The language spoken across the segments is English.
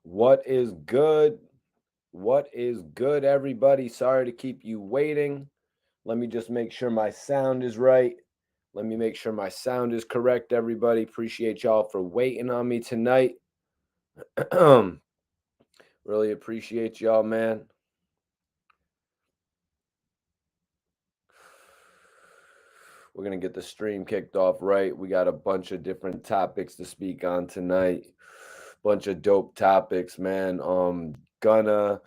What is good? What is good, everybody? Sorry to keep you waiting. Let me just make sure my sound is right. Let me make sure my sound is correct, everybody. Appreciate y'all for waiting on me tonight. Really appreciate y'all, man. We're going to get the stream kicked off right. We got a bunch of different topics to speak on tonight. Bunch of dope topics, man. Gunna,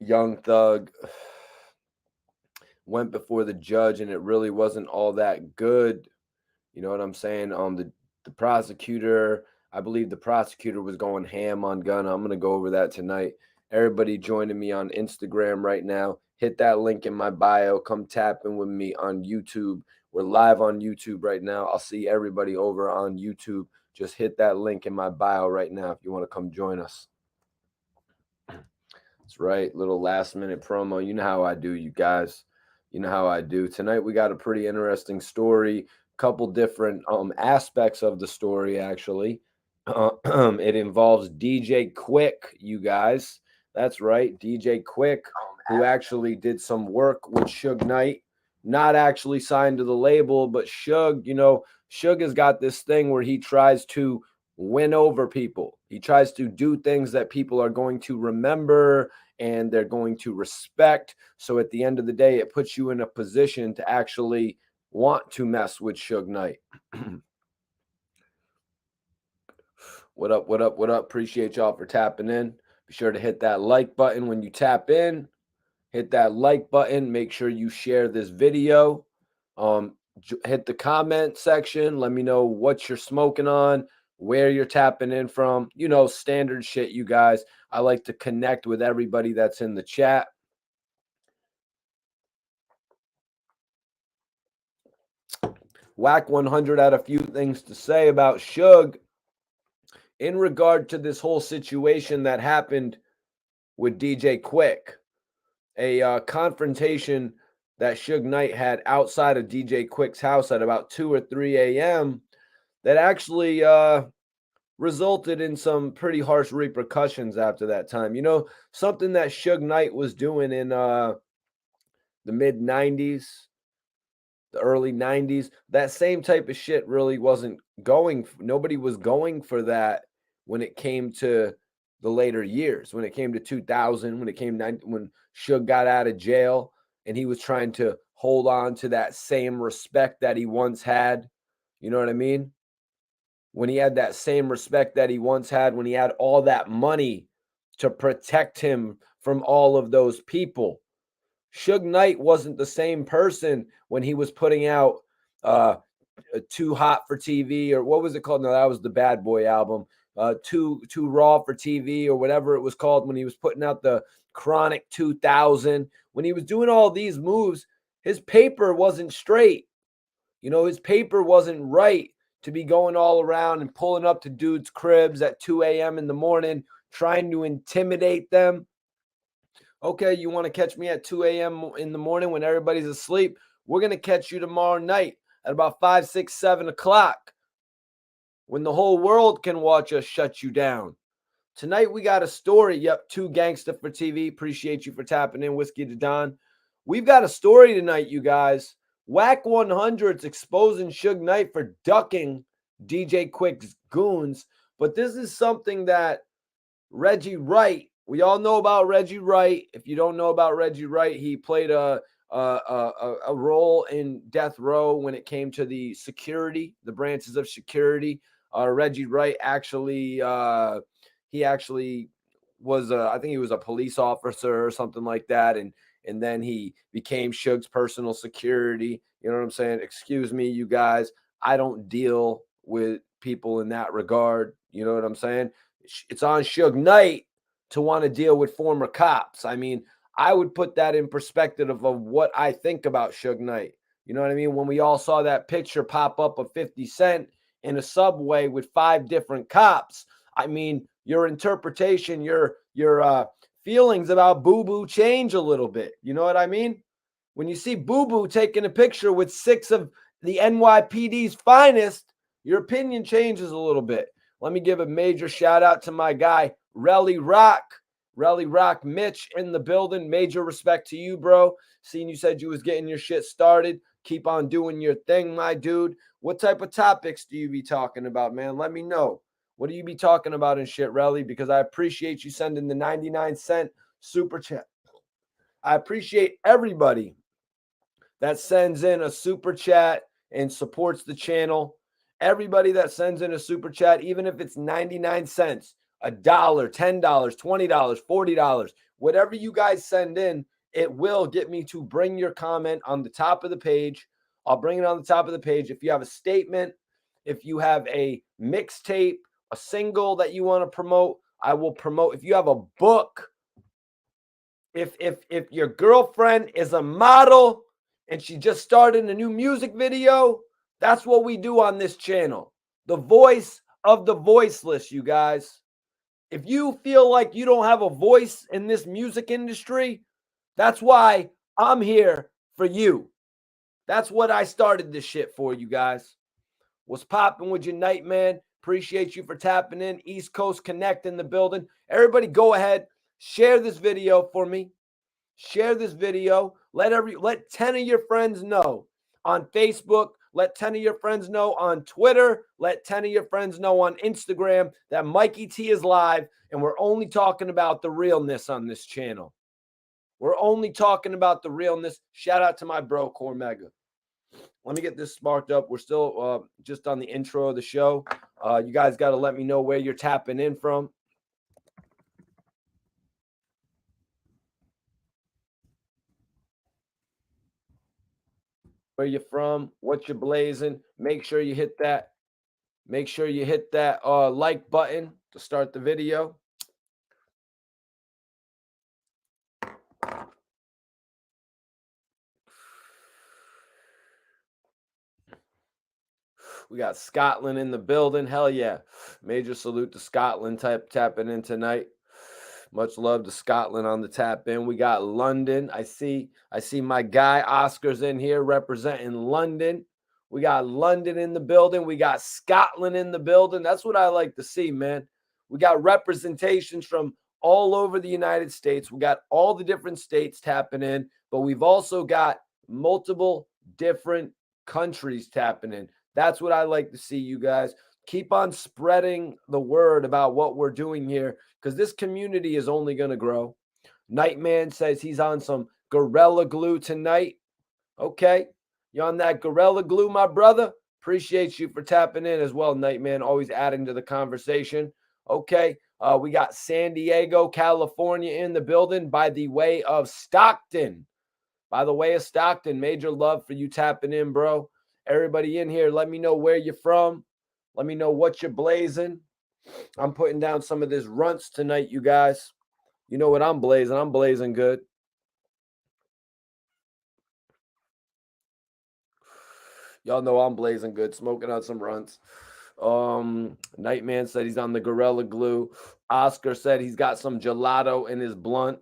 Young Thug went before the judge and it really wasn't all that good. You know what I'm saying? The prosecutor, I believe the prosecutor was going ham on Gunna. I'm gonna go over that tonight. Everybody joining me on Instagram right now. Hit that link in my bio. Come tap in with me on YouTube. We're live on YouTube right now. I'll see everybody over on YouTube. Just hit that link in my bio right now if you want to come join us. That's right. Little last minute promo. You know how I do, you guys. You know how I do. Tonight we got a pretty interesting story. Couple different aspects of the story actually. It involves DJ Quick, you guys. That's right, DJ Quick, who actually did some work with Suge Knight. Not actually signed to the label, but Suge, Suge has got this thing where he tries to win over people. He tries to do things that people are going to remember and they're going to respect. So at the end of the day, it puts you in a position to actually want to mess with Suge Knight. What up, what up, what up? Appreciate y'all for tapping in. Be sure to hit that like button when you tap in. Hit that like button. Make sure you share this video. Hit the comment section. Let me know what you're smoking on, where you're tapping in from. Standard shit, you guys. I like to connect with everybody that's in the chat. Wack 100 had a few things to say about Suge in regard to this whole situation that happened with DJ Quick. A confrontation that Suge Knight had outside of DJ Quick's house at about 2 or 3 a.m. that actually resulted in some pretty harsh repercussions after that time. Something that Suge Knight was doing in the mid 90s, the early 90s, that same type of shit really wasn't going. Nobody was going for that when it came to the later years, when it came to 2000, when Suge got out of jail and he was trying to hold on to that same respect that he once had. You know what I mean? When he had that same respect that he once had, when he had all that money to protect him from all of those people. Suge Knight wasn't the same person when he was putting out Too Hot for TV, or what was it called? No, that was the Bad Boy album. Too Raw for TV, or whatever it was called, when he was putting out the Chronic 2000. When he was doing all these moves, his paper wasn't straight. His paper wasn't right to be going all around and pulling up to dudes' cribs at 2 a.m. in the morning, trying to intimidate them. Okay, you want to catch me at 2 a.m. in the morning when everybody's asleep? We're going to catch you tomorrow night at about 5, 6, 7 o'clock when the whole world can watch us shut you down. Tonight we got a story. Yep, 2 Gangsta for TV. Appreciate you for tapping in, Whiskey to Don. We've got a story tonight, you guys. Wack 100's exposing Suge Knight for ducking DJ Quik's Goons. But this is something that Reggie Wright, we all know about Reggie Wright. If you don't know about Reggie Wright, he played a role in Death Row when it came to the security, the branches of security. Reggie Wright actually, he actually was, I think he was a police officer or something like that, and then he became Suge's personal security. You know what I'm saying? Excuse me, you guys. I don't deal with people in that regard. You know what I'm saying? It's on Suge Knight to want to deal with former cops. I mean, I would put that in perspective of what I think about Suge Knight. You know what I mean? When we all saw that picture pop up of 50 Cent in a subway with 5 different cops, I mean, your interpretation, your feelings about Boo Boo change a little bit. You know what I mean? When you see Boo Boo taking a picture with 6 of the NYPD's finest, your opinion changes a little bit. Let me give a major shout out to my guy, Relly Rock Mitch in the building. Major respect to you, bro. Seeing you said you was getting your shit started. Keep on doing your thing, my dude. What type of topics do you be talking about, man? Let me know. What do you be talking about and shit, Relly? Because I appreciate you sending the 99-cent super chat. I appreciate everybody that sends in a super chat and supports the channel. Everybody that sends in a super chat, even if it's 99 cents, $1, $10, $20, $40, whatever you guys send in, it will get me to bring your comment on the top of the page. I'll bring it on the top of the page. If you have a statement, if you have a mixtape, a single that you want to promote, I will promote. If you have a book, if your girlfriend is a model and she just started a new music video, that's what we do on this channel. The voice of the voiceless, you guys. If you feel like you don't have a voice in this music industry, that's why I'm here for you. That's what I started this shit for, you guys. What's popping with your night, man? Appreciate you for tapping in. East Coast Connect in the building. Everybody go ahead, share this video for me. Share this video. Let 10 of your friends know on Facebook. Let 10 of your friends know on Twitter. Let 10 of your friends know on Instagram that Mikey T is live, and we're only talking about the realness on this channel. We're only talking about the realness. Shout out to my bro, Cormega. Let me get this sparked up. We're still just on the intro of the show. You guys got to let me know where you're tapping in from. Where you're from, what you're blazing. Make sure you hit that. Make sure you hit that like button to start the video. We got Scotland in the building. Hell yeah. Major salute to Scotland tapping in tonight. Much love to Scotland on the tap in. We got London. I see my guy Oscar's in here representing London. We got London in the building. We got Scotland in the building. That's what I like to see, man. We got representations from all over the United States. We got all the different states tapping in, but we've also got multiple different countries tapping in. That's what I like to see, you guys. Keep on spreading the word about what we're doing here, because this community is only going to grow. Nightman says he's on some Gorilla Glue tonight. Okay. You on that Gorilla Glue, my brother? Appreciate you for tapping in as well, Nightman. Always adding to the conversation. Okay. We got San Diego, California in the building by the way of Stockton. By the way of Stockton, major love for you tapping in, bro. Everybody in here, let me know where you're from. Let me know what you're blazing. I'm putting down some of this runts tonight, you guys. You know what I'm blazing. I'm blazing good. Y'all know I'm blazing good, smoking on some runts. Nightman said he's on the Gorilla Glue. Oscar said he's got some gelato in his blunt.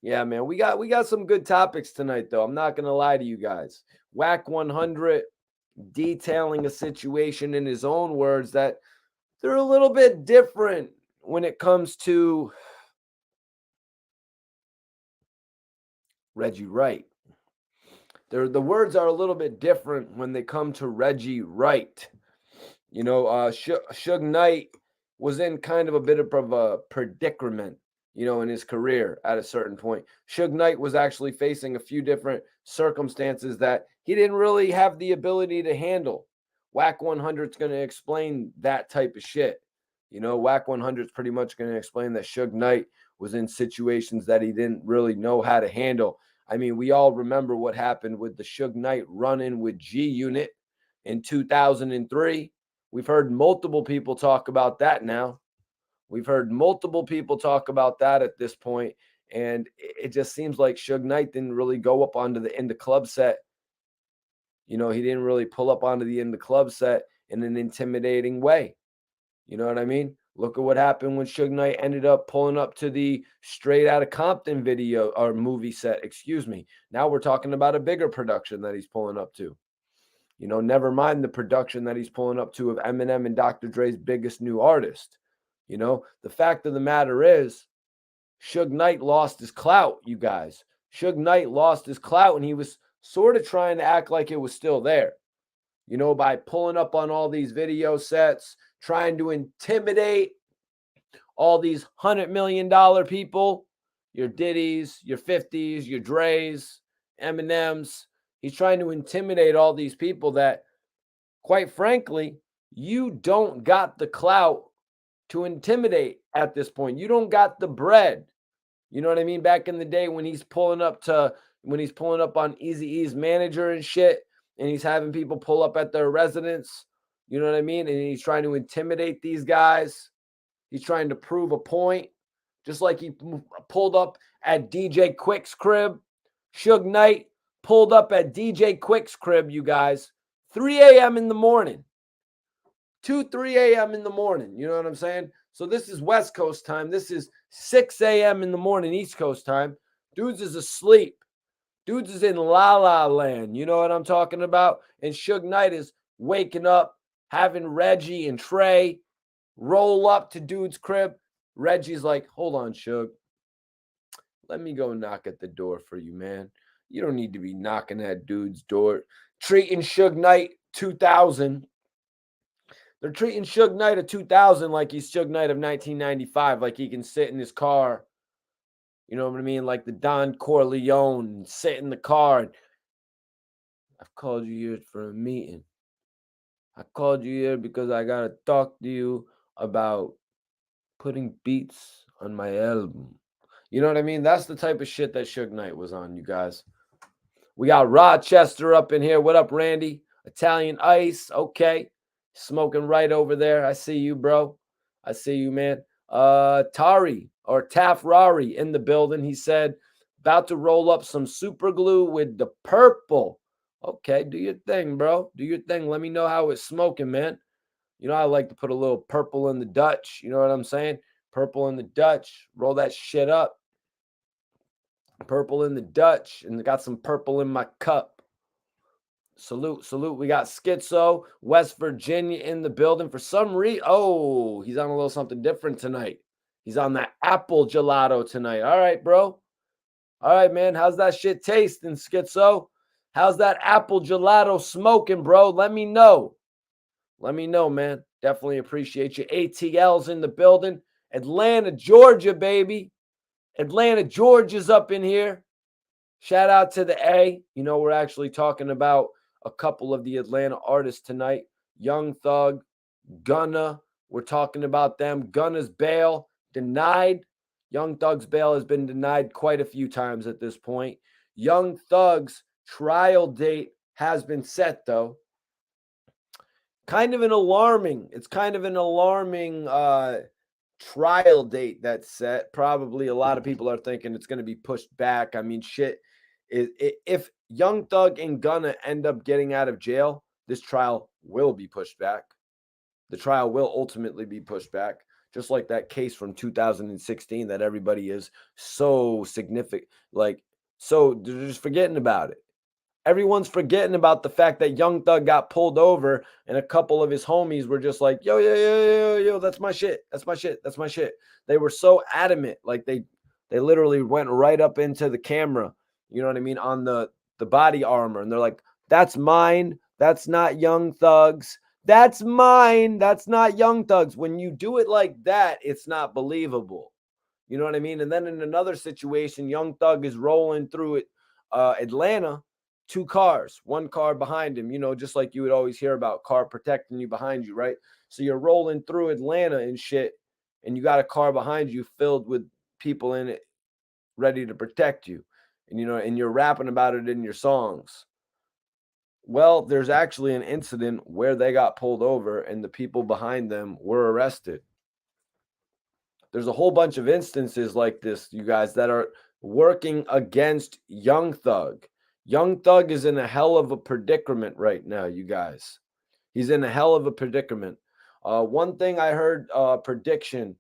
Yeah, man, we got some good topics tonight, though. I'm not gonna lie to you guys. Wack 100 detailing a situation in his own words that they're a little bit different when it comes to Reggie Wright. The words are a little bit different when they come to Reggie Wright. You know, Suge Knight was in kind of a bit of a predicament, you know, in his career at a certain point. Suge Knight was actually facing a few different circumstances that he didn't really have the ability to handle. Wack 100 is going to explain that type of shit. You know, Wack 100 is pretty much going to explain that Suge Knight was in situations that he didn't really know how to handle. I mean, we all remember what happened with the Suge Knight run-in with G-Unit in 2003. We've heard multiple people talk about that now. We've heard multiple people talk about that at this point, and it just seems like Suge Knight didn't really go up onto the in the club set. You know, he didn't really pull up onto the in the club set in an intimidating way. You know what I mean? Look at what happened when Suge Knight ended up pulling up to the Straight Outta Compton video or movie set, excuse me. Now we're talking about a bigger production that he's pulling up to. You know, never mind the production that he's pulling up to of Eminem and Dr. Dre's biggest new artist. You know, the fact of the matter is, Suge Knight lost his clout, you guys. Suge Knight lost his clout, and he was sort of trying to act like it was still there, you know, by pulling up on all these video sets, trying to intimidate all these $100 million people, your Diddy's, your 50s, your Dre's, Eminem's. He's trying to intimidate all these people that, quite frankly, you don't got the clout to intimidate at this point. You don't got the bread. You know what I mean? Back in the day when he's pulling up on Eazy-E's manager and shit, and he's having people pull up at their residence, you know what I mean? And he's trying to intimidate these guys. He's trying to prove a point, just like he pulled up at DJ Quik's crib. Suge Knight pulled up at DJ Quik's crib, you guys, 3 a.m. in the morning. 3 a.m. in the morning. You know what I'm saying? So this is West Coast time. This is 6 a.m. in the morning, East Coast time. Dudes is asleep. Dudes is in La La Land. You know what I'm talking about? And Suge Knight is waking up, having Reggie and Trey roll up to dude's crib. Reggie's like, hold on, Suge. Let me go knock at the door for you, man. You don't need to be knocking at dude's door. Treating Suge Knight 2000. They're treating Suge Knight of 2000 like he's Suge Knight of 1995, like he can sit in his car. You know what I mean? Like the Don Corleone, sit in the car. And, I've called you here for a meeting. I called you here because I got to talk to you about putting beats on my album. You know what I mean? That's the type of shit that Suge Knight was on, you guys. We got Rochester up in here. What up, Randy? Italian Ice. Okay. Smoking right over there. I see you, bro. I see you, man. Tari or Tafrari in the building. He said, about to roll up some super glue with the purple. Okay, do your thing, bro. Do your thing. Let me know how it's smoking, man. You know, I like to put a little purple in the Dutch. You know what I'm saying? Purple in the Dutch. Roll that shit up. Purple in the Dutch. And got some purple in my cup. Salute, salute. We got Schizo, West Virginia in the building. For some reason, oh, he's on a little something different tonight. He's on that apple gelato tonight. All right, bro. All right, man. How's that shit tasting, Schizo? How's that apple gelato smoking, bro? Let me know. Let me know, man. Definitely appreciate you. ATL's in the building. Atlanta, Georgia, baby. Atlanta, Georgia's up in here. Shout out to the A. You know, we're actually talking about a couple of the Atlanta artists tonight. Young Thug, Gunna. We're talking about them. Gunna's bail denied. Young Thug's bail has been denied quite a few times at this point. Young Thug's trial date has been set, though. It's kind of an alarming trial date that's set. Probably a lot of people are thinking it's going to be pushed back. I mean, shit. If Young Thug and Gunna end up getting out of jail, this trial will be pushed back. The trial will ultimately be pushed back, just like that case from 2016 that everybody is so significant, so they're just forgetting about it. Everyone's forgetting about the fact that Young Thug got pulled over and a couple of his homies were just like, yo, that's my shit. That's my shit. That's my shit. They were so adamant. Like they literally went right up into the camera, you know what I mean, on the body armor. And they're like, that's mine. That's not Young Thug's. That's mine. That's not Young Thug's. When you do it like that, it's not believable. You know what I mean? And then in another situation, Young Thug is rolling through it, Atlanta, 2 cars, 1 car behind him, you know, just like you would always hear about, car protecting you behind you, right? So you're rolling through Atlanta and shit, and you got a car behind you filled with people in it ready to protect you. And, you know, and you're rapping about it in your songs. Well, there's actually an incident where they got pulled over and the people behind them were arrested. There's a whole bunch of instances like this, you guys, that are working against Young Thug. Young Thug is in a hell of a predicament right now, you guys. He's in a hell of a predicament. One thing I heard, prediction,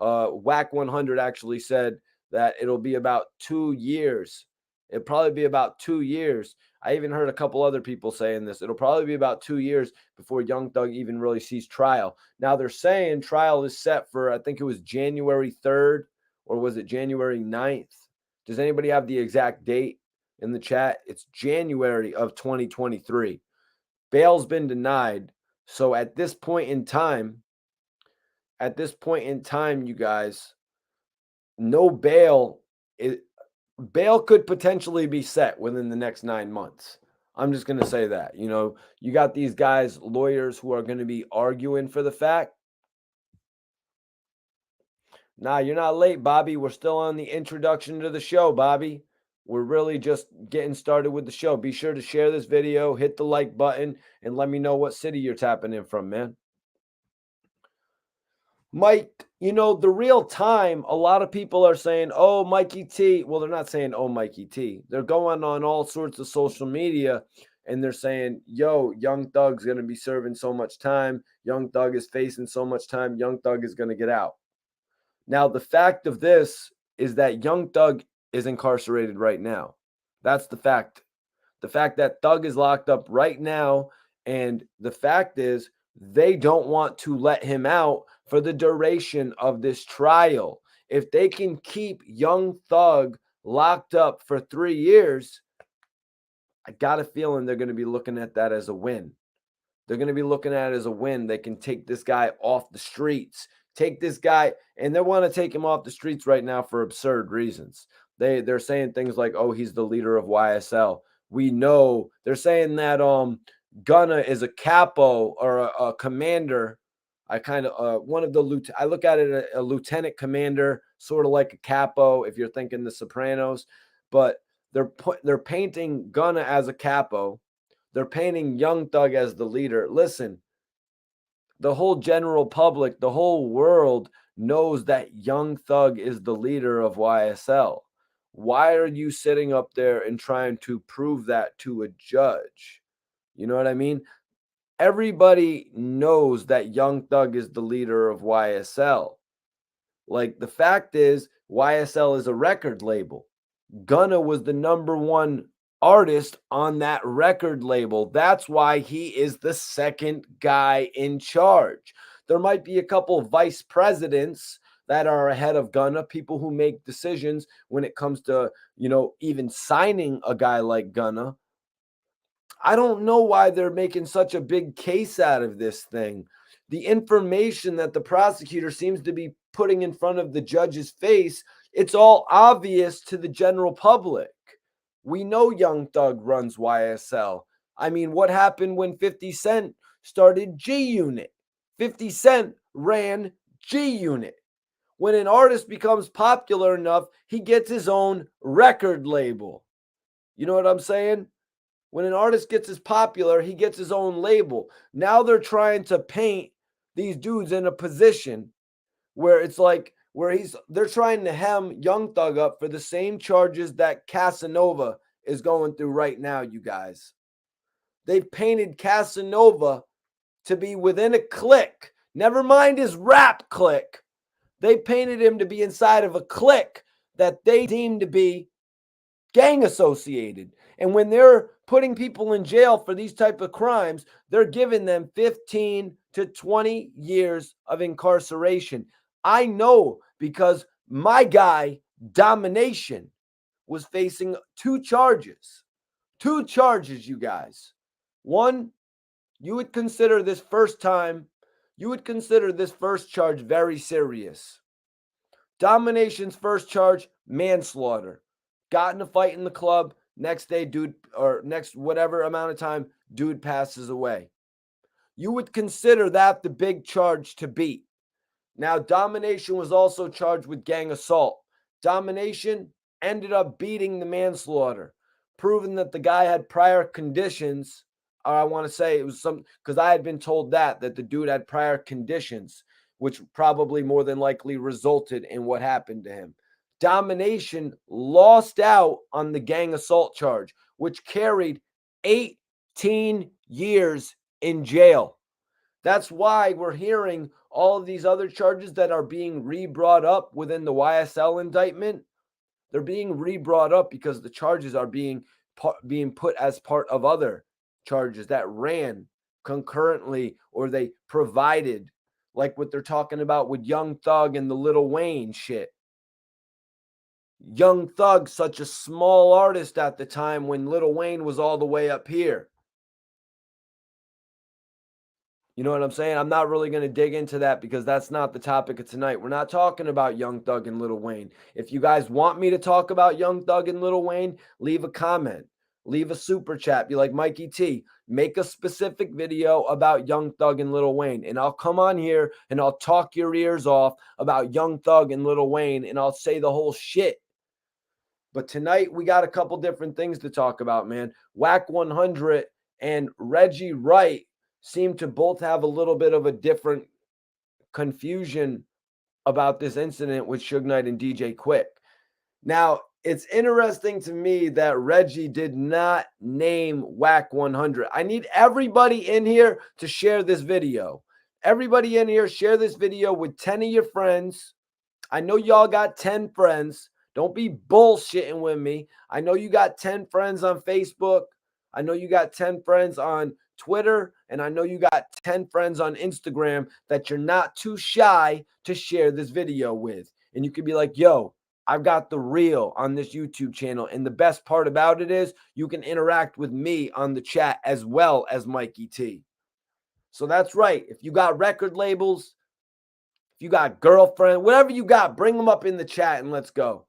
Wack 100 actually said that it'll be about 2 years It'll probably be about 2 years. I even heard a couple other people saying this. It'll probably be about 2 years before Young Thug even really sees trial. Now they're saying trial is set for, I think it was January 3rd, or was it January 9th? Does anybody have the exact date in the chat? It's January of 2023. Bail's been denied. So at this point in time, you guys, no bail. Bail could potentially be set within the next 9 months. I'm just going to say that. You got these guys, lawyers, who are going to be arguing for the fact. Nah, you're not late, Bobby. We're still on the introduction to the show, Bobby. We're really just getting started with the show. Be sure to share this video, hit the like button, and let me know what city you're tapping in from, man. Mike, the real time, a lot of people are saying, oh, Mikey T. Well, they're not saying, oh, Mikey T. They're going on all sorts of social media and they're saying, yo, Young Thug's going to be serving so much time. Young Thug is facing so much time. Young Thug is going to get out. Now, the fact of this is that Young Thug is incarcerated right now. That's the fact. The fact that Thug is locked up right now. And the fact is, they don't want to let him out for the duration of this trial. If they can keep Young Thug locked up for 3 years, I got a feeling they're going to be looking at that as a win. They're going to be looking at it as a win. They can take this guy off the streets. Take this guy, and they want to take him off the streets right now for absurd reasons. They're saying things like, oh, he's the leader of YSL. We know they're saying that Gunna is a capo or a commander. I kind of one of the I look at it a lieutenant commander, sort of like a capo if you're thinking The Sopranos, but they're painting Gunna as a capo. They're painting Young Thug as the leader. Listen, the whole general public, the whole world knows that Young Thug is the leader of YSL. Why are you sitting up there and trying to prove that to a judge? You know what I mean? Everybody knows that Young Thug is the leader of YSL. Like, the fact is, YSL is a record label. Gunna was the #1 artist on that record label. That's why he is the second guy in charge. There might be a couple of vice presidents that are ahead of Gunna, people who make decisions when it comes to, even signing a guy like Gunna. I don't know why they're making such a big case out of this thing. The information that the prosecutor seems to be putting in front of the judge's face, it's all obvious to the general public. We know Young Thug runs YSL. I mean, what happened when 50 Cent started G Unit? 50 Cent ran G Unit. When an artist becomes popular enough, he gets his own record label. You know what I'm saying? When an artist gets as popular, he gets his own label. Now they're trying to paint these dudes in a position where it's like, they're trying to hem Young Thug up for the same charges that Casanova is going through right now, you guys. They've painted Casanova to be within a clique. Never mind his rap clique. They painted him to be inside of a clique that they deem to be gang associated. And when they're putting people in jail for these type of crimes, they're giving them 15 to 20 years of incarceration. I know, because my guy, Domination, was facing 2 charges. 2 charges, you guys. One, you would consider this first charge very serious. Domination's first charge, manslaughter. Got in a fight in the club. Next day, next whatever amount of time, dude passes away. You would consider that the big charge to beat. Now, Domination was also charged with gang assault. Domination ended up beating the manslaughter, proving that the guy had prior conditions. Or I want to say it was because I had been told that the dude had prior conditions, which probably more than likely resulted in what happened to him. Domination lost out on the gang assault charge, which carried 18 years in jail. That's why we're hearing all of these other charges that are being re-brought up within the YSL indictment. They're being re-brought up because the charges are being put as part of other charges that ran concurrently, or they provided, like what they're talking about with Young Thug and the Lil Wayne shit. Young Thug, such a small artist at the time when Lil Wayne was all the way up here. You know what I'm saying? I'm not really going to dig into that because that's not the topic of tonight. We're not talking about Young Thug and Lil Wayne. If you guys want me to talk about Young Thug and Lil Wayne, leave a comment. Leave a super chat. Be like, Mikey T, make a specific video about Young Thug and Lil Wayne. And I'll come on here and I'll talk your ears off about Young Thug and Lil Wayne. And I'll say the whole shit. But tonight we got a couple different things to talk about, man. Wack 100 and Reggie Wright seem to both have a little bit of a different confusion about this incident with Suge Knight and DJ Quik. Now, it's interesting to me that Reggie did not name Wack 100. I need everybody in here to share this video. Everybody in here, share this video with 10 of your friends. I know y'all got 10 friends. Don't be bullshitting with me. I know you got 10 friends on Facebook. I know you got 10 friends on Twitter, and I know you got 10 friends on Instagram that you're not too shy to share this video with. And you could be like, yo, I've got the reel on this YouTube channel. And the best part about it is you can interact with me on the chat as well as Mikey T. So that's right. If you got record labels, if you got girlfriend, whatever you got, bring them up in the chat and let's go.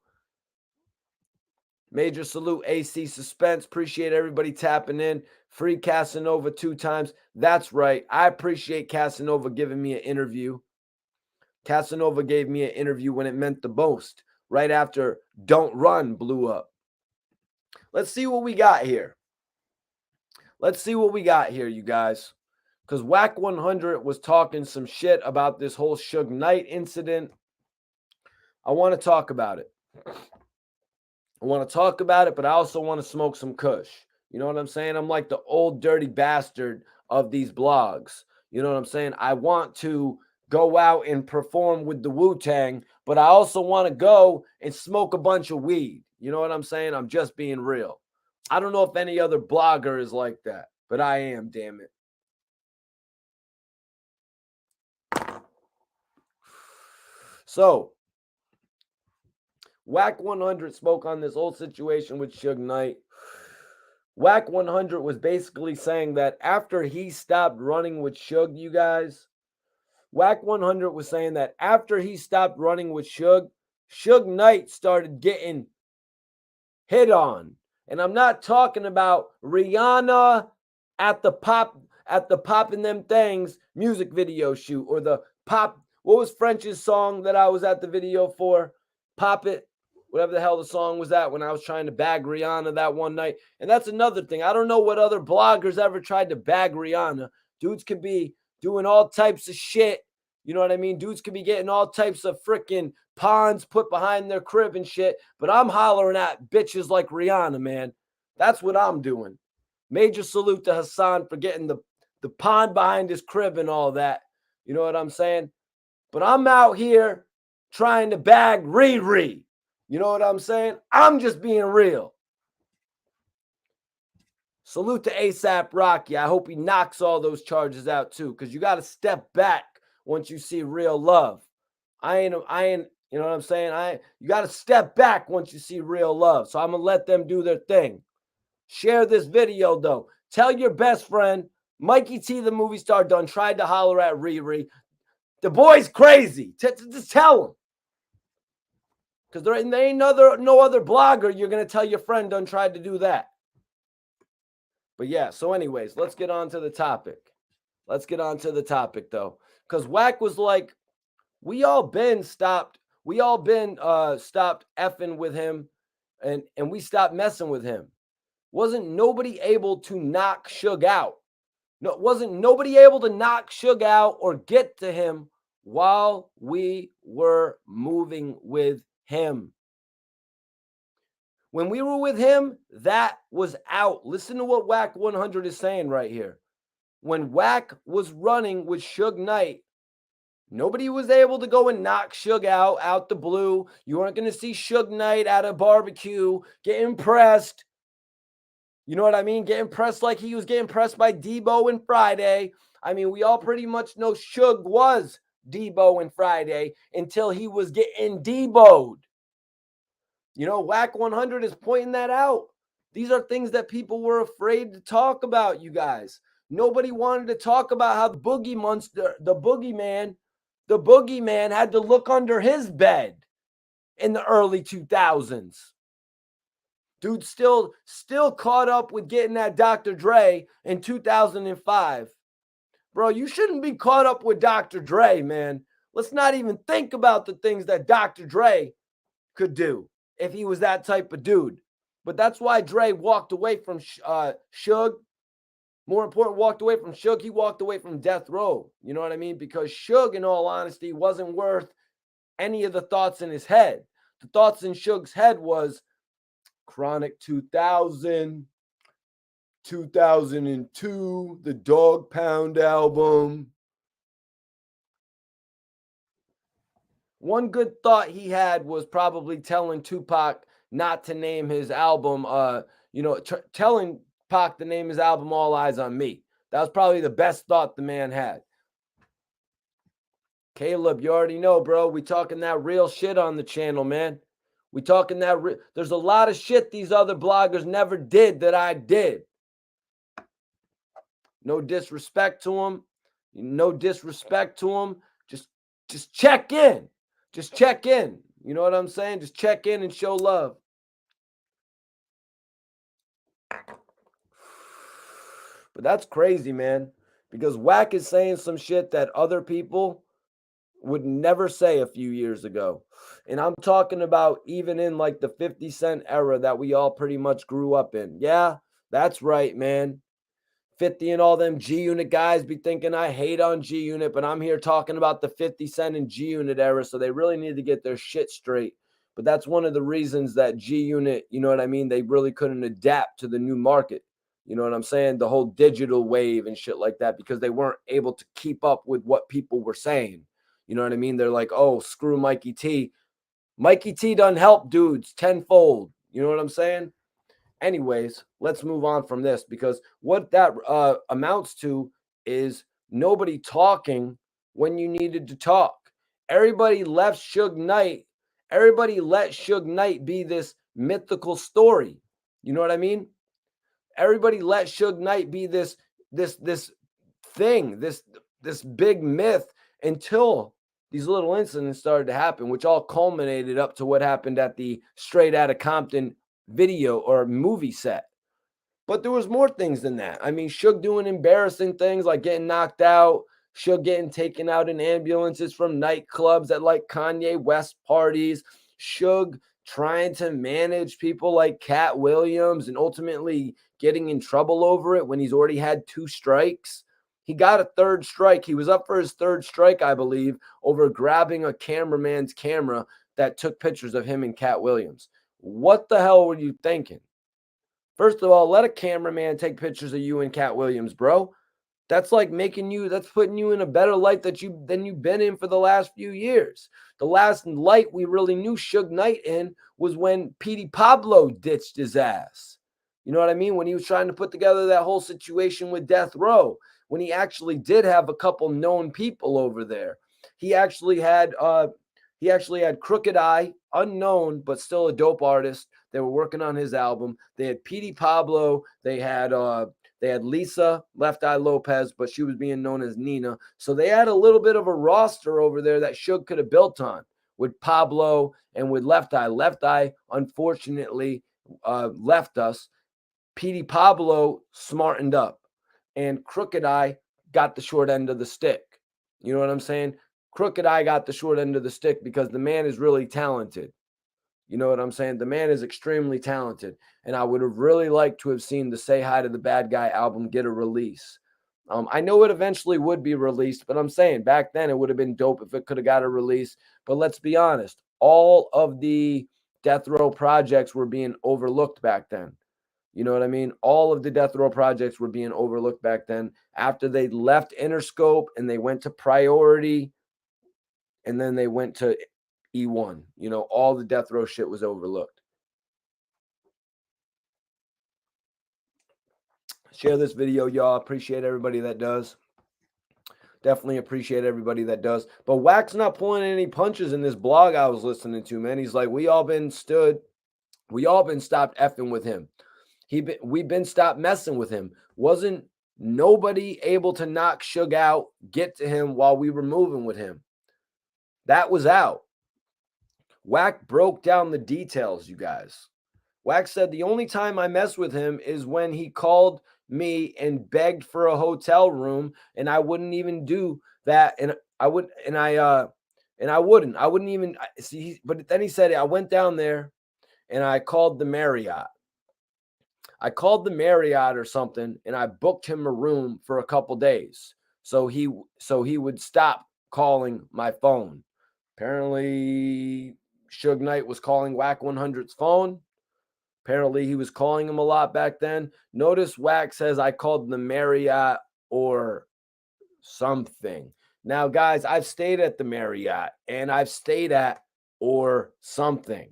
Major salute, AC Suspense. Appreciate everybody tapping in. Free Casanova 2 times. That's right. I appreciate Casanova giving me an interview. Casanova gave me an interview when it meant the most, right after Don't Run blew up. Let's see what we got here. Let's see what we got here, you guys. Because Wack 100 was talking some shit about this whole Suge Knight incident. I want to talk about it. I want to talk about it, but I also want to smoke some kush. You know what I'm saying? I'm like the old dirty bastard of these blogs. You know what I'm saying? I want to go out and perform with the Wu-Tang, but I also want to go and smoke a bunch of weed. You know what I'm saying? I'm just being real. I don't know if any other blogger is like that, but I am, damn it. So, Wack 100 spoke on this whole situation with Suge Knight. Wack 100 was basically saying that after he stopped running with Suge, you guys, Wack 100 was saying that after he stopped running with Suge, Suge Knight started getting hit on. And I'm not talking about Rihanna at the Poppin' Them Things music video shoot, or the Pop, what was French's song that I was at the video for? Pop It, whatever the hell the song was that, when I was trying to bag Rihanna that one night. And that's another thing. I don't know what other bloggers ever tried to bag Rihanna. Dudes could be doing all types of shit. You know what I mean? Dudes could be getting all types of freaking ponds put behind their crib and shit. But I'm hollering at bitches like Rihanna, man. That's what I'm doing. Major salute to Hassan for getting the pond behind his crib and all that. You know what I'm saying? But I'm out here trying to bag Riri. You know what I'm saying? I'm just being real. Salute to ASAP Rocky. I hope he knocks all those charges out too, because you got to step back once you see real love. I ain't, you know what I'm saying? You got to step back once you see real love. So I'm going to let them do their thing. Share this video though. Tell your best friend, Mikey T, the movie star, done tried to holler at Riri. The boy's crazy. Just tell him. Because there ain't no other blogger you're going to tell your friend done tried to do that. But yeah, so anyways, let's get on to the topic. Let's get on to the topic though. Because Wack was like, we all been stopped effing with him, and we stopped messing with him. Wasn't nobody able to knock Suge out. No, wasn't nobody able to knock Suge out or get to him while we were moving with him. When we were with him, that was out. Listen to what Wack 100 is saying right here. When Wack was running with Suge Knight, Nobody was able to go and knock Suge out the blue. You weren't going to see Suge Knight at a barbecue get impressed. You know what I mean? Get impressed like he was getting pressed by Debo and Friday. I mean, we all pretty much know Suge was Debo and Friday until he was getting Debo'd. You know, Wack 100 is pointing that out. These are things that people were afraid to talk about, you guys. Nobody wanted to talk about how the boogeyman had to look under his bed in the early 2000s. Dude still caught up with getting that Dr. Dre in 2005. Bro, you shouldn't be caught up with Dr. Dre, man. Let's not even think about the things that Dr. Dre could do if he was that type of dude. But that's why Dre walked away from Suge. More important, walked away from Suge. He walked away from Death Row. You know what I mean? Because Suge, in all honesty, wasn't worth any of the thoughts in his head. The thoughts in Suge's head was Chronic 2000, 2002, the Dog Pound album. One good thought he had was probably telling Tupac not to name his album, telling Pac to name his album All Eyes on Me. That was probably the best thought the man had. Caleb, you already know, bro. We talking that real shit on the channel, man. We talking that there's a lot of shit these other bloggers never did that I did. No disrespect to them. No disrespect to them. Just check in. Just check in. You know what I'm saying? Just check in and show love. But that's crazy, man. Because Wack is saying some shit that other people would never say a few years ago. And I'm talking about even in like the 50 Cent era that we all pretty much grew up in. Yeah, that's right, man. 50 and all them G Unit guys be thinking I hate on G Unit, but I'm here talking about the 50 Cent and G Unit era, so they really need to get their shit straight. But that's one of the reasons that G Unit, you know what I mean, they really couldn't adapt to the new market. You know what I'm saying? The whole digital wave and shit like that, because they weren't able to keep up with what people were saying. You know what I mean? They're like, oh, screw Mikey T. Mikey T done help dudes tenfold. You know what I'm saying? Anyways, let's move on from this, because what that amounts to is nobody talking when you needed to talk. Everybody left Suge Knight. Everybody let Suge Knight be this mythical story. You know what I mean? Everybody let Suge Knight be this thing, this big myth, until these little incidents started to happen, which all culminated up to what happened at the Straight Outta Compton video or movie set. But there was more things than that. I mean, Suge doing embarrassing things like getting knocked out, Suge getting taken out in ambulances from nightclubs at like Kanye West parties, Suge trying to manage people like Cat Williams and ultimately getting in trouble over it when he's already had 2 strikes. He got a 3rd strike. He was up for his 3rd strike, I believe, over grabbing a cameraman's camera that took pictures of him and Cat Williams. What the hell were you thinking? First of all, let a cameraman take pictures of you and Cat Williams, bro. That's like that's putting you in a better light than you've been in for the last few years. The last light we really knew Suge Knight in was when Petey Pablo ditched his ass. You know what I mean? When he was trying to put together that whole situation with Death Row, when he actually did have a couple known people over there. He actually had Crooked Eye, unknown, but still a dope artist. They were working on his album. They had Petey Pablo. They had Lisa, Left Eye Lopez, but she was being known as Nina. So they had a little bit of a roster over there that Suge could have built on with Pablo and with Left Eye. Left Eye, unfortunately, left us. Petey Pablo smartened up, and Crooked Eye got the short end of the stick. You know what I'm saying? Crooked Eye got the short end of the stick because the man is really talented. You know what I'm saying? The man is extremely talented. And I would have really liked to have seen the Say Hi to the Bad Guy album get a release. I know it eventually would be released, but I'm saying back then it would have been dope if it could have got a release. But let's be honest, all of the Death Row projects were being overlooked back then. You know what I mean? All of the Death Row projects were being overlooked back then. After they left Interscope and they went to Priority, and then they went to E1. You know, all the death row shit was overlooked. Share this video, y'all. Appreciate everybody that does. Definitely appreciate everybody that does. But Wack's not pulling any punches in this blog I was listening to, man. He's like, we all been stopped effing with him. We've been stopped messing with him. Wasn't nobody able to knock Suge out, get to him while we were moving with him. That was out. Wack broke down the details, you guys. Wack said the only time I mess with him is when he called me and begged for a hotel room, and I wouldn't even do that. And I wouldn't even see. But then he said, I went down there and I called the Marriott. I called the Marriott or something, and I booked him a room for a couple days. So he would stop calling my phone. Apparently, Suge Knight was calling Wack 100's phone. Apparently, he was calling him a lot back then. Notice Wack says, I called the Marriott or something. Now, guys, I've stayed at the Marriott and I've stayed at or something.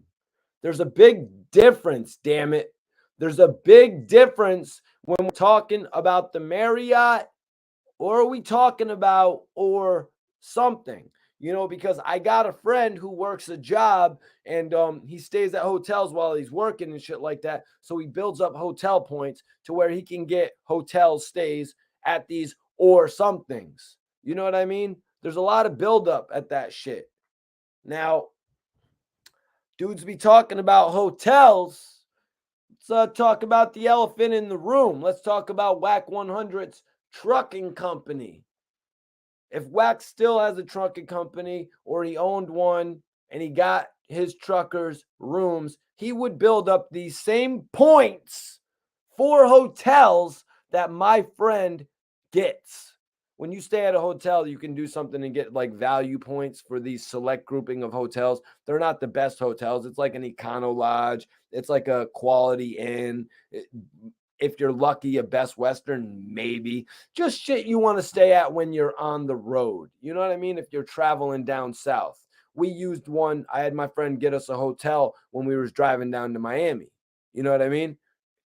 There's a big difference, damn it. There's a big difference when we're talking about the Marriott or are we talking about or something. You know, because I got a friend who works a job and he stays at hotels while he's working and shit like that. So he builds up hotel points to where he can get hotel stays at these or somethings. You know what I mean? There's a lot of buildup at that shit. Now, dudes be talking about hotels. Let's talk about the elephant in the room. Let's talk about Wack 100's trucking company. If Wack still has a trucking company or he owned one and he got his truckers rooms, he would build up these same points for hotels that my friend gets. When you stay at a hotel, you can do something and get like value points for these select grouping of hotels. They're not the best hotels. It's like an Econo Lodge. It's like a Quality Inn. If you're lucky, a Best Western, maybe. Just shit you want to stay at when you're on the road. You know what I mean? If you're traveling down south. We used one. I had my friend get us a hotel when we was driving down to Miami. You know what I mean?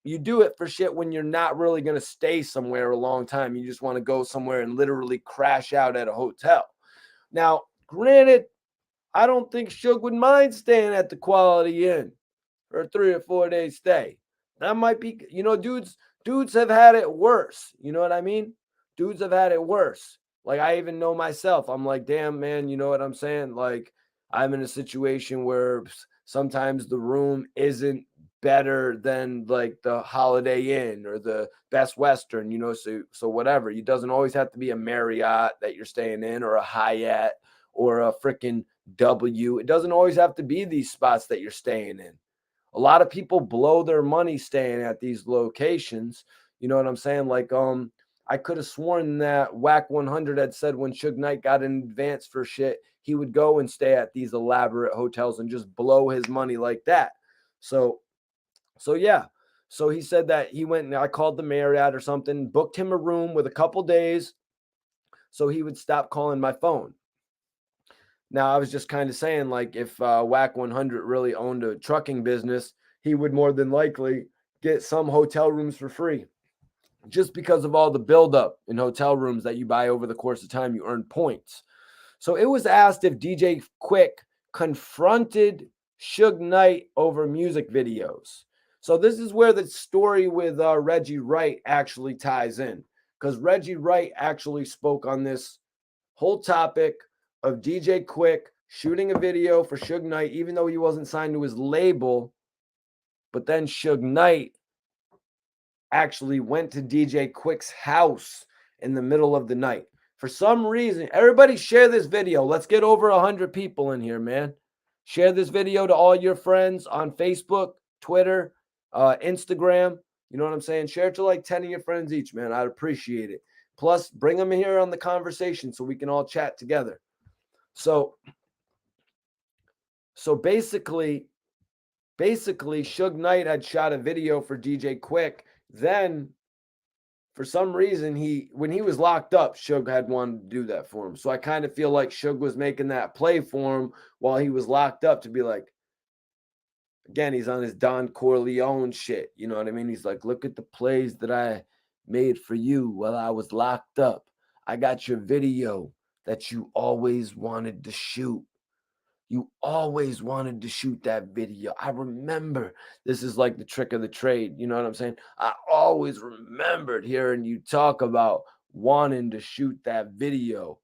You do it for shit when you're not really going to stay somewhere a long time. You just want to go somewhere and literally crash out at a hotel. Now, granted, I don't think Suge would mind staying at the Quality Inn for a 3 or 4 day stay. That might be, you know, dudes have had it worse. You know what I mean? Dudes have had it worse. Like, I even know myself. I'm like, damn, man, you know what I'm saying? Like, I'm in a situation where sometimes the room isn't better than like the Holiday Inn or the Best Western, you know, so whatever. It doesn't always have to be a Marriott that you're staying in or a Hyatt or a freaking W. It doesn't always have to be these spots that you're staying in. A lot of people blow their money staying at these locations. You know what I'm saying? Like, I could have sworn that Wack 100 had said when Suge Knight got in advance for shit, he would go and stay at these elaborate hotels and just blow his money like that. So yeah. So he said that he went and I called the Marriott or something, booked him a room with a couple days so he would stop calling my phone. Now, I was just kind of saying, like, if Wack 100 really owned a trucking business, he would more than likely get some hotel rooms for free. Just because of all the buildup in hotel rooms that you buy over the course of time, you earn points. So it was asked if DJ Quik confronted Suge Knight over music videos. So this is where the story with Reggie Wright actually ties in. Because Reggie Wright actually spoke on this whole topic of DJ Quik shooting a video for Suge Knight, even though he wasn't signed to his label. But then Suge Knight actually went to DJ Quik's house in the middle of the night. For some reason, everybody share this video. Let's get over 100 people in here, man. Share this video to all your friends on Facebook, Twitter, Instagram. You know what I'm saying? Share it to like 10 of your friends each, man. I'd appreciate it. Plus, bring them here on the conversation so we can all chat together. So basically, Suge Knight had shot a video for DJ Quik. Then for some reason, when he was locked up, Suge had wanted to do that for him. So I kind of feel like Suge was making that play for him while he was locked up to be like, again, he's on his Don Corleone shit. You know what I mean? He's like, look at the plays that I made for you while I was locked up. I got your video that you always wanted to shoot. You always wanted to shoot that video. I remember. This is like the trick of the trade. You know what I'm saying? I always remembered hearing you talk about wanting to shoot that video.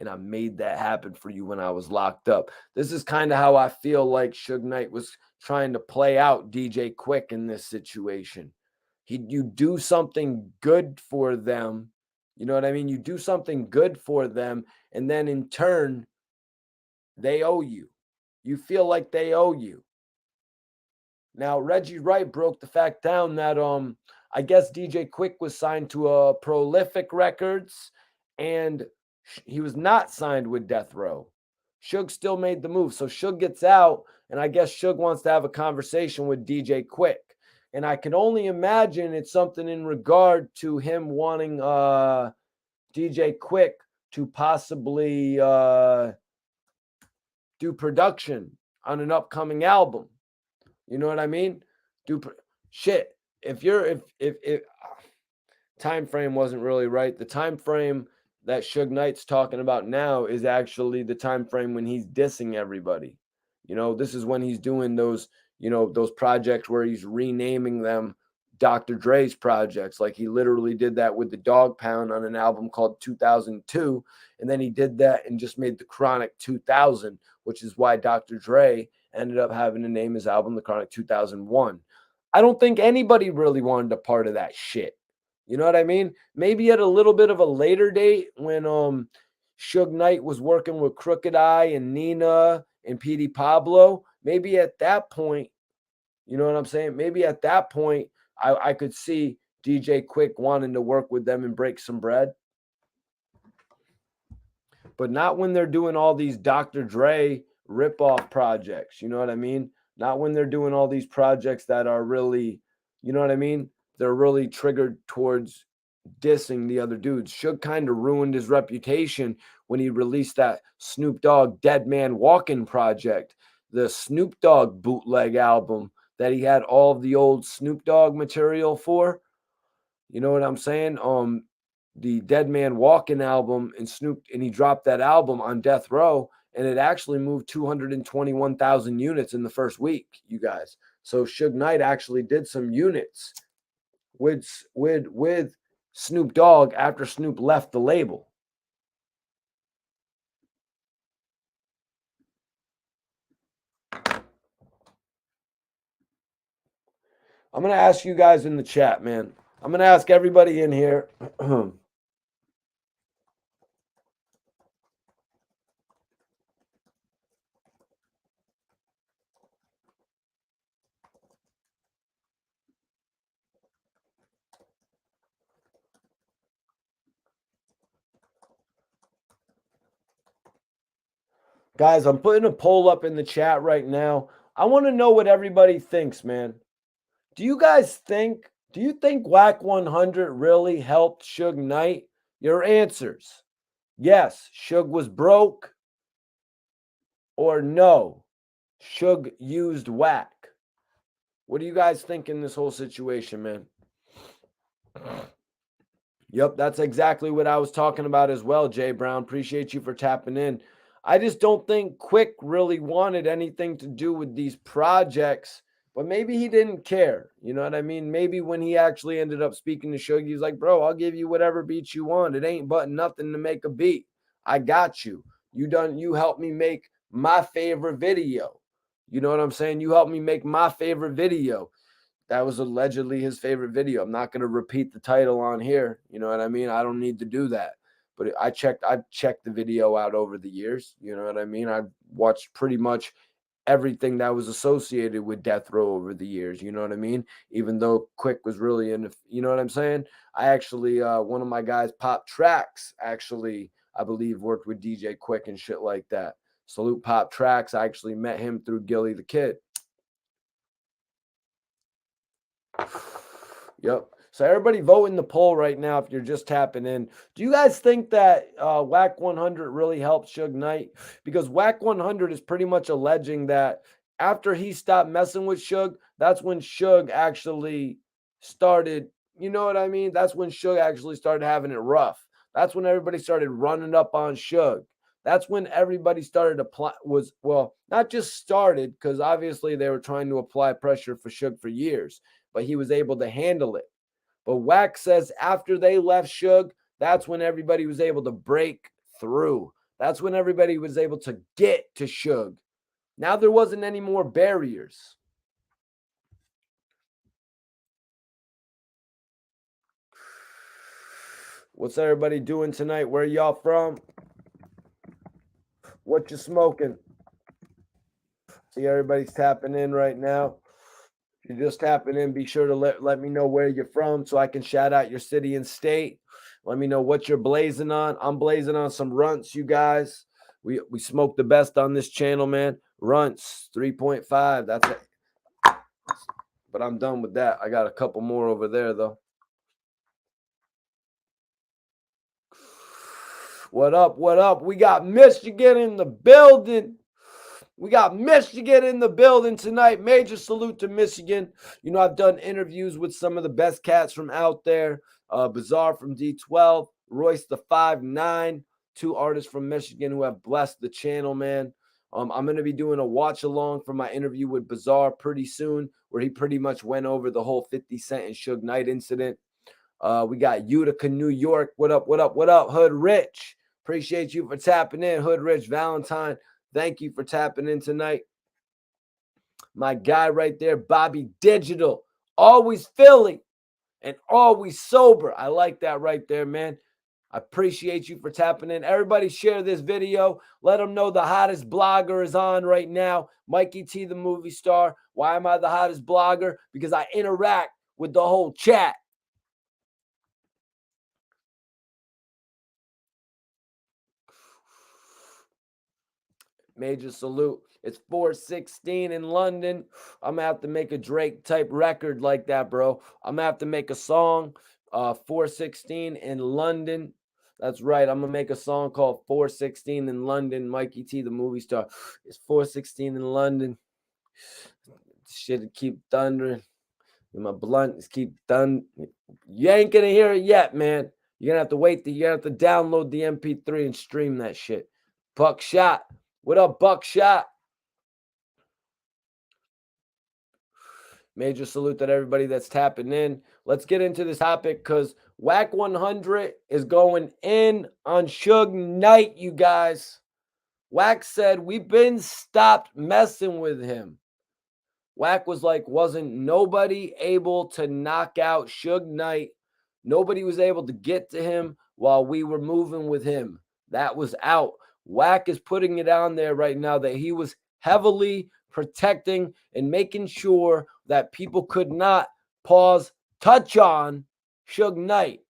And I made that happen for you when I was locked up. This is kind of how I feel like Suge Knight was trying to play out DJ Quik in this situation. You do something good for them. You know what I mean? You do something good for them, and then in turn, they owe you. You feel like they owe you. Now, Reggie Wright broke the fact down that I guess DJ Quik was signed to Prolific Records, and he was not signed with Death Row. Suge still made the move. So Suge gets out, and I guess Suge wants to have a conversation with DJ Quik. And I can only imagine it's something in regard to him wanting DJ Quik to possibly do production on an upcoming album. You know what I mean? Shit. If time frame wasn't really right. The time frame that Suge Knight's talking about now is actually the time frame when he's dissing everybody. You know, this is when he's doing those, those projects where he's renaming them Dr. Dre's projects. Like he literally did that with the Dog Pound on an album called 2002. And then he did that and just made the Chronic 2000, which is why Dr. Dre ended up having to name his album the Chronic 2001. I don't think anybody really wanted a part of that shit. You know what I mean? Maybe at a little bit of a later date when Suge Knight was working with Crooked Eye and Nina and Petey Pablo. Maybe at that point, you know what I'm saying? Maybe at that point, I could see DJ Quik wanting to work with them and break some bread. But not when they're doing all these Dr. Dre ripoff projects. You know what I mean? Not when they're doing all these projects that are really, you know what I mean? They're really triggered towards dissing the other dudes. Suge kind of ruined his reputation when he released that Snoop Dogg Dead Man Walking project, the Snoop Dogg bootleg album that he had all of the old Snoop Dogg material for. You know what I'm saying? The Dead Man Walking album, and he dropped that album on Death Row, and it actually moved 221,000 units in the first week, you guys. So Suge Knight actually did some units with Snoop Dogg after Snoop left the label. I'm going to ask you guys in the chat, man. I'm going to ask everybody in here. Guys, I'm putting a poll up in the chat right now. I want to know what everybody thinks, man. Do you think Wack 100 really helped Suge Knight? Your answers. Yes, Suge was broke, or no, Suge used Wack. What do you guys think in this whole situation, man? Yep, that's exactly what I was talking about as well, Jay Brown. Appreciate you for tapping in. I just don't think Quik really wanted anything to do with these projects, but maybe he didn't care. You know what I mean? Maybe when he actually ended up speaking to Suge, he's like, bro, I'll give you whatever beat you want. It ain't but nothing to make a beat. I got you. You helped me make my favorite video. You know what I'm saying? You helped me make my favorite video. That was allegedly his favorite video. I'm not going to repeat the title on here. You know what I mean? I don't need to do that. But I've checked the video out over the years. You know what I mean? I've watched pretty much everything that was associated with Death Row over the years. You know what I mean? Even though Quik was really in, you know what I'm saying? I actually, one of my guys, Pop Tracks, actually, I believe worked with DJ Quik and shit like that. Salute Pop Tracks. I actually met him through Gilly the Kid. Yep. So everybody vote in the poll right now if you're just tapping in. Do you guys think that Wack 100 really helped Suge Knight? Because Wack 100 is pretty much alleging that after he stopped messing with Suge, that's when Suge actually started, you know what I mean? That's when Suge actually started having it rough. That's when everybody started running up on Suge. That's when everybody started apply not just started, because obviously they were trying to apply pressure for Suge for years, but he was able to handle it. But Wack says after they left Suge, that's when everybody was able to break through. That's when everybody was able to get to Suge. Now there wasn't any more barriers. What's everybody doing tonight? Where y'all from? What you smoking? See, everybody's tapping in right now. If you're just tapping in, be sure to let me know where you're from so I can shout out your city and state. Let me know what you're blazing on. I'm blazing on some runts, you guys. We smoke the best on this channel, man. Runts 3.5. That's it. But I'm done with that. I got a couple more over there, though. What up? What up? We got Michigan in the building. We got Michigan in the building tonight. Major salute to Michigan. You know, I've done interviews with some of the best cats from out there. Bizarre from D12, Royce the 5'9", two artists from Michigan who have blessed the channel, man. I'm going to be doing a watch along for my interview with Bizarre pretty soon, where he pretty much went over the whole 50 Cent and Suge Knight incident. We got Utica, New York. What up, what up, what up, Hood Rich? Appreciate you for tapping in, Hood Rich Valentine. Thank you for tapping in tonight. My guy right there, Bobby Digital. Always Philly and always sober. I like that right there, man. I appreciate you for tapping in. Everybody share this video. Let them know the hottest blogger is on right now. Mikey T, the movie star. Why am I the hottest blogger? Because I interact with the whole chat. Major salute. It's 416 in London. I'm going to have to make a Drake type record like that, bro. I'm going to have to make a song, 416 in London. That's right. I'm going to make a song called 416 in London. Mikey T, the movie star. It's 416 in London. Shit keep thundering. My blunt is keep thundering. You ain't going to hear it yet, man. You're going to have to wait. You're going to have to download the MP3 and stream that shit. Buckshot. What up, Buckshot? Major salute to everybody that's tapping in. Let's get into this topic because Wack 100 is going in on Suge Knight, you guys. Wack said, we've been stopped messing with him. Wack was like, wasn't nobody able to knock out Suge Knight. Nobody was able to get to him while we were moving with him. That was out. Wack is putting it on there right now that he was heavily protecting and making sure that people could not touch on Suge Knight.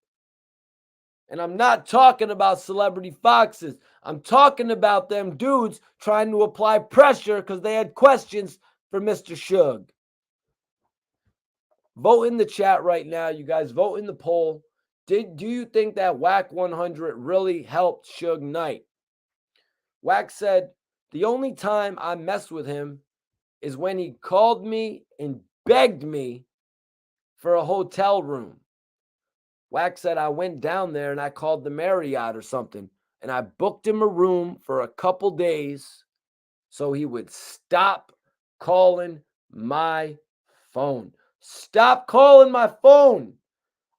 And I'm not talking about celebrity foxes. I'm talking about them dudes trying to apply pressure because they had questions for Mr. Suge. Vote in the chat right now, you guys. Vote in the poll. Do you think that Wack 100 really helped Suge Knight? Wack said, the only time I messed with him is when he called me and begged me for a hotel room. Wack said, I went down there and I called the Marriott or something, and I booked him a room for a couple days so he would stop calling my phone. Stop calling my phone.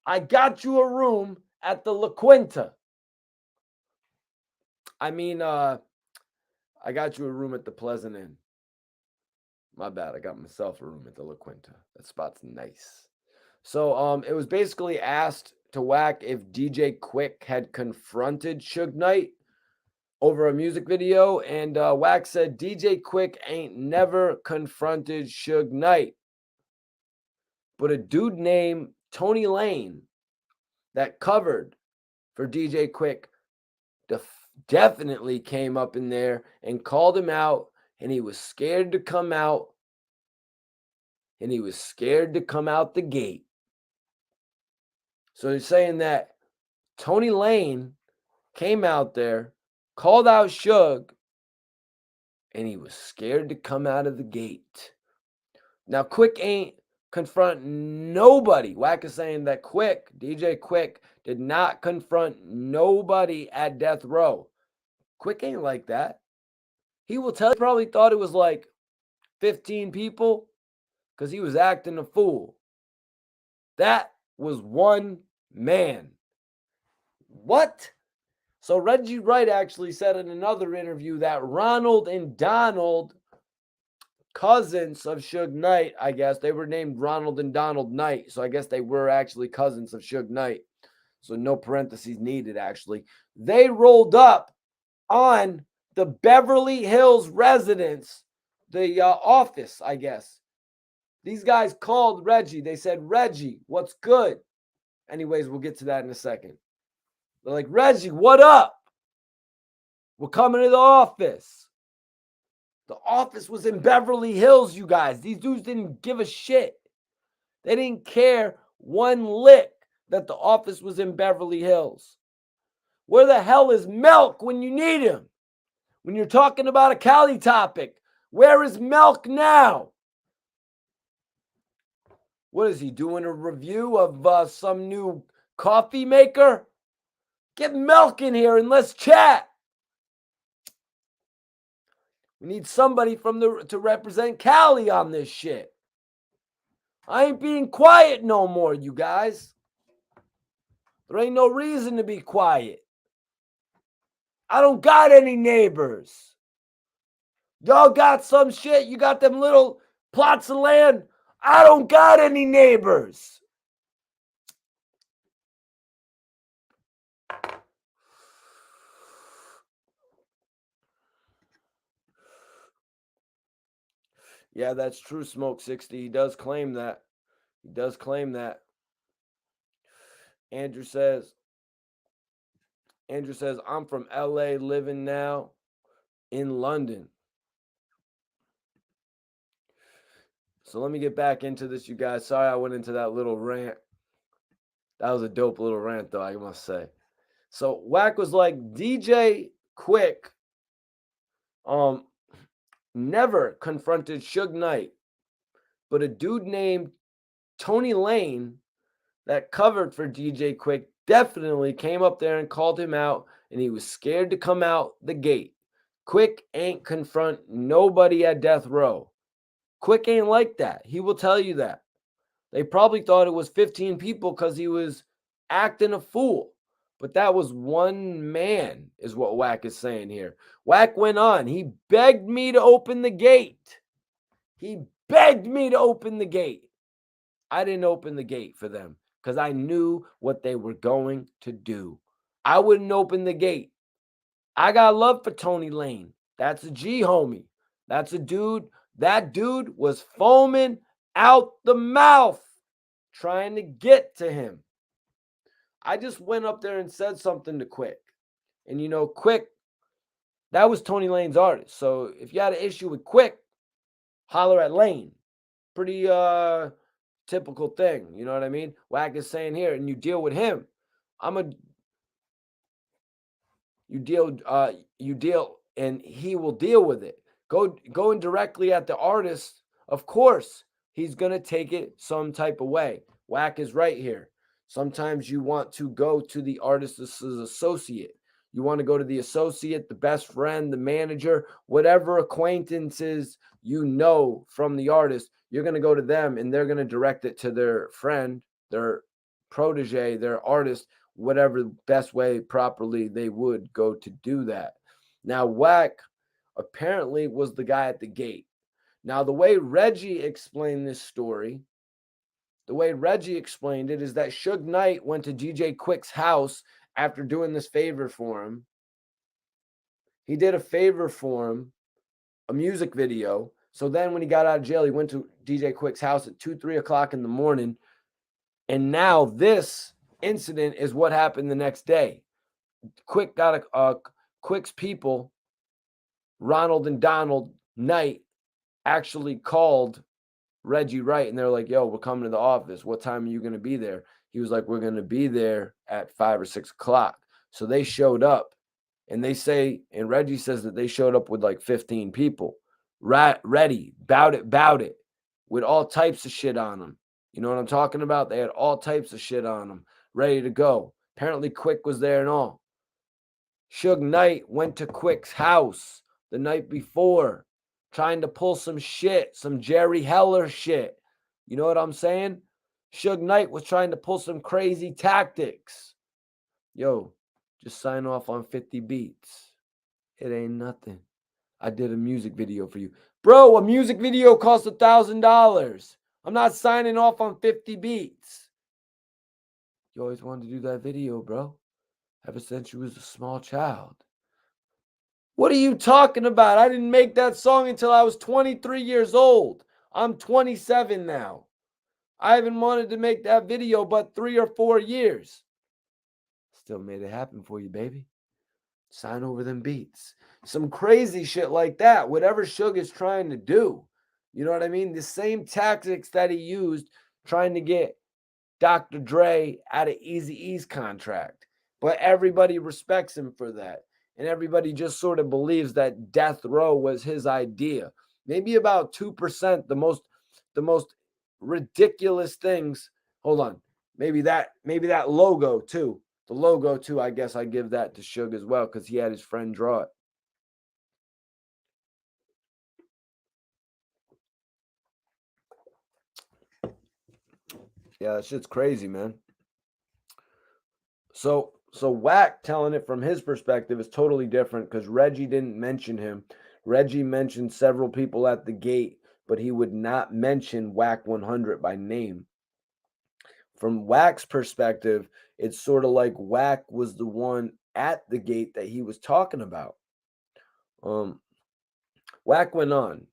I got you a room at the La Quinta. I got you a room at the Pleasant Inn. My bad. I got myself a room at the La Quinta. That spot's nice. So it was basically asked to Wack if DJ Quik had confronted Suge Knight over a music video, and Wack said DJ Quik ain't never confronted Suge Knight. But a dude named Tony Lane that covered for DJ Quik definitely came up in there and called him out, and he was scared to come out. And he was scared to come out the gate. So he's saying that Tony Lane came out there, called out Suge, and he was scared to come out of the gate. Now, Quick ain't confront nobody. Wack is saying that DJ Quick, did not confront nobody at death row. Quick ain't like that. He will tell you, probably thought it was like 15 people because he was acting a fool. That was one man. What? So Reggie Wright actually said in another interview that Ronald and Donald, cousins of Suge Knight, I guess, they were named Ronald and Donald Knight. So I guess they were actually cousins of Suge Knight. So no parentheses needed, actually. They rolled up on the Beverly Hills residence, the office, I guess. These guys called Reggie. They said, Reggie, what's good? Anyways, we'll get to that in a second. They're like, Reggie, what up? We're coming to the office. The office was in Beverly Hills, you guys. These dudes didn't give a shit. They didn't care one lick that the office was in Beverly Hills. Where the hell is Milk when you need him? When you're talking about a Cali topic, where is Milk now? What is he doing? A review of some new coffee maker? Get Milk in here and let's chat. We need somebody to represent Cali on this shit. I ain't being quiet no more, you guys. There ain't no reason to be quiet. I don't got any neighbors. Y'all got some shit. You got them little plots of land. I don't got any neighbors. Yeah, that's true, Smoke 60. He does claim that. He does claim that. Andrew says, I'm from LA, living now in London. So let me get back into this, you guys. Sorry I went into that little rant. That was a dope little rant, though, I must say. So Wack was like, DJ Quick never confronted Suge Knight, but a dude named Tony Lane that covered for DJ Quick definitely came up there and called him out, and he was scared to come out the gate. Quick ain't confront nobody at death row. Quick ain't like that. He will tell you that. They probably thought it was 15 people because he was acting a fool. But that was one man, is what Wack is saying here. Wack went on. He begged me to open the gate. He begged me to open the gate. I didn't open the gate for them because I knew what they were going to do. I wouldn't open the gate. I got love for Tony Lane. That's a G, homie. That's a dude. That dude was foaming out the mouth trying to get to him. I just went up there and said something to Quick. And you know, Quick, that was Tony Lane's artist. So if you had an issue with Quick, holler at Lane. Pretty typical thing. You know what I mean? Wack is saying here, and you deal with him. You deal, and he will deal with it. Going directly at the artist, of course, he's gonna take it some type of way. Wack is right here. Sometimes you want to go to the artist's associate. You want to go to the associate, the best friend, the manager, whatever acquaintances you know from the artist. You're going to go to them and they're going to direct it to their friend, their protege, their artist, whatever best way properly they would go to do that. Now, Wack apparently was the guy at the gate. Now, the way Reggie explained this story, the way Reggie explained it is that Suge Knight went to DJ Quick's house after doing this favor for him. He did a favor for him, a music video. So then when he got out of jail, he went to DJ Quick's house at 2, 3 o'clock in the morning. And now this incident is what happened the next day. Quick got Quick's people, Ronald and Donald Knight, actually called Reggie Wright, and they're like, yo, we're coming to the office. What time are you going to be there? he was like, we're going to be there at 5 or 6 o'clock. So they showed up, and they say, and Reggie says that they showed up with like 15 people, ready, bout it, with all types of shit on them. You know what I'm talking about? They had all types of shit on them, ready to go. Apparently Quik was there and all. Suge Knight went to Quik's house the night before, trying to pull some shit, some Jerry Heller shit. You know what I'm saying? Suge Knight was trying to pull some crazy tactics. Yo, just sign off on 50 beats. It ain't nothing. I did a music video for you. Bro, a music video costs $1,000. I'm not signing off on 50 beats. You always wanted to do that video, bro. Ever since you was a small child. What are you talking about? I didn't make that song until I was 23 years old. I'm 27 now. I haven't wanted to make that video but 3 or 4 years. Still made it happen for you, baby. Sign over them beats. Some crazy shit like that. Whatever Suge is trying to do. You know what I mean? The same tactics that he used trying to get Dr. Dre out of Eazy-E's contract. But everybody respects him for that. And everybody just sort of believes that Death Row was his idea. Maybe about 2%, the most ridiculous things. Hold on. Maybe that logo too. The logo too, I guess I give that to Suge as well, because he had his friend draw it. Yeah, that shit's crazy, man. So Wack telling it from his perspective is totally different, because Reggie didn't mention him. Reggie mentioned several people at the gate, but he would not mention Wack 100 by name. From Wack's perspective, it's sort of like Wack was the one at the gate that he was talking about. Wack went on.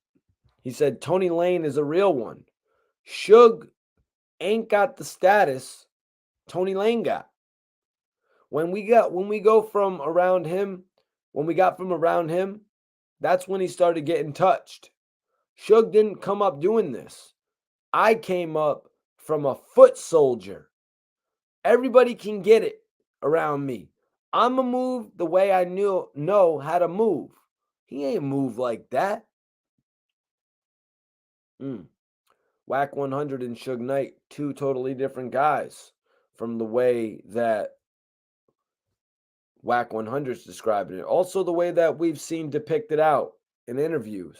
He said, Tony Lane is a real one. Suge ain't got the status Tony Lane got. When we got from around him, that's when he started getting touched. Suge didn't come up doing this. I came up from a foot soldier. Everybody can get it around me. I'm a move the way I know how to move. He ain't move like that. Wack 100 and Suge Knight, two totally different guys from the way that Wack 100 is describing it. Also the way that we've seen depicted out in interviews.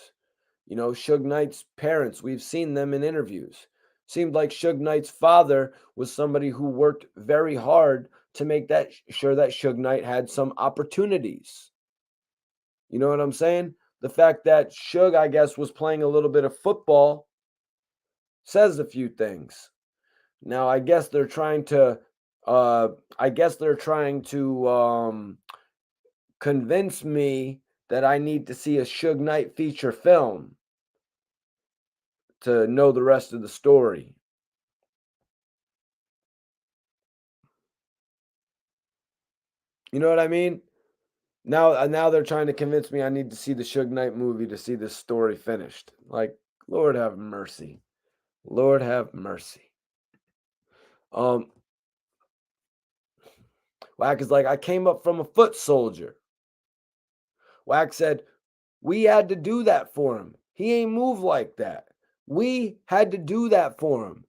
You know, Suge Knight's parents, we've seen them in interviews. Seemed like Suge Knight's father was somebody who worked very hard to make sure that Suge Knight had some opportunities. You know what I'm saying? The fact that Suge, I guess, was playing a little bit of football says a few things. Now, I guess they're trying to convince me that I need to see a Suge Knight feature film to know the rest of the story. You know what I mean? Now they're trying to convince me I need to see the Suge Knight movie to see this story finished. Like, Lord have mercy. Lord have mercy. Wack is like, I came up from a foot soldier. Wack said, we had to do that for him. He ain't move like that. We had to do that for him.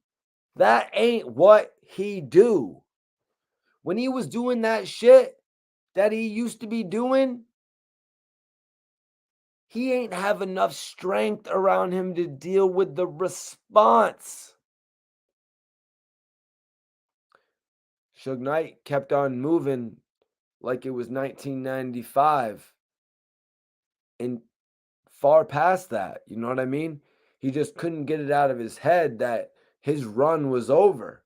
That ain't what he do. When he was doing that shit that he used to be doing, he ain't have enough strength around him to deal with the response. Suge Knight kept on moving like it was 1995 and far past that. You know what I mean? He just couldn't get it out of his head that his run was over.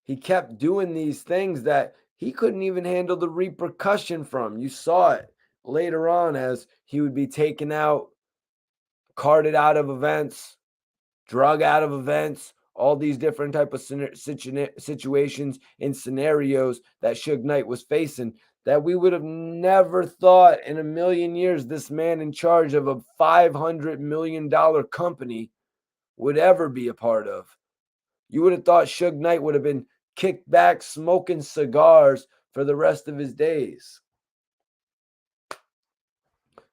He kept doing these things that he couldn't even handle the repercussion from. You saw it later on as he would be taken out, carted out of events, drug out of events, all these different type of situations and scenarios that Suge Knight was facing that we would have never thought in a million years this man in charge of a $500 million company would ever be a part of. You would have thought Suge Knight would have been kicked back smoking cigars for the rest of his days.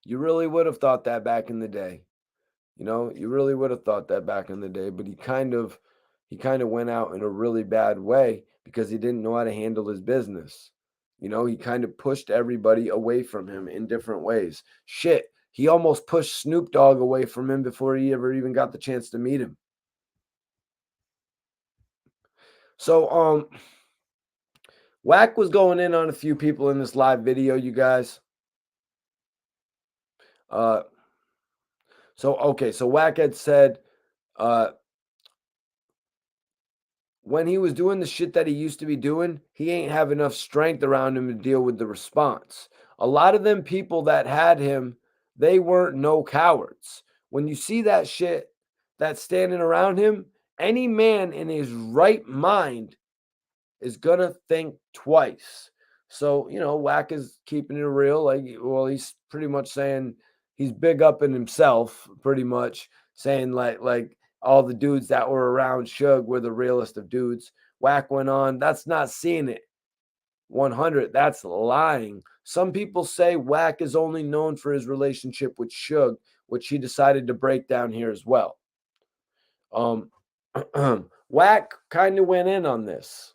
You really would have thought that back in the day. You really would have thought that back in the day, but he kind of went out in a really bad way because he didn't know how to handle his business. He kind of pushed everybody away from him in different ways. Shit, he almost pushed Snoop Dogg away from him before he ever even got the chance to meet him. So, Wack was going in on a few people in this live video, you guys. So Wack had said, when he was doing the shit that he used to be doing, he ain't have enough strength around him to deal with the response. A lot of them people that had him, they weren't no cowards. When you see that shit that's standing around him, any man in his right mind is gonna think twice. So, Wack is keeping it real. He's pretty much saying he's big up in himself, pretty much saying like all the dudes that were around Suge were the realest of dudes. Wack went on, that's not seeing it. 100, that's lying. Some people say Wack is only known for his relationship with Suge, which he decided to break down here as well. Wack kind of went in on this.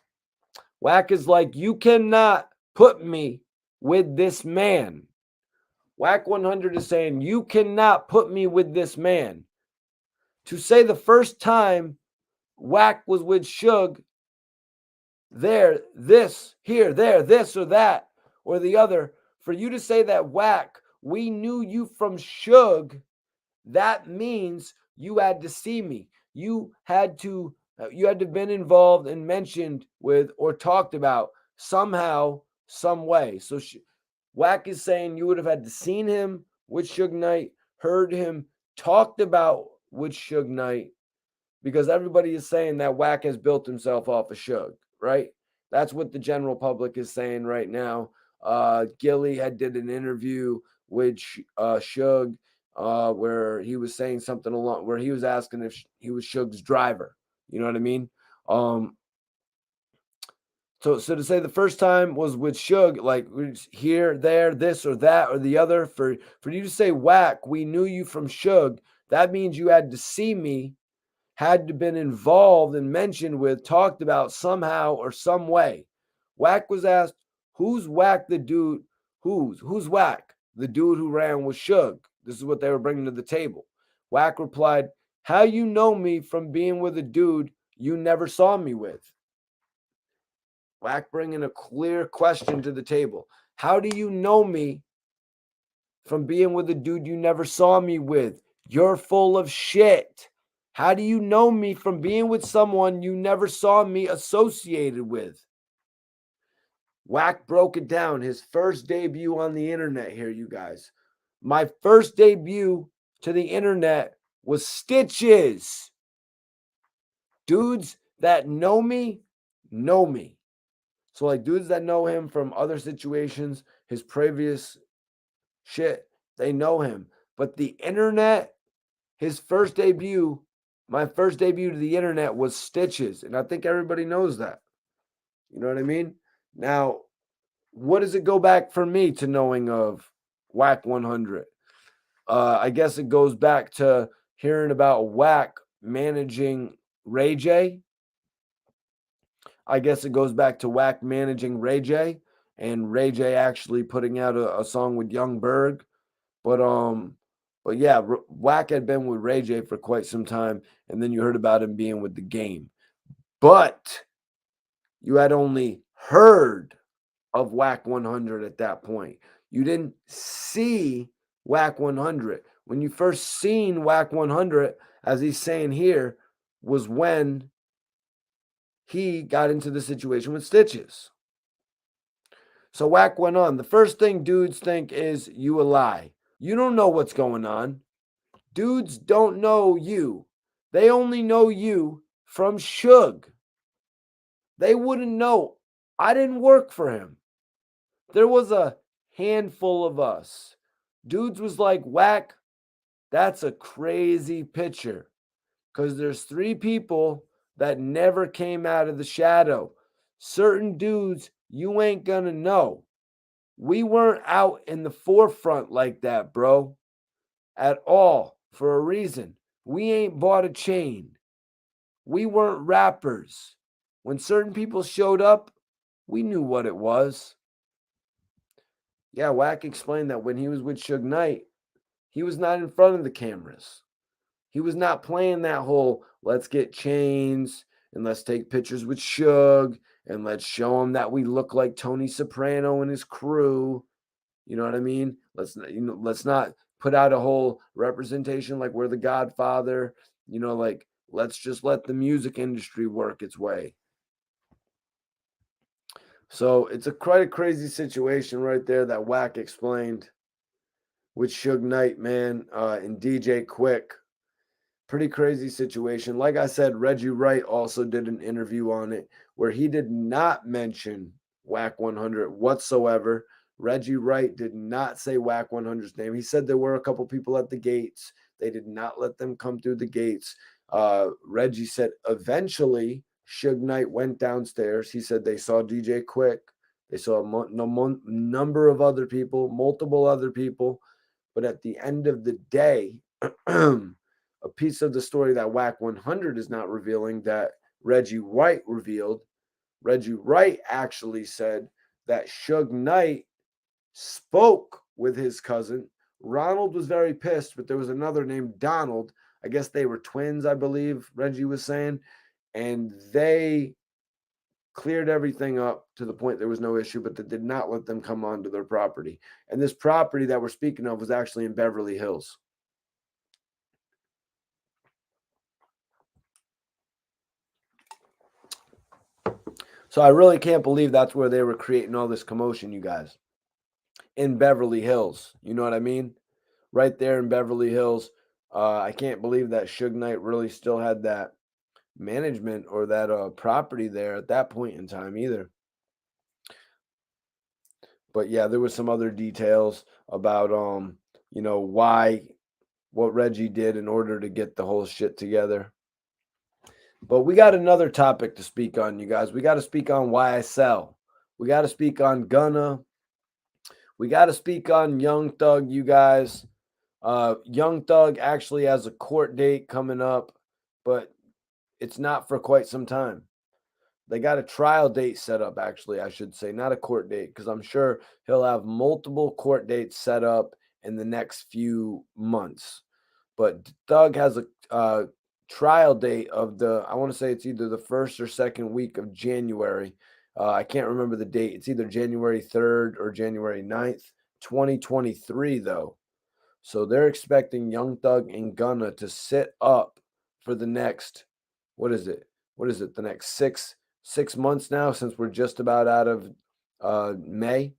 Wack is like, you cannot put me with this man. Wack 100 is saying, you cannot put me with this man. To say the first time Wack was with Suge, there, this, here, there, this or that or the other, for you to say that Wack, we knew you from Suge, that means you had to see me. You had to have been involved and mentioned with or talked about somehow, some way. So Wack is saying you would have had to seen him with Suge Knight, heard him talked about with Suge Knight, because everybody is saying that Wack has built himself off of Suge, right? That's what the general public is saying right now. Gilly had did an interview with Suge where he was saying something along where he was asking if he was Suge's driver. You know what I mean? So to say the first time was with Suge, like here, there, this or that or the other, for you to say Wack, we knew you from Suge, that means you had to see me, had to been involved and mentioned with, talked about somehow or some way. Wack was asked, who's Wack the dude? Who's Wack? The dude who ran with Suge. This is what they were bringing to the table. Wack replied, how you know me from being with a dude you never saw me with? Wack bringing a clear question to the table. How do you know me from being with a dude you never saw me with? You're full of shit. How do you know me from being with someone you never saw me associated with? Wack broke it down. His first debut on the internet here, you guys. My first debut to the internet was Stitches. Dudes that know me, know me. So like dudes that know him from other situations, his previous shit, they know him. But the internet, his first debut, my first debut to the internet was Stitches. And I think everybody knows that. You know what I mean? Now, what does it go back for me to knowing of Wack 100? I guess it goes back to hearing about Wack managing Ray J. I guess it goes back to Wack managing Ray J and Ray J actually putting out a song with Young Berg. But yeah, Wack had been with Ray J for quite some time, and then you heard about him being with The Game. But you had only heard of Wack 100 at that point. You didn't see Wack 100. When you first seen Wack 100, as he's saying here, was when he got into the situation with Stitches. So Wack went on. The first thing dudes think is you a lie. You don't know what's going on. Dudes don't know you. They only know you from Suge. They wouldn't know. I didn't work for him. There was a handful of us. Dudes was like, Wack, that's a crazy picture. Because there's 3 people that never came out of the shadow. certain dudes you ain't gonna know. We weren't out in the forefront like that, bro, at all, for a reason. We ain't bought a chain. We weren't rappers. When certain people showed up, we knew what it was. Yeah, Wack explained that when he was with Suge Knight, he was not in front of the cameras. He was not playing that whole let's get chains and let's take pictures with Suge and let's show him that we look like Tony Soprano and his crew. You know what I mean? Let's not put out a whole representation like we're the Godfather. Like let's just let the music industry work its way. So it's quite a crazy situation right there that Wack explained with Suge Knight, man, and DJ Quick. Pretty crazy situation. Like I said, Reggie Wright also did an interview on it where he did not mention Wack 100 whatsoever. Reggie Wright did not say Wack 100's name. He said there were a couple people at the gates. They did not let them come through the gates. Reggie said eventually Suge Knight went downstairs. He said they saw DJ Quick. They saw a number of other people, multiple other people. But at the end of the day, a piece of the story that Wack 100 is not revealing that Reggie Wright revealed. Reggie Wright actually said that Suge Knight spoke with his cousin. Ronald was very pissed, but there was another named Donald. I guess they were twins, I believe Reggie was saying. And they cleared everything up to the point there was no issue, but they did not let them come onto their property. And this property that we're speaking of was actually in Beverly Hills. So I really can't believe that's where they were creating all this commotion, you guys. In Beverly Hills. You know what I mean? Right there in Beverly Hills. I can't believe that Suge Knight really still had that management or that property there at that point in time either. But yeah, there was some other details about what Reggie did in order to get the whole shit together. But we got another topic to speak on, you guys. We got to speak on YSL. We got to speak on Gunna. We got to speak on Young Thug, you guys. Young Thug actually has a court date coming up, but it's not for quite some time. They got a trial date set up, actually, I should say, not a court date, because I'm sure he'll have multiple court dates set up in the next few months. But Thug has a trial date of I want to say it's either the first or second week of January. I can't remember the date. It's either January 3rd or January 9th, 2023, though. So they're expecting Young Thug and Gunna to sit up for the next, what is it? The next six months now, since we're just about out of May.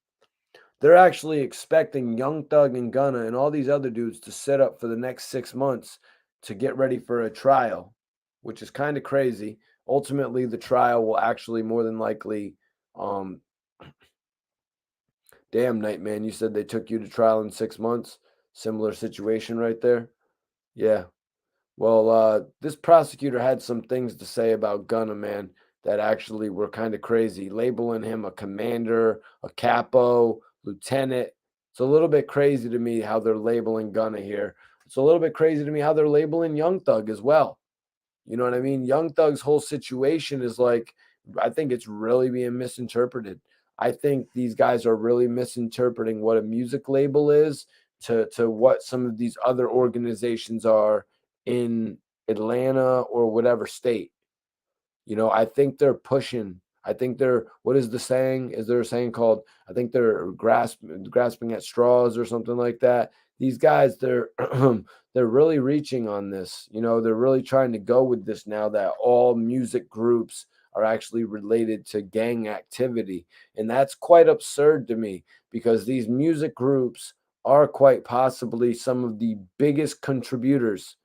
They're actually expecting Young Thug and Gunna and all these other dudes to sit up for the next 6 months to get ready for a trial, which is kind of crazy. Ultimately, the trial will actually more than likely, damn, Nightman, you said they took you to trial in 6 months. Similar situation right there. Yeah. Well, this prosecutor had some things to say about Gunna, man, that actually were kind of crazy, labeling him a commander, a capo, lieutenant. It's a little bit crazy to me how they're labeling Gunna here. It's a little bit crazy to me how they're labeling Young Thug as well. You know what I mean? Young Thug's whole situation is like, I think it's really being misinterpreted. I think these guys are really misinterpreting what a music label is to what some of these other organizations are in Atlanta or whatever state. I think they're pushing. I think they're, what is the saying? Is there a saying called, I think they're grasping at straws or something like that. These guys, they're they're really reaching on this. They're really trying to go with this now that all music groups are actually related to gang activity. And that's quite absurd to me because these music groups are quite possibly some of the biggest contributors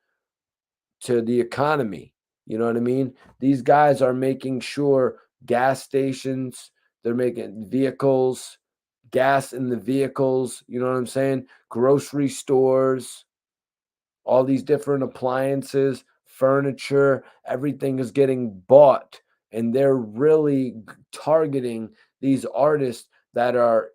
to the economy. You know what I mean? These guys are making sure gas stations, they're making vehicles, gas in the vehicles, you know what I'm saying? Grocery stores, all these different appliances, furniture, everything is getting bought and they're really targeting these artists that are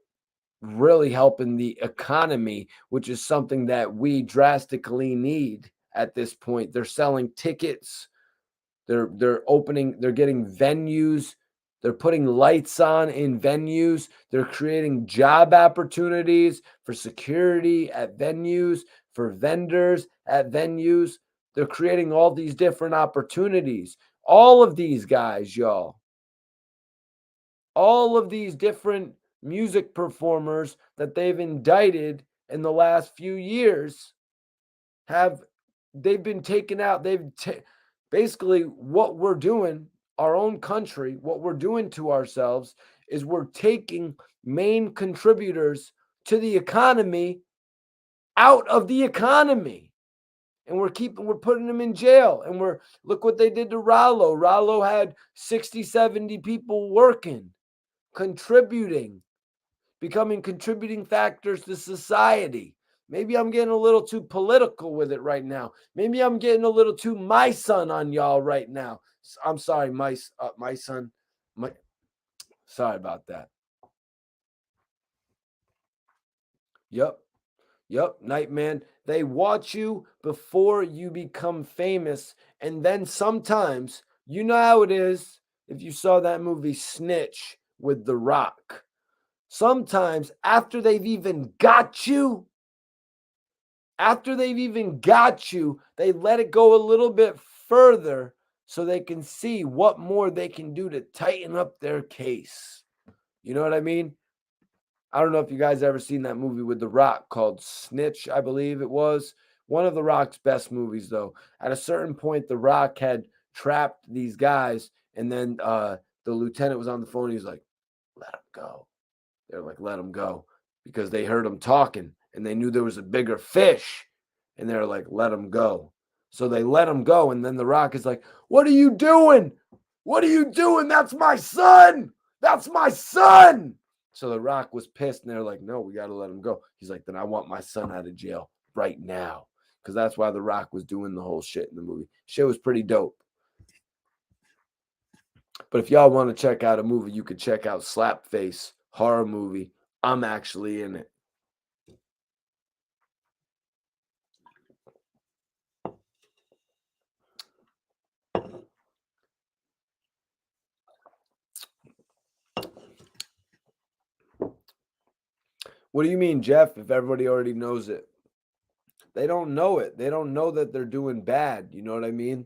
really helping the economy, which is something that we drastically need at this point. They're selling tickets, they're getting venues, they're putting lights on in venues, they're creating job opportunities for security at venues, for vendors at venues. They're creating all these different opportunities. All of these guys, y'all, all of these different music performers that they've indicted in the last few years they've been taken out. Basically what we're doing, our own country, what we're doing to ourselves is we're taking main contributors to the economy out of the economy, and we're putting them in jail. And look what they did to Rollo had 60, 70 people working, contributing, becoming contributing factors to society. Maybe I'm getting a little too political with it right now. Maybe I'm getting a little too my son on y'all right now. I'm sorry, my son. Sorry about that. Yep. Nightman. They watch you before you become famous. And then sometimes, you know how it is if you saw that movie Snitch with The Rock. Sometimes after they've even got you, they let it go a little bit further so they can see what more they can do to tighten up their case. You know what I mean? I don't know if you guys ever seen that movie with The Rock called Snitch, I believe it was. One of The Rock's best movies, though. At a certain point, The Rock had trapped these guys, and then the lieutenant was on the phone. He's like, let him go. They're like, let him go, because they heard him talking and they knew there was a bigger fish, and they're like, let him go. So they let him go, and then The Rock is like, what are you doing? What are you doing? That's my son. That's my son. So The Rock was pissed, and they're like, no, we got to let him go. He's like, then I want my son out of jail right now, because that's why The Rock was doing the whole shit in the movie. Shit was pretty dope. But if y'all want to check out a movie, you could check out Slapface, horror movie. I'm actually in it. What do you mean, Jeff, if everybody already knows it? They don't know it. They don't know that they're doing bad. You know what I mean?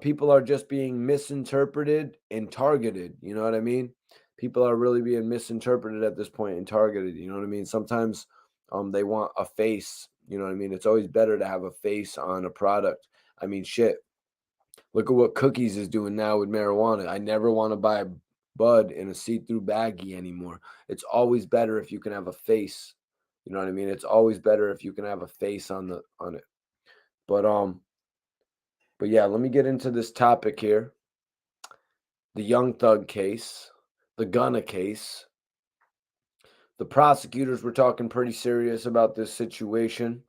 People are just being misinterpreted and targeted. You know what I mean? People are really being misinterpreted at this point and targeted. You know what I mean? Sometimes they want a face. You know what I mean? It's always better to have a face on a product. I mean, shit. Look at what Cookies is doing now with marijuana. I never want to buy bud in a see-through baggie anymore. It's always better if you can have a face. You know what I mean? It's always better if you can have a face on it. But yeah, let me get into this topic here. The Young Thug case, the Gunna case. The prosecutors were talking pretty serious about this situation.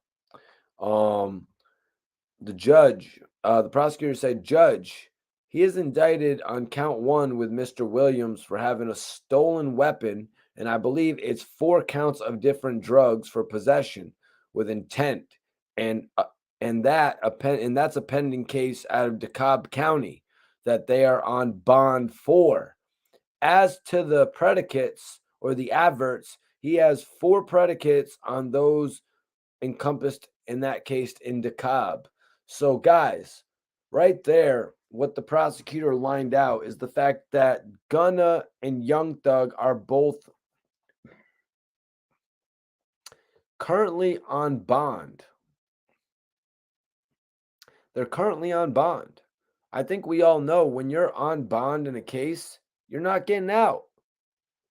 The prosecutor said, Judge, he is indicted on count 1 with Mr. Williams for having a stolen weapon, and I believe it's 4 counts of different drugs for possession with intent, and that's a pending case out of DeKalb County that they are on bond for. As to the predicates or the adverts, he has 4 predicates on those encompassed in that case in DeKalb. So, guys, right there, what the prosecutor lined out is the fact that Gunna and Young Thug are both currently on bond. They're currently on bond. I think we all know when you're on bond in a case, you're not getting out.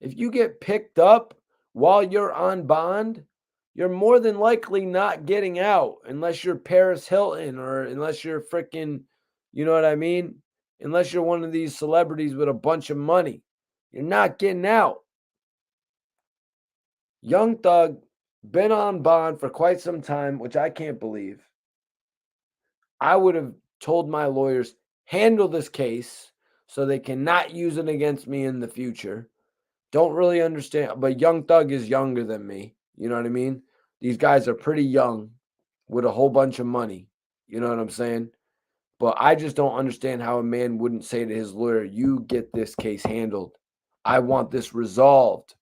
If you get picked up while you're on bond, you're more than likely not getting out unless you're Paris Hilton or unless you're freaking, you know what I mean? Unless you're one of these celebrities with a bunch of money. You're not getting out. Young Thug, been on bond for quite some time, which I can't believe. I would have told my lawyers, handle this case so they cannot use it against me in the future. Don't really understand, but Young Thug is younger than me. You know what I mean? These guys are pretty young with a whole bunch of money. You know what I'm saying? But I just don't understand how a man wouldn't say to his lawyer, "You get this case handled. I want this resolved."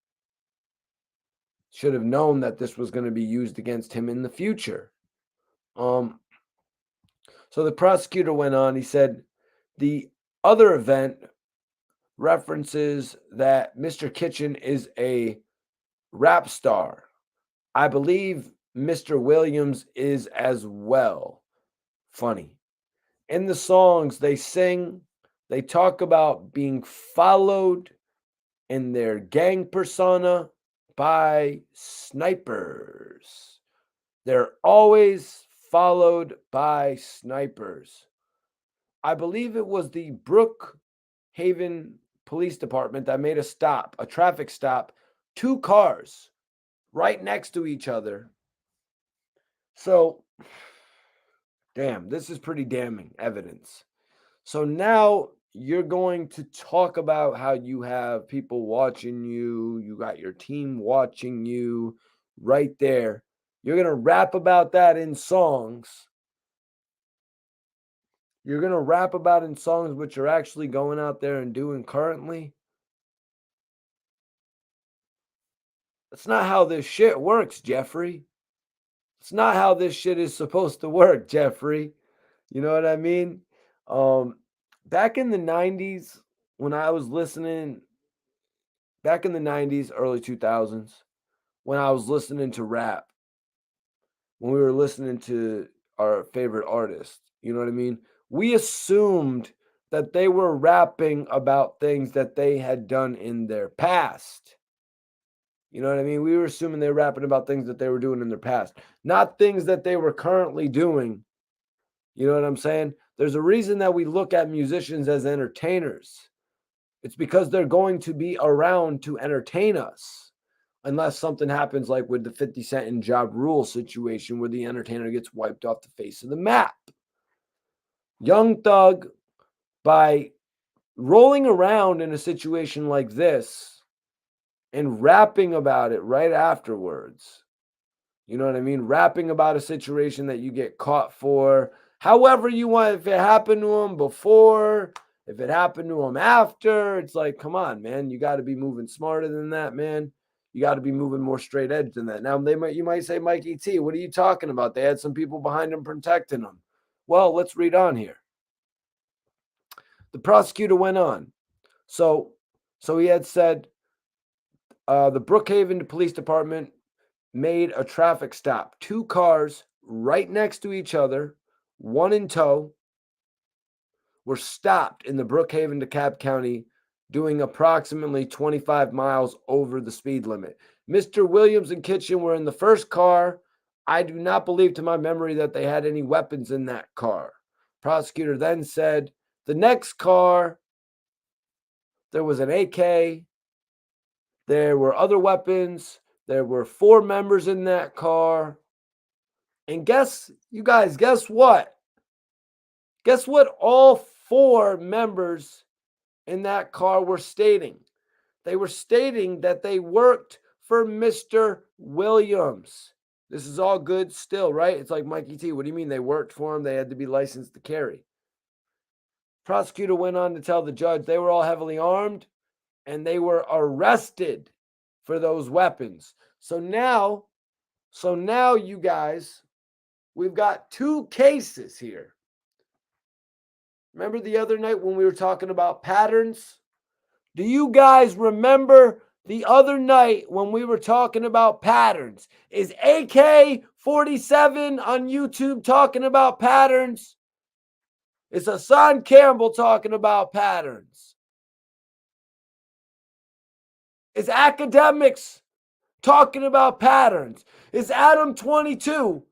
Should have known that this was going to be used against him in the future. So the prosecutor went on. He said, the other event references that Mr. Kitchen is a rap star. I believe Mr. Williams is as well. Funny. In the songs they sing, they talk about being followed in their gang persona by snipers. They're always followed by snipers. I believe it was the Brookhaven Police Department that made a traffic stop, 2 cars right next to each other. So, damn, this is pretty damning evidence. So now you're going to talk about how you have people watching you, you got your team watching you right there. You're going to rap about that in songs. You're going to rap about in songs which you're actually going out there and doing currently. That's not how this shit works, Jeffrey. It's not how this shit is supposed to work, Jeffrey. You know what I mean? Back in the 90s, when I was listening, back in the 90s, early 2000s, when I was listening to rap, when we were listening to our favorite artists, you know what I mean? We assumed that they were rapping about things that they had done in their past. You know what I mean? We were assuming they were rapping about things that they were doing in their past, not things that they were currently doing. You know what I'm saying? There's a reason that we look at musicians as entertainers. It's because they're going to be around to entertain us. Unless something happens like with the 50 Cent and Ja Rule situation where the entertainer gets wiped off the face of the map. Young Thug, by rolling around in a situation like this and rapping about it right afterwards, you know what I mean? Rapping about a situation that you get caught for, however you want, if it happened to him before, if it happened to him after, it's like, come on, man, you got to be moving smarter than that, man. You got to be moving more straight edge than that. Now, you might say, Mikey T, what are you talking about? They had some people behind him protecting him. Well, let's read on here. The prosecutor went on. So he had said the Brookhaven Police Department made a traffic stop. 2 cars right next to each other, one in tow, were stopped in the Brookhaven, DeKalb County, doing approximately 25 miles over the speed limit. Mr. Williams and Kitchen were in the first car. I do not believe to my memory that they had any weapons in that car. Prosecutor then said, the next car, there was an AK. There were other weapons. There were 4 members in that car. And guess what? Guess what all 4 members in that car were stating? They were stating that they worked for Mr. Williams. This is all good still, right? It's like, Mikey T, what do you mean they worked for him? They had to be licensed to carry. Prosecutor went on to tell the judge they were all heavily armed and they were arrested for those weapons. So now you guys, we've got 2 cases here. Remember the other night when we were talking about patterns? Do you guys remember the other night when we were talking about patterns? Is AK-47 on YouTube talking about patterns? Is Hassan Campbell talking about patterns? Is Academics talking about patterns? Is Adam 22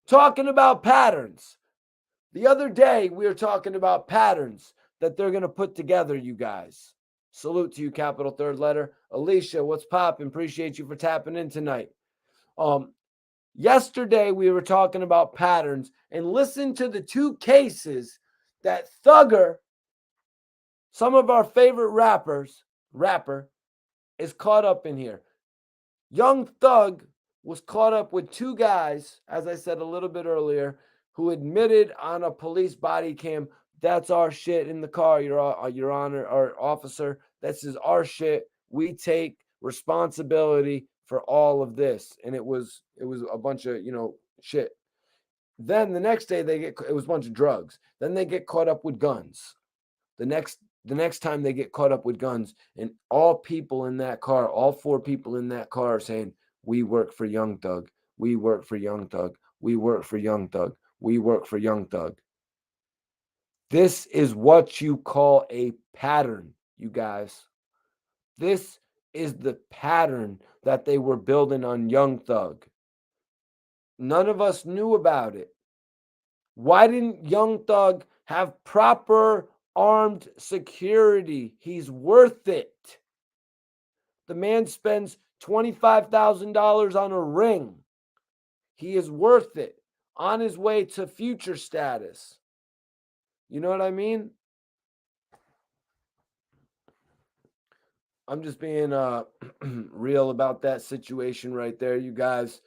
talking about patterns? The other day, we were talking about patterns that they're going to put together, you guys. Salute to you, capital third letter. Alicia, what's poppin'? Appreciate you for tapping in tonight. Yesterday, we were talking about patterns, and listen to the 2 cases that Thugger Some of our favorite rapper is caught up in here. Young Thug was caught up with two guys, as I said a little bit earlier, who admitted on a police body cam, that's our shit in the car, your honor, or officer. This is our shit. We take responsibility for all of this. And it was a bunch of, shit. Then the next day it was a bunch of drugs. Then they get caught up with guns. The next time they get caught up with guns, and all people in that car, all four people in that car are saying, we work for Young Thug. We work for Young Thug. We work for Young Thug. We work for Young Thug. This is what you call a pattern, you guys. This is the pattern that they were building on Young Thug. None of us knew about it. Why didn't Young Thug have proper armed security? He's worth it. The man spends $25,000 on a ring. He is worth it. On his way to future status. You know what I mean? I'm just being real about that situation right there, you guys.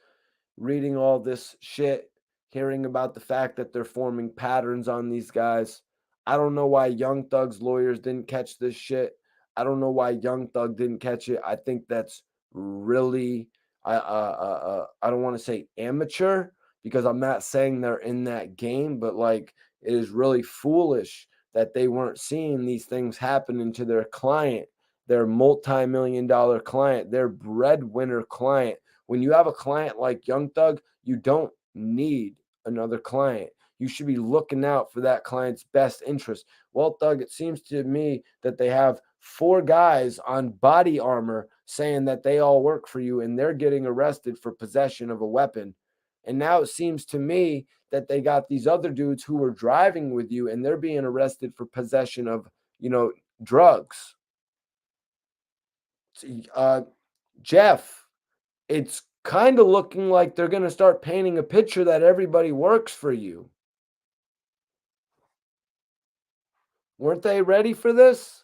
Reading all this shit, hearing about the fact that they're forming patterns on these guys. I don't know why Young Thug's lawyers didn't catch this shit. I don't know why Young Thug didn't catch it. I think that's really, I don't want to say amateur, because I'm not saying they're in that game, but like, it is really foolish that they weren't seeing these things happening to their client, their multi-million-dollar client, their breadwinner client. When you have a client like Young Thug, you don't need another client. You should be looking out for that client's best interest. Well, Thug, it seems to me that they have 4 guys on body armor saying that they all work for you, and they're getting arrested for possession of a weapon. And now it seems to me that they got these other dudes who were driving with you, and they're being arrested for possession of, drugs. Jeff, it's kind of looking like they're going to start painting a picture that everybody works for you. Weren't they ready for this?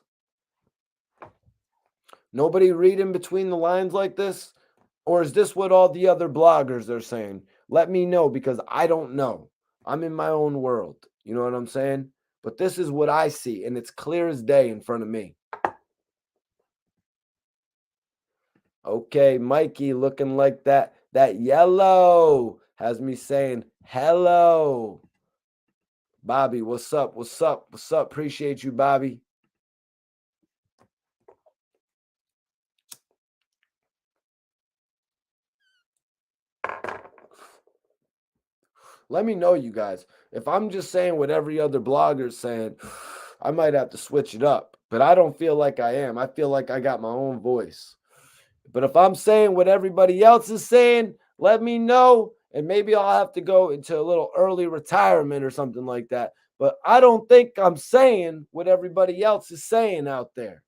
Nobody reading between the lines like this? Or is this what all the other bloggers are saying? Let me know, because I don't know. I'm in my own world. You know what I'm saying? But this is what I see, and it's clear as day in front of me. Okay, Mikey looking like that. That yellow has me saying hello. Bobby, what's up? What's up? What's up? Appreciate you, Bobby. Let me know, you guys. If I'm just saying what every other blogger is saying, I might have to switch it up. But I don't feel like I am. I feel like I got my own voice. But if I'm saying what everybody else is saying, let me know. And maybe I'll have to go into a little early retirement or something like that. But I don't think I'm saying what everybody else is saying out there.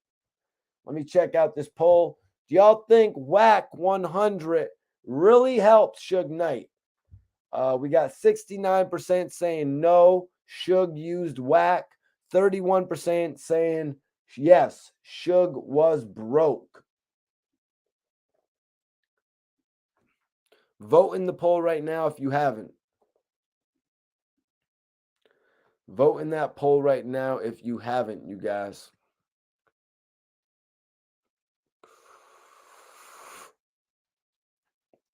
Let me check out this poll. Do y'all think Wack 100 really helped Suge Knight? We got 69% saying no, Suge used Wack. 31% saying yes, Suge was broke. Vote in the poll right now if you haven't. Vote in that poll right now if you haven't, you guys.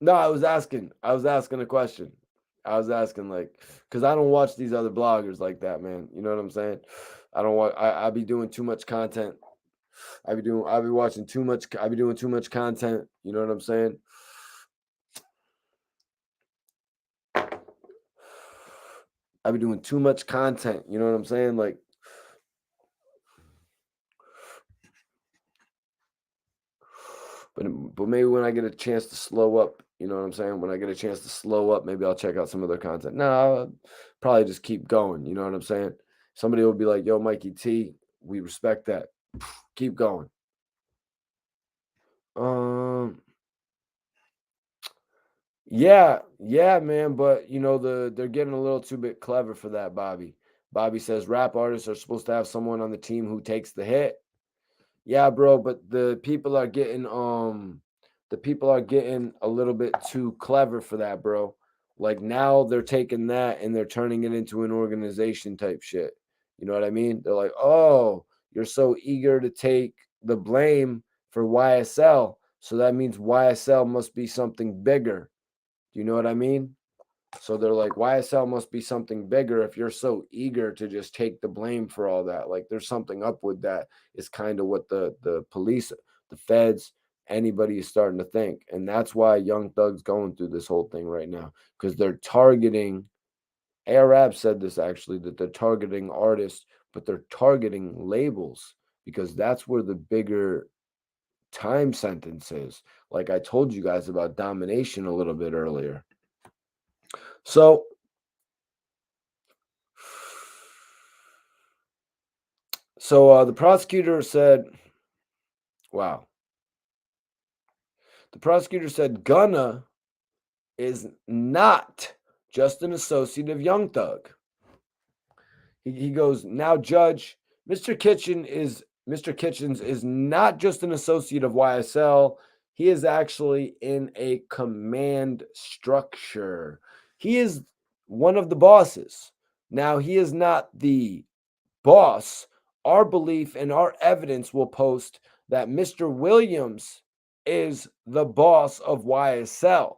No, I was asking a question. I was asking, like, because I don't watch these other bloggers like that, man. You know what I'm saying? I don't want. I be doing too much content. I be watching too much. I be doing too much content. You know what I'm saying? I be doing too much content. You know what I'm saying? Like, but maybe when I get a chance to slow up, you know what I'm saying? When I get a chance to slow up, maybe I'll check out some of their content. No, I'll probably just keep going. You know what I'm saying? Somebody will be like, "Yo, Mikey T, we respect that. Keep going." Yeah, man, but they're getting a little too bit clever for that, Bobby. Bobby says rap artists are supposed to have someone on the team who takes the hit. Yeah, bro, but the people are getting a little bit too clever for that, bro. Like now they're taking that and they're turning it into an organization type shit. You know what I mean? They're like, "Oh, you're so eager to take the blame for YSL, so that means YSL must be something bigger." Do you know what I mean? So they're like, YSL must be something bigger if you're so eager to just take the blame for all that. Like there's something up with that, is kind of what the police, the feds, anybody is starting to think. And that's why Young Thug's going through this whole thing right now. Because they're targeting, Arab said this actually, that they're targeting artists, but they're targeting labels because that's where the bigger time sentence is. Like I told you guys about domination a little bit earlier. So the prosecutor said, wow. The prosecutor said Gunna is not just an associate of Young Thug. He goes, now, Judge, Mr. Kitchens is not just an associate of YSL. He is actually in a command structure. He is one of the bosses. Now, he is not the boss. Our belief and our evidence will post that Mr. Williams is the boss of YSL,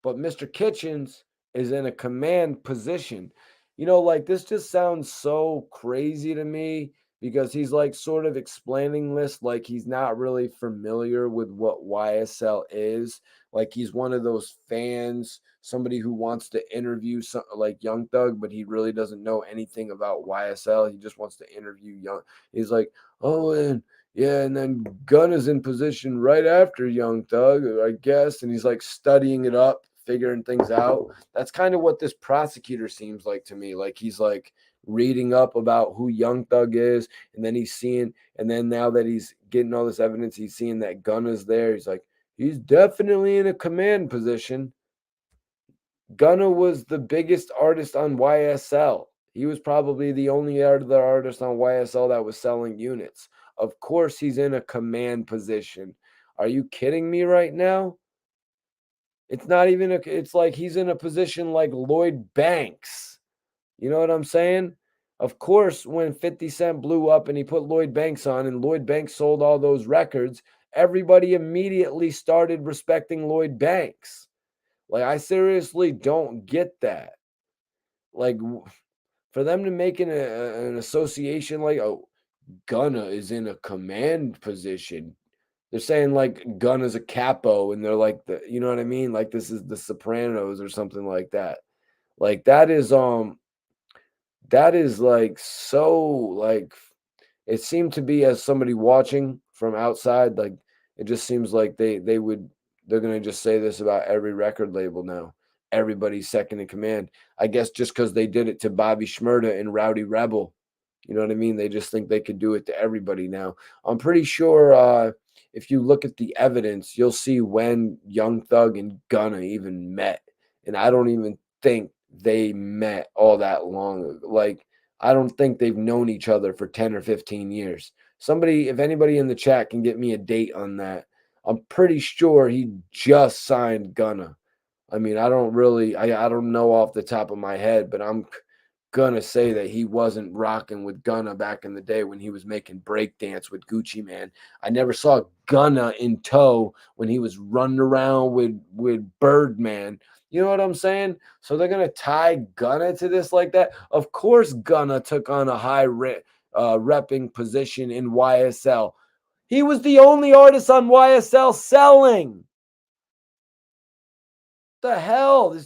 but Mr. Kitchens is in a command position. You know, like this just sounds so crazy to me because he's like sort of explaining this like he's not really familiar with what YSL is. Like he's one of those fans, somebody who wants to interview like Young Thug, but he really doesn't know anything about YSL. He just wants to interview Young. He's like, oh, and yeah, and then Gunna's in position right after Young Thug, I guess, and he's like studying it up, figuring things out. That's kind of what this prosecutor seems like to me. Like he's like reading up about who Young Thug is, and then he's seeing, and then now that he's getting all this evidence, he's seeing that Gunna's there. He's like, he's definitely in a command position. Gunna was the biggest artist on YSL. He was probably the only other artist on YSL that was selling units. Of course, he's in a command position. Are you kidding me right now? It's not even it's like he's in a position like Lloyd Banks. You know what I'm saying? Of course, when 50 Cent blew up and he put Lloyd Banks on and Lloyd Banks sold all those records, everybody immediately started respecting Lloyd Banks. Like, I seriously don't get that. Like, for them to make an association like, oh, Gunna is in a command position. They're saying like Gunna's a capo, and they're like you know what I mean? Like this is the Sopranos or something like that. Like that is like so like it seemed to be, as somebody watching from outside, like it just seems like they're gonna just say this about every record label now. Everybody's second in command. I guess just because they did it to Bobby Shmurda and Rowdy Rebel. You know what I mean? They just think they could do it to everybody now. I'm pretty sure if you look at the evidence, you'll see when Young Thug and Gunna even met. And I don't even think they met all that long. Like, I don't think they've known each other for 10 or 15 years. Somebody, if anybody in the chat can get me a date on that, I'm pretty sure he just signed Gunna. I mean, I don't know off the top of my head, but I'm gonna say that he wasn't rocking with Gunna back in the day when he was making breakdance with Gucci Man. I never saw Gunna in tow when he was running around with Birdman. You know what I'm saying? So they're gonna tie Gunna to this like that. Of course, Gunna took on a high repping position in YSL. He was the only artist on YSL selling. The hell, this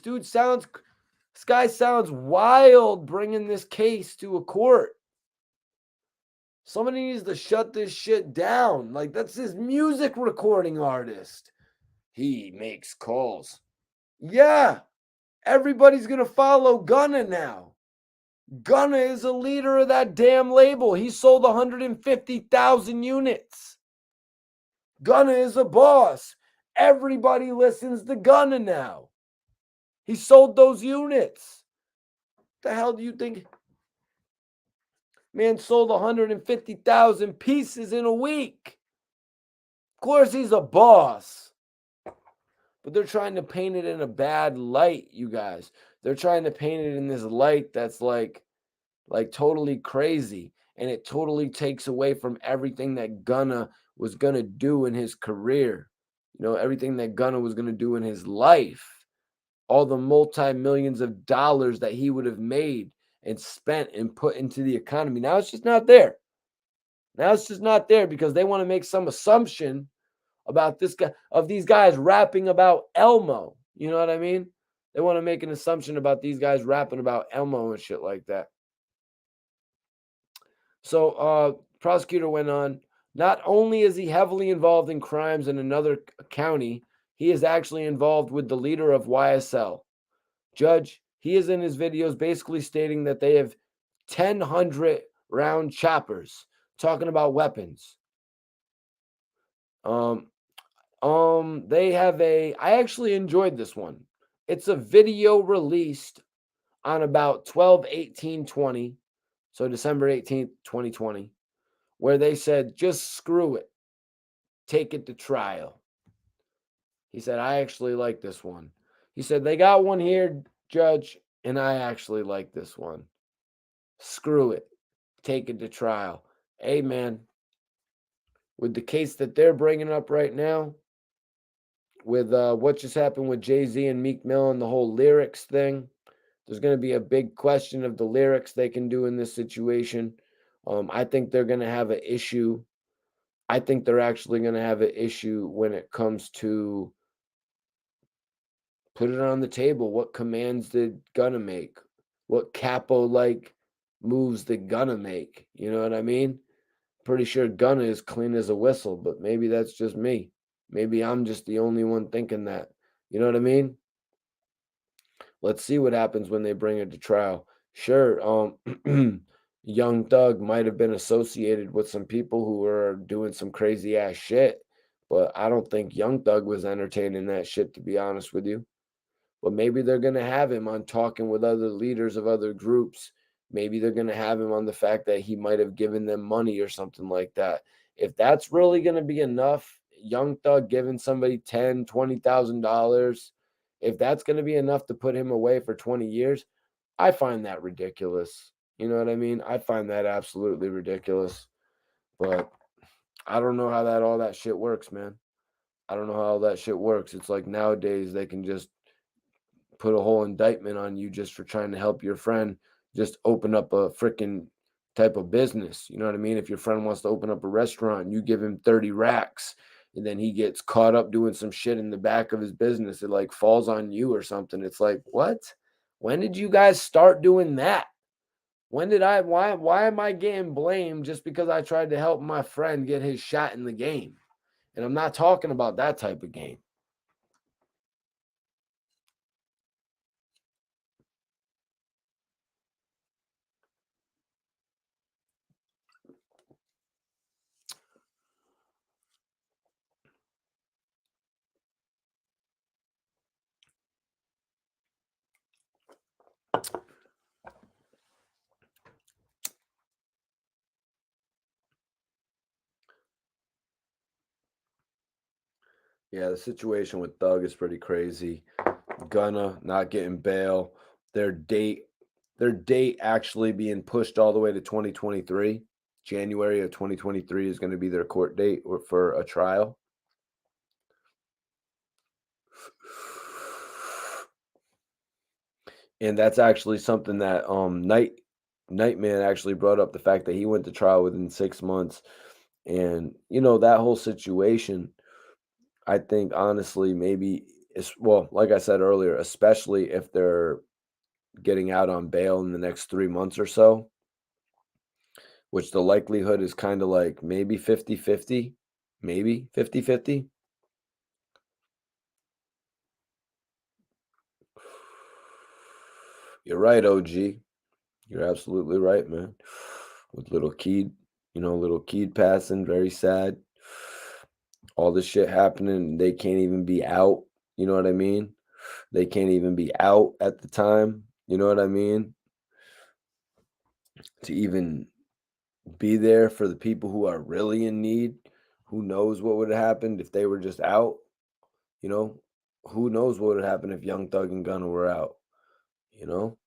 guy sounds wild bringing this case to a court. Somebody needs to shut this shit down. Like, that's his music recording artist. He makes calls. Yeah, everybody's going to follow Gunna now. Gunna is a leader of that damn label. He sold 150,000 units. Gunna is a boss. Everybody listens to Gunna now. He sold those units. The hell do you think? Man sold 150,000 pieces in a week. Of course, he's a boss. But they're trying to paint it in a bad light, you guys. They're trying to paint it in this light that's like totally crazy. And it totally takes away from everything that Gunna was going to do in his career. You know, everything that Gunna was going to do in his life. All the multi-millions of dollars that he would have made and spent and put into the economy. Now it's just not there. Now it's just not there because they want to make some assumption about this guy, of these guys rapping about Elmo. You know what I mean? They want to make an assumption about these guys rapping about Elmo and shit like that. So prosecutor went on, not only is he heavily involved in crimes in another county, he is actually involved with the leader of YSL. Judge, he is in his videos basically stating that they have 1,000 round choppers, talking about weapons. They have I actually enjoyed this one. It's a video released on about 12/18/20, so December 18th, 2020, where they said, just screw it, take it to trial. He said, I actually like this one. He said, they got one here, Judge, and I actually like this one. Screw it, take it to trial. Hey, man, with the case that they're bringing up right now, with what just happened with Jay-Z and Meek Mill and the whole lyrics thing, there's going to be a big question of the lyrics they can do in this situation. I think they're going to have an issue. I think they're actually going to have an issue when it comes to put it on the table. What commands did Gunna make? What Capo-like moves did Gunna make? You know what I mean? Pretty sure Gunna is clean as a whistle, but maybe that's just me. Maybe I'm just the only one thinking that. You know what I mean? Let's see what happens when they bring it to trial. Sure, Young Thug might have been associated with some people who were doing some crazy ass shit, but I don't think Young Thug was entertaining that shit, to be honest with you. But maybe they're going to have him on talking with other leaders of other groups. Maybe they're going to have him on the fact that he might have given them money or something like that. If that's really going to be enough, Young Thug giving somebody $10,000, $20,000, if that's going to be enough to put him away for 20 years, I find that ridiculous. You know what I mean? I find that absolutely ridiculous. But I don't know how all that shit works, man. I don't know how all that shit works. It's like nowadays they can just put a whole indictment on you just for trying to help your friend just open up a freaking type of business. You know what I mean? If your friend wants to open up a restaurant, you give him 30 racks and then he gets caught up doing some shit in the back of his business. It like falls on you or something. It's like, what? When did you guys start doing that? When did why am I getting blamed just because I tried to help my friend get his shot in the game? And I'm not talking about that type of game. Yeah, the situation with Thug is pretty crazy. Gunna not getting bail. Their date, their date actually being pushed all the way to 2023. January of 2023 is going to be their court date or for a trial. And that's actually something that Nightman actually brought up, the fact that he went to trial within 6 months. And you know, that whole situation, I think honestly maybe it's, well, like I said earlier, especially if they're getting out on bail in the next 3 months or so, which the likelihood is kind of like maybe 50-50, maybe 50-50. You're right, OG. You're absolutely right, man. With little Keed, you know, little Keed passing, very sad. All this shit happening, they can't even be out. You know what I mean? They can't even be out at the time. You know what I mean? To even be there for the people who are really in need. Who knows what would have happened if they were just out? You know, who knows what would happen if Young Thug and Gunna were out? You know?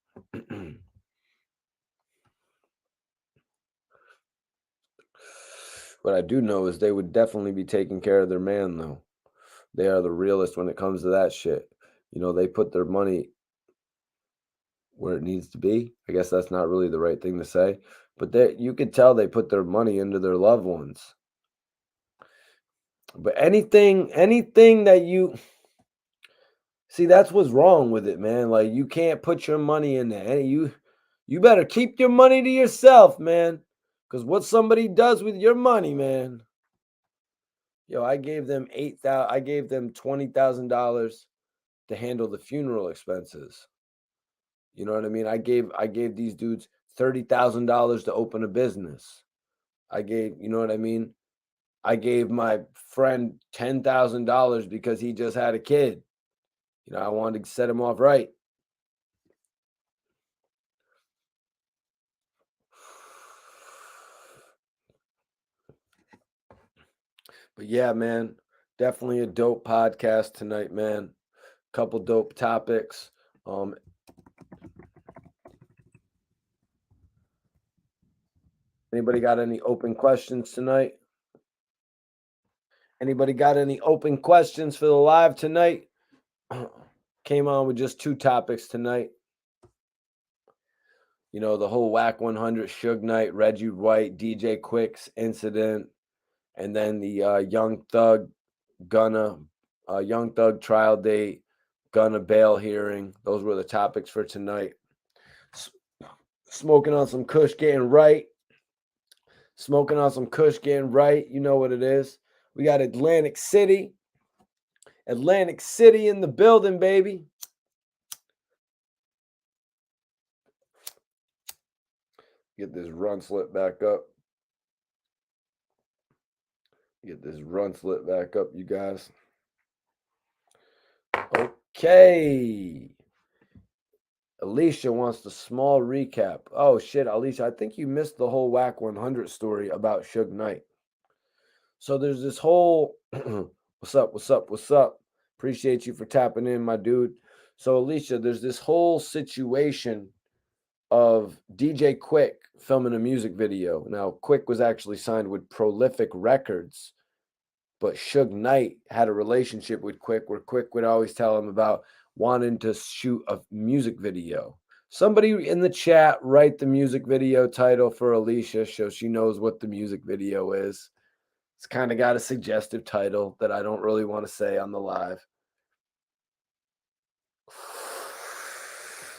What I do know is they would definitely be taking care of their man, though. They are the realest when it comes to that shit. You know, they put their money where it needs to be. I guess that's not really the right thing to say, but you could tell they put their money into their loved ones. But anything that you see, that's what's wrong with it, man. Like, you can't put your money in there. You better keep your money to yourself, man. Because what somebody does with your money, man. Yo, I gave them $20,000 to handle the funeral expenses. You know what I mean? I gave these dudes $30,000 to open a business. You know what I mean? I gave my friend $10,000 because he just had a kid. You know, I wanted to set him off right. But yeah, man, definitely a dope podcast tonight, man. Couple dope topics. Anybody got any open questions tonight? Anybody got any open questions for the live tonight? Came on with just 2 topics tonight. You know, the whole Wack 100, Suge Knight, Reggie, Wright, DJ Quik'S incident, and then the Young Thug trial date, Gunna bail hearing. Those were the topics for tonight. Smoking on some kush, getting right. Smoking on some kush, getting right. You know what it is. We got Atlantic City in the building, baby. Get this run slip back up. You guys. Okay. Alicia wants the small recap. Oh, shit, Alicia, I think you missed the whole Wack 100 story about Suge Knight. So there's this whole... What's up? Appreciate you for tapping in, my dude. So, Alicia, there's this whole situation of DJ Quik filming a music video. Now, Quik was actually signed with Prolific Records, but Suge Knight had a relationship with Quik where Quik would always tell him about wanting to shoot a music video. Somebody in the chat write the music video title for Alicia so she knows what the music video is. It's kind of got a suggestive title that I don't really want to say on the live.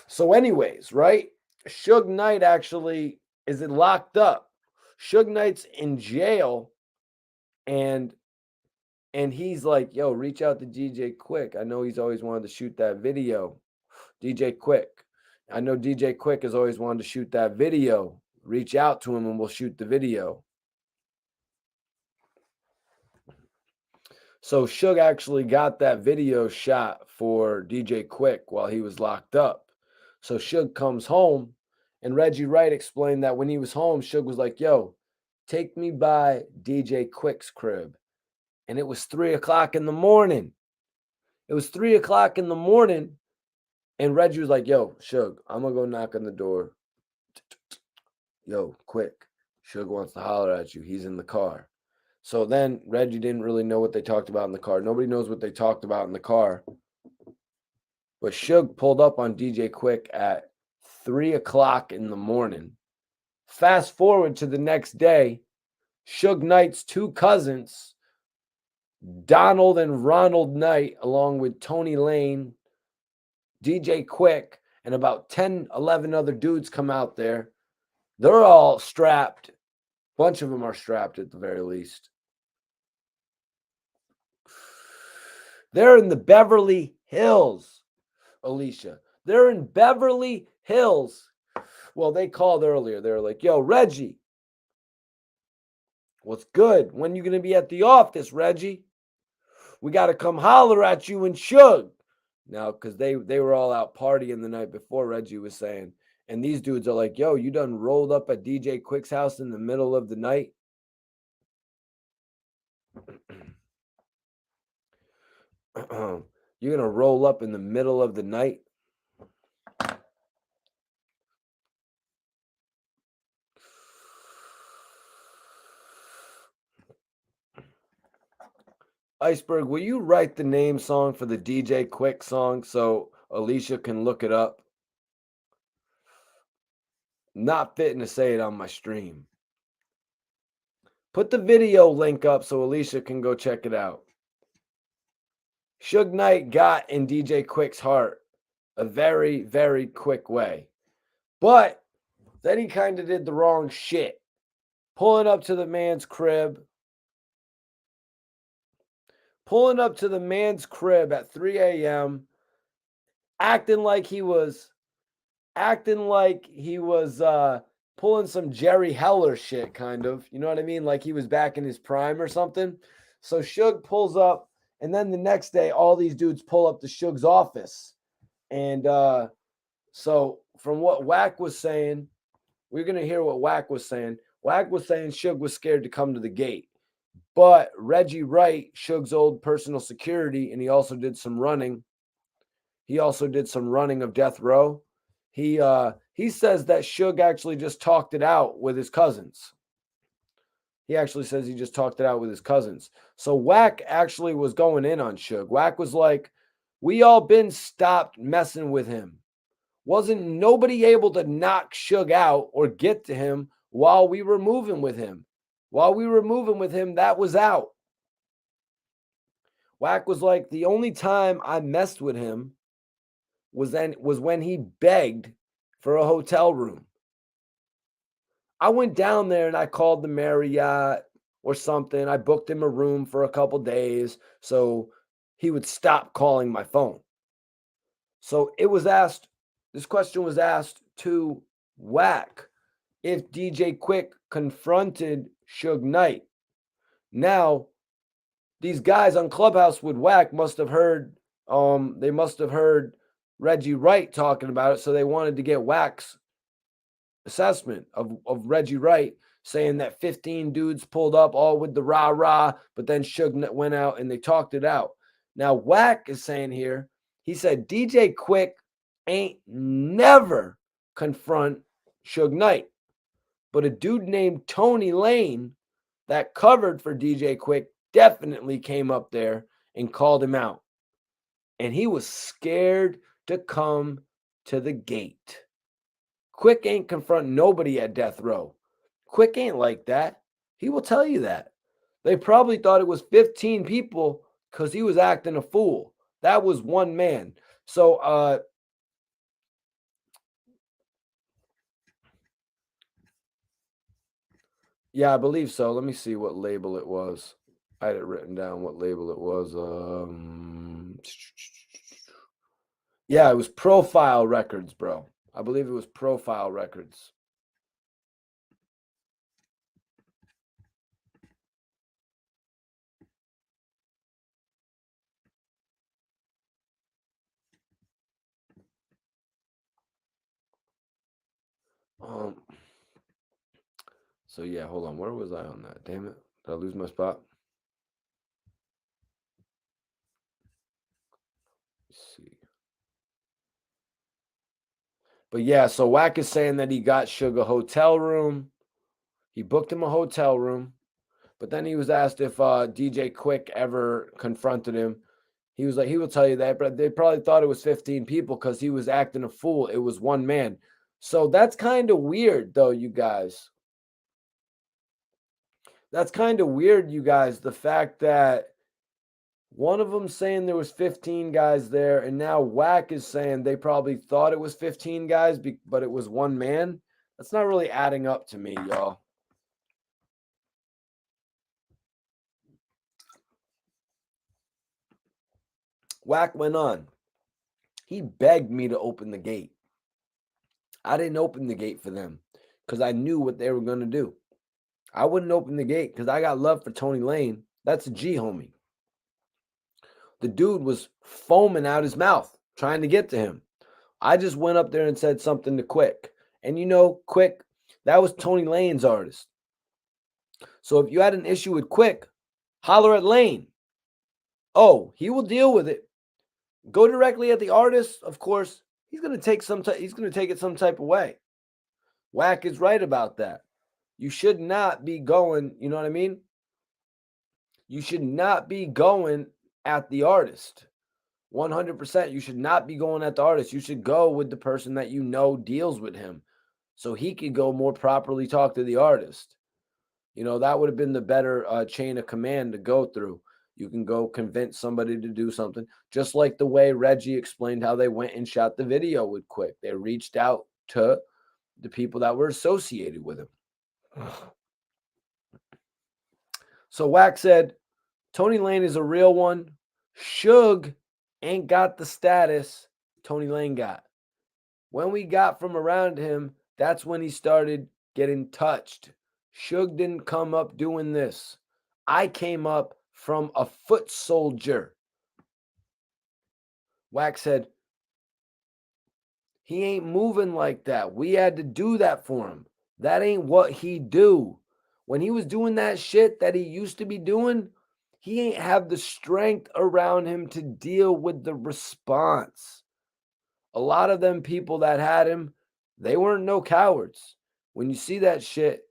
So anyways, right? Suge Knight actually is locked up. Suge Knight's in jail, and he's like, yo, reach out to DJ Quik. I know he's always wanted to shoot that video. DJ Quik. I know DJ Quik has always wanted to shoot that video. Reach out to him and we'll shoot the video. So Suge actually got that video shot for DJ Quik while he was locked up. So Suge comes home, and Reggie Wright explained that when he was home, Suge was like, yo, take me by DJ Quik's crib. And it was 3 o'clock in the morning. And Reggie was like, yo, Suge, I'm going to go knock on the door. Yo, quick. Suge wants to holler at you. He's in the car. So then Reggie didn't really know what they talked about in the car. Nobody knows what they talked about in the car. But Suge pulled up on DJ Quik at 3 o'clock in the morning. Fast forward to the next day, Suge Knight's 2 cousins, Donald and Ronald Knight, along with Tony Lane, DJ Quik, and about 10, 11 other dudes come out there. They're all strapped. A bunch of them are strapped at the very least. They're in the Beverly Hills, Alicia. They're in Beverly Hills. Well, they called earlier. They were like, yo, Reggie, what's good? When you going to be at the office, Reggie? We got to come holler at you and Suge. Now, because they were all out partying the night before, Reggie was saying. And these dudes are like, yo, you done rolled up at DJ Quik's house in the middle of the night? You're going to roll up in the middle of the night? Iceberg, will you write the name song for the DJ Quik song so Alicia can look it up? Not fitting to say it on my stream. Put the video link up so Alicia can go check it out. Suge Knight got in DJ Quik's heart a very, very quick way. But then he kind of did the wrong shit. Pulling up to the man's crib at 3 a.m., acting like he was pulling some Jerry Heller shit, kind of. You know what I mean? Like he was back in his prime or something. So Suge pulls up, and then the next day, all these dudes pull up to Suge's office. And so from what Wack was saying, we're going to hear what Wack was saying. Wack was saying Suge was scared to come to the gate. But Reggie Wright, Suge's old personal security, and he also did some running. He also did some running of death row. He says that Suge actually just talked it out with his cousins. He actually says he just talked it out with his cousins. So Wack actually was going in on Suge. Wack was like, we all been stopped messing with him. Wasn't nobody able to knock Suge out or get to him while we were moving with him. While we were moving with him, that was out. Wack was like, the only time I messed with him was when he begged for a hotel room. I went down there and I called the Marriott or something. I booked him a room for a couple days so he would stop calling my phone. So this question was asked to Wack if DJ Quik confronted Suge Knight. Now, these guys on Clubhouse with Wack must have heard Reggie Wright talking about it, so they wanted to get Wack's assessment of Reggie Wright, saying that 15 dudes pulled up all with the rah-rah, but then Suge went out and they talked it out. Now, Wack is saying here, he said DJ Quik ain't never confront Suge Knight, but a dude named Tony Lane that covered for DJ Quik definitely came up there and called him out. And he was scared to come to the gate. Quik ain't confront nobody at death row. Quik ain't like that. He will tell you that. They probably thought it was 15 people because he was acting a fool. That was one man. So, yeah, I believe so. Let me see what label it was. I had it written down what label it was. Yeah, it was Profile Records, bro. I believe it was Profile Records. So yeah, hold on. Where was I on that? Damn it. Did I lose my spot? Let's see. But yeah, so Wack is saying that he got Suge a hotel room. He booked him a hotel room. But then he was asked if DJ Quik ever confronted him. He was like, he will tell you that, but they probably thought it was 15 people because he was acting a fool. It was one man. So that's kind of weird, though, you guys. That's kind of weird, you guys. The fact that one of them saying there was 15 guys there, and now Wack is saying they probably thought it was 15 guys, but it was one man. That's not really adding up to me, y'all. Wack went on. He begged me to open the gate. I didn't open the gate for them because I knew what they were going to do. I wouldn't open the gate because I got love for Tony Lane. That's a G homie. The dude was foaming out his mouth trying to get to him. I just went up there and said something to Quik. And Quick, that was Tony Lane's artist. So if you had an issue with Quick, holler at Lane. Oh, he will deal with it. Go directly at the artist, of course. He's gonna take it some type of way. Wack is right about that. You should not be going, you know what I mean? You should not be going at the artist. 100%. You should not be going at the artist. You should go with the person that deals with him, so he could go more properly talk to the artist. That would have been the better chain of command to go through. You can go convince somebody to do something, just like the way Reggie explained how they went and shot the video with Quick. They reached out to the people that were associated with him. So Wack said, Tony Lane is a real one. Suge ain't got the status Tony Lane got. When we got from around him, that's when he started getting touched. Suge didn't come up doing this. I came up from a foot soldier. Wack said, he ain't moving like that. We had to do that for him. That ain't what he do. When he was doing that shit that he used to be doing, he ain't have the strength around him to deal with the response. A lot of them people that had him, they weren't no cowards. When you see that shit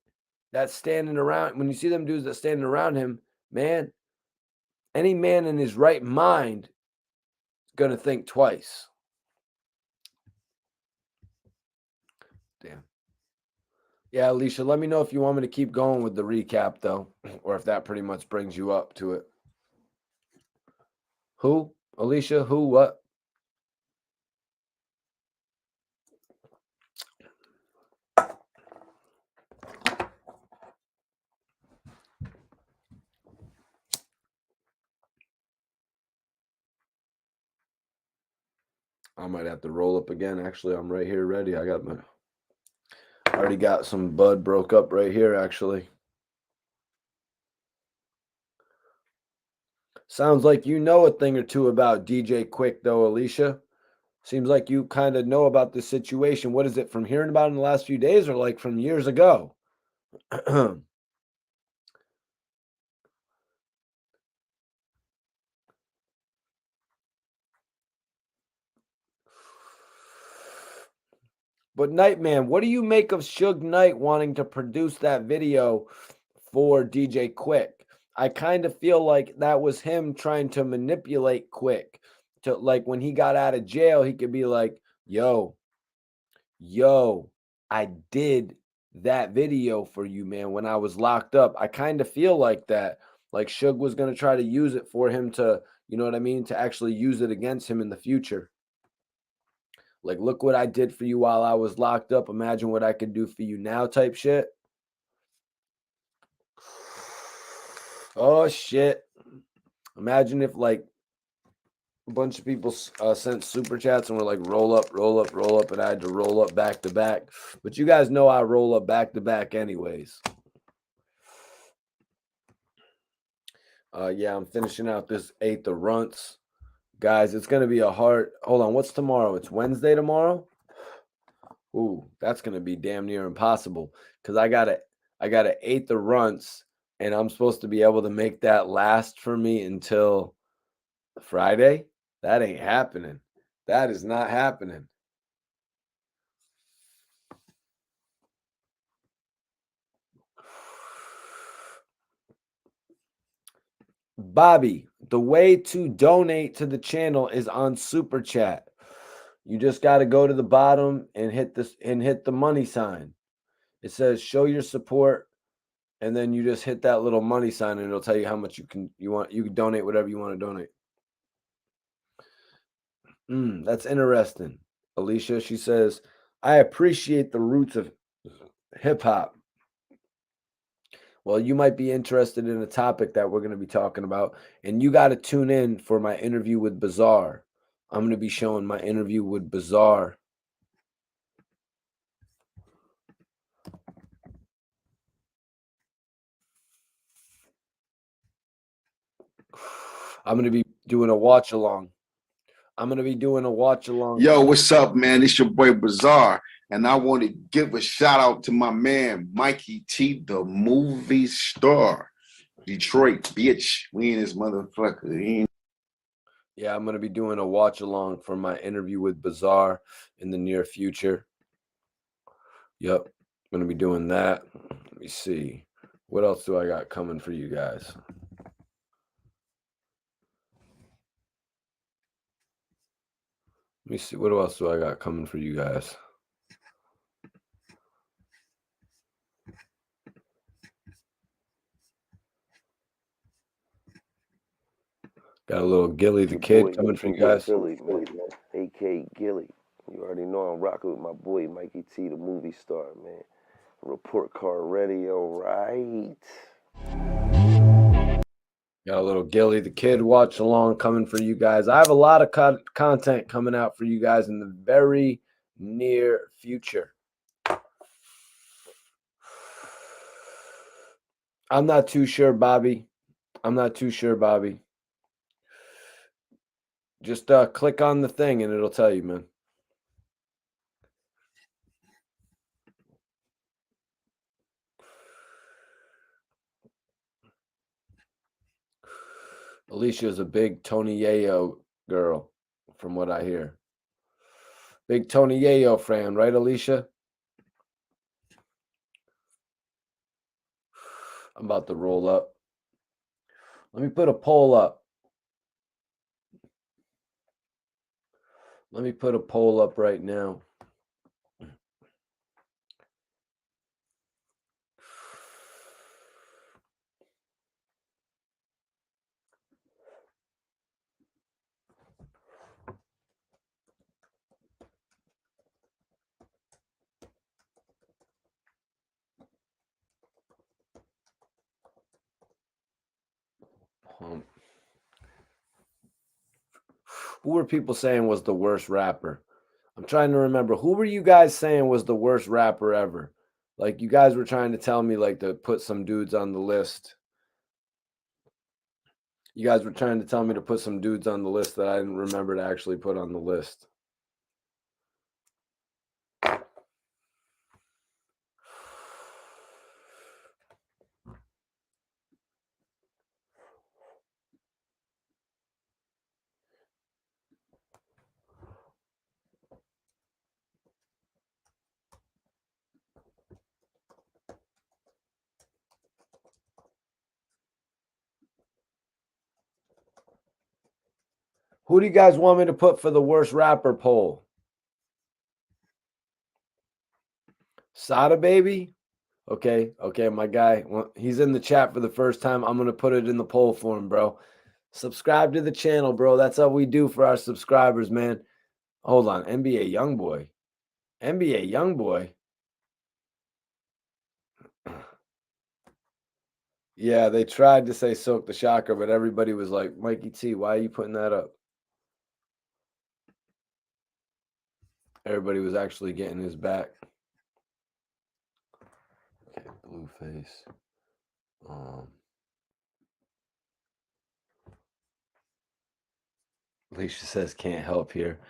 that's standing around, when you see them dudes that standing around him, man, any man in his right mind is going to think twice. Damn. Yeah, Alicia, let me know if you want me to keep going with the recap, though, or if that pretty much brings you up to it. Who? Alicia, who? What? I might have to roll up again. Actually, I'm right here ready. I already got some bud broke up right here, actually. Sounds like you know a thing or two about DJ Quick, though, Alicia. Seems like you kind of know about this situation. What is it, from hearing about it in the last few days or like from years ago? But Nightman, what do you make of Suge Knight wanting to produce that video for DJ Quick? I kind of feel like that was him trying to manipulate Quick to, like, when he got out of jail, he could be like, yo, I did that video for you, man, when I was locked up. I kind of feel like that. Like Suge was going to try to use it for him to, you know what I mean, to actually use it against him in the future. Like, look what I did for you while I was locked up. Imagine what I could do for you now type shit. Oh, shit. Imagine if, like, a bunch of people sent super chats and were like, roll up, roll up, roll up, and I had to roll up back to back. But you guys know I roll up back to back anyways. Yeah, I'm finishing out this 8th of runts. Guys, it's going to be a hard... Hold on, what's tomorrow? It's Wednesday tomorrow? Ooh, that's going to be damn near impossible because I got an 8th of runts, and I'm supposed to be able to make that last for me until Friday. That ain't happening. That is not happening. Bobby, the way to donate to the channel is on Super Chat. You just got to go to the bottom and hit the money sign. It says show your support, and then you just hit that little money sign, and it'll tell you how much you can donate whatever you want to donate. That's interesting. Alicia, she says, I appreciate the roots of hip hop. Well, you might be interested in a topic that we're going to be talking about, and you got to tune in for my interview with Bizarre. I'm going to be showing my interview with Bizarre. I'm going to be doing a watch along. I'm going to be doing a watch along. Yo, what's up, man? It's your boy Bazaar, and I want to give a shout out to my man Mikey T, the movie star, Detroit, bitch. We in this motherfucker. Yeah, I'm going to be doing a watch along for my interview with Bazaar in the near future. Yep, I'm going to be doing that. Let me see. What else do I got coming for you guys? Let me see. What else do I got coming for you guys? Got a little Gilly the Kid coming for you guys. Philly, man. A.K. Gilly. You already know I'm rocking with my boy Mikey T, the movie star, man. Report card ready, all right. Got a little Gilly the Kid watch along coming for you guys. I have a lot of content coming out for you guys in the very near future. I'm not too sure, Bobby. Just click on the thing and it'll tell you, man. Alicia is a big Tony Yayo girl, from what I hear. Big Tony Yayo fan, right, Alicia? I'm about to roll up. Let me put a poll up. Let me put a poll up right now. Who were people saying was the worst rapper? I'm trying to remember. Who were you guys saying was the worst rapper ever? Like, you guys were trying to tell me, like, to put some dudes on the list. You guys were trying to tell me to put some dudes on the list that I didn't remember to actually put on the list. Who do you guys want me to put for the worst rapper poll? Sada Baby? Okay, my guy. He's in the chat for the first time. I'm going to put it in the poll for him, bro. Subscribe to the channel, bro. That's all we do for our subscribers, man. Hold on. NBA Youngboy. NBA Youngboy. Yeah, they tried to say Silk the Shocker, but everybody was like, Mikey T, why are you putting that up? Everybody was actually getting his back. Okay, Blueface. Alicia says can't help here.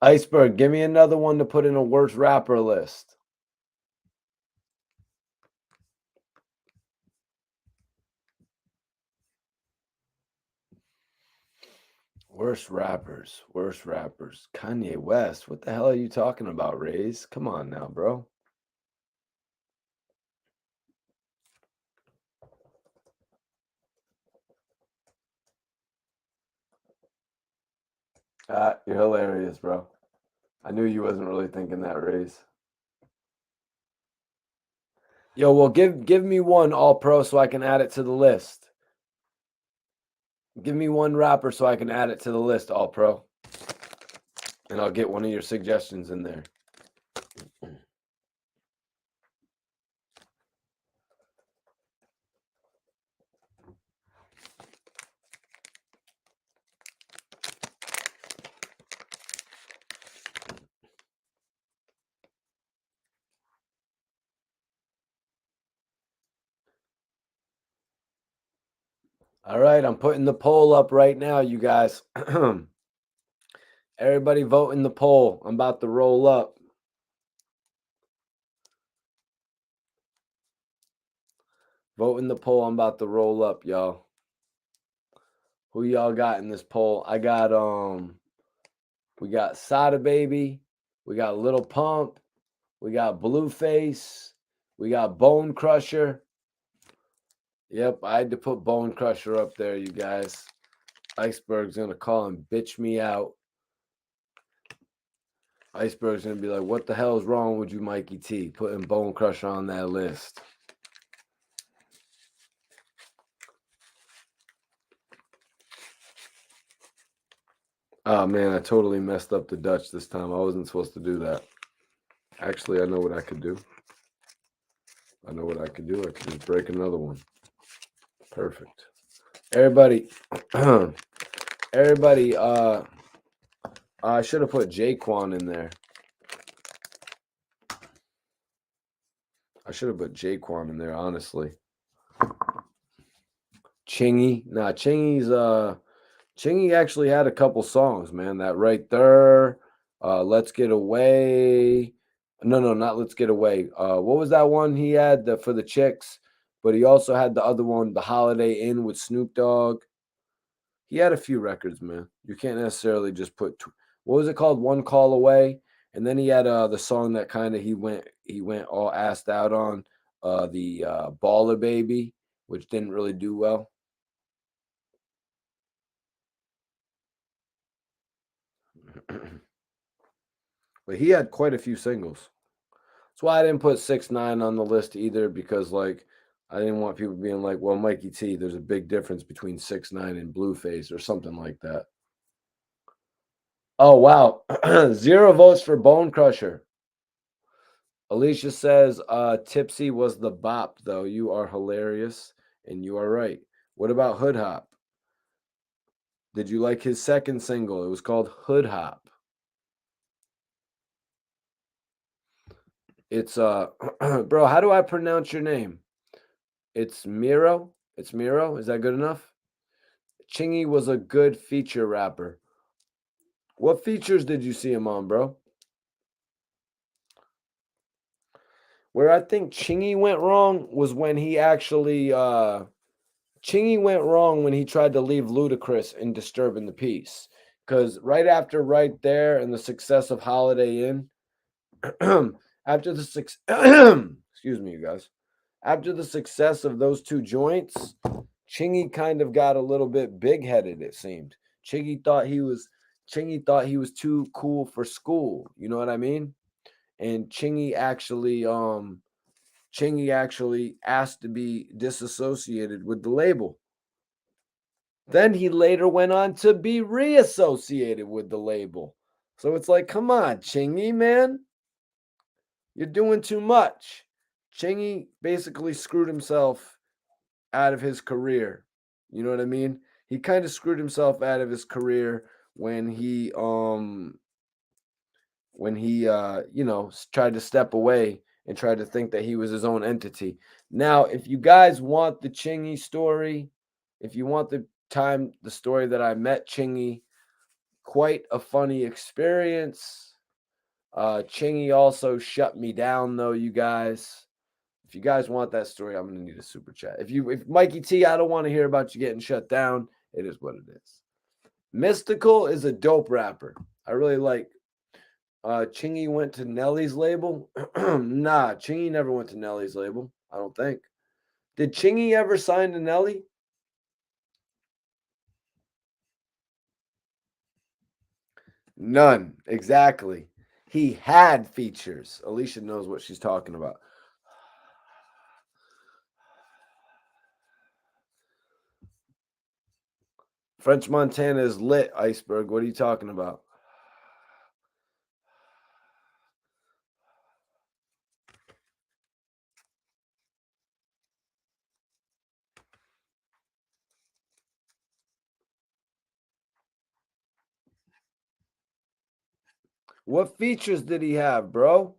Iceberg, give me another one to put in a worst rapper list. Worst rappers. Kanye West. What the hell are you talking about, Raze? Come on now, bro. You're hilarious, bro. I knew you wasn't really thinking that, Raze. Yo, well, give me one all pro so I can add it to the list. Give me one rapper so I can add it to the list, all pro. And I'll get one of your suggestions in there. All right, I'm putting the poll up right now, you guys. Everybody vote in the poll. I'm about to roll up. Vote in the poll. I'm about to roll up, y'all. Who y'all got in this poll? I got we got Sada Baby, we got Little Pump, we got Blueface, we got Bone Crusher. Yep, I had to put Bone Crusher up there, you guys. Iceberg's gonna call and bitch me out. Iceberg's gonna be like, "What the hell is wrong with you, Mikey T? Putting Bone Crusher on that list." Oh man, I totally messed up the Dutch this time. I wasn't supposed to do that. Actually, I know what I could do. I could just break another one. Perfect. Everybody, everybody, I should have put Jaquan in there. I should have put Jaquan in there, honestly. Chingy. Nah, Chingy actually had a couple songs, man. That right there. Let's Get Away. No, not Let's Get Away. What was that one he had for the chicks? But he also had the other one, The Holiday Inn with Snoop Dogg. He had a few records, man. You can't necessarily just put what was it called? One Call Away. And then he had the song that kind of he went all assed out on, the Baller Baby, which didn't really do well. But he had quite a few singles. That's why I didn't put 6ix9ine on the list either, because like I didn't want people being like, well, Mikey T, there's a big difference between 6ix9ine and Blueface or something like that. Oh wow. 0 votes for Bone Crusher. Alicia says, Tipsy was the bop, though. You are hilarious, and you are right. What about Hood Hop? Did you like his second single? It was called Hood Hop. It's bro, how do I pronounce your name? It's Miro. It's Miro. Is that good enough? Chingy was a good feature rapper. What features did you see him on, bro? Where I think Chingy went wrong was when he actually Chingy went wrong when he tried to leave Ludacris in Disturbing the Peace. Because right after Right There and the success of Holiday Inn, after the excuse me, you guys. After the success of those two joints, Chingy kind of got a little bit big-headed, it seemed. Chingy thought he was too cool for school. You know what I mean? And Chingy actually asked to be disassociated with the label. Then he later went on to be reassociated with the label. So it's like, come on, Chingy, man. You're doing too much. Chingy basically screwed himself out of his career. You know what I mean? He kind of screwed himself out of his career when he tried to step away and tried to think that he was his own entity. Now, if you guys want the Chingy story, if you want the story that I met Chingy, quite a funny experience. Chingy also shut me down, though, you guys. If you guys want that story, I'm gonna need a super chat. If Mikey T, I don't want to hear about you getting shut down. It is what it is. Mystical is a dope rapper. I really like. Chingy went to Nelly's label. Nah, Chingy never went to Nelly's label. I don't think. Did Chingy ever sign to Nelly? None. Exactly. He had features. Alicia knows what she's talking about. French Montana is lit, Iceberg. What are you talking about? What features did he have, bro?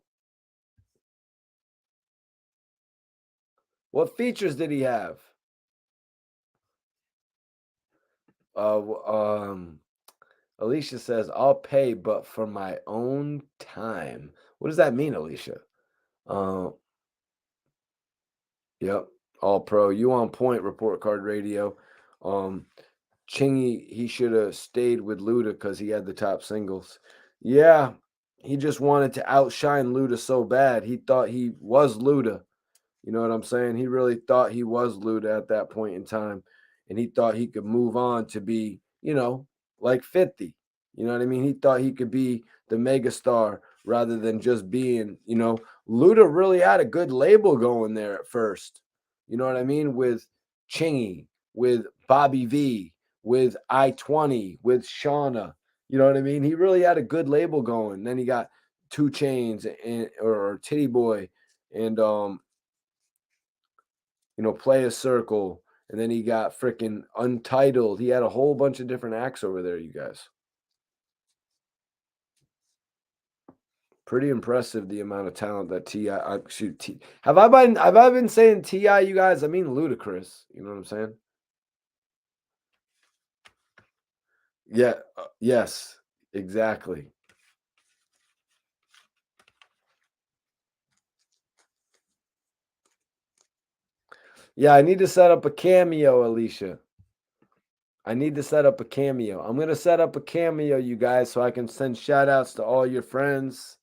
What features did he have? Alicia says, I'll pay, but for my own time. What does that mean, Alicia? Yep. All pro. You on point, Report Card Radio. Chingy, he should have stayed with Luda because he had the top singles. Yeah, he just wanted to outshine Luda so bad. He thought he was Luda. You know what I'm saying? He really thought he was Luda at that point in time. And he thought he could move on to be, like 50. You know what I mean? He thought he could be the megastar rather than just being, Luda really had a good label going there at first. You know what I mean? With Chingy, with Bobby V, with I-20, with Shauna. You know what I mean? He really had a good label going. Then he got 2 Chainz or Titty Boy and Play a Circle, and then he got freaking Untitled. He had a whole bunch of different acts over there, you guys. Pretty impressive the amount of talent that T.I. Have I been saying T.I., you guys? I mean Ludacris. You know what I'm saying? Yeah. Yes. Exactly. Yeah, I need to set up a Cameo, Alicia. I need to set up a Cameo. I'm going to set up a Cameo, you guys, so I can send shout outs to all your friends,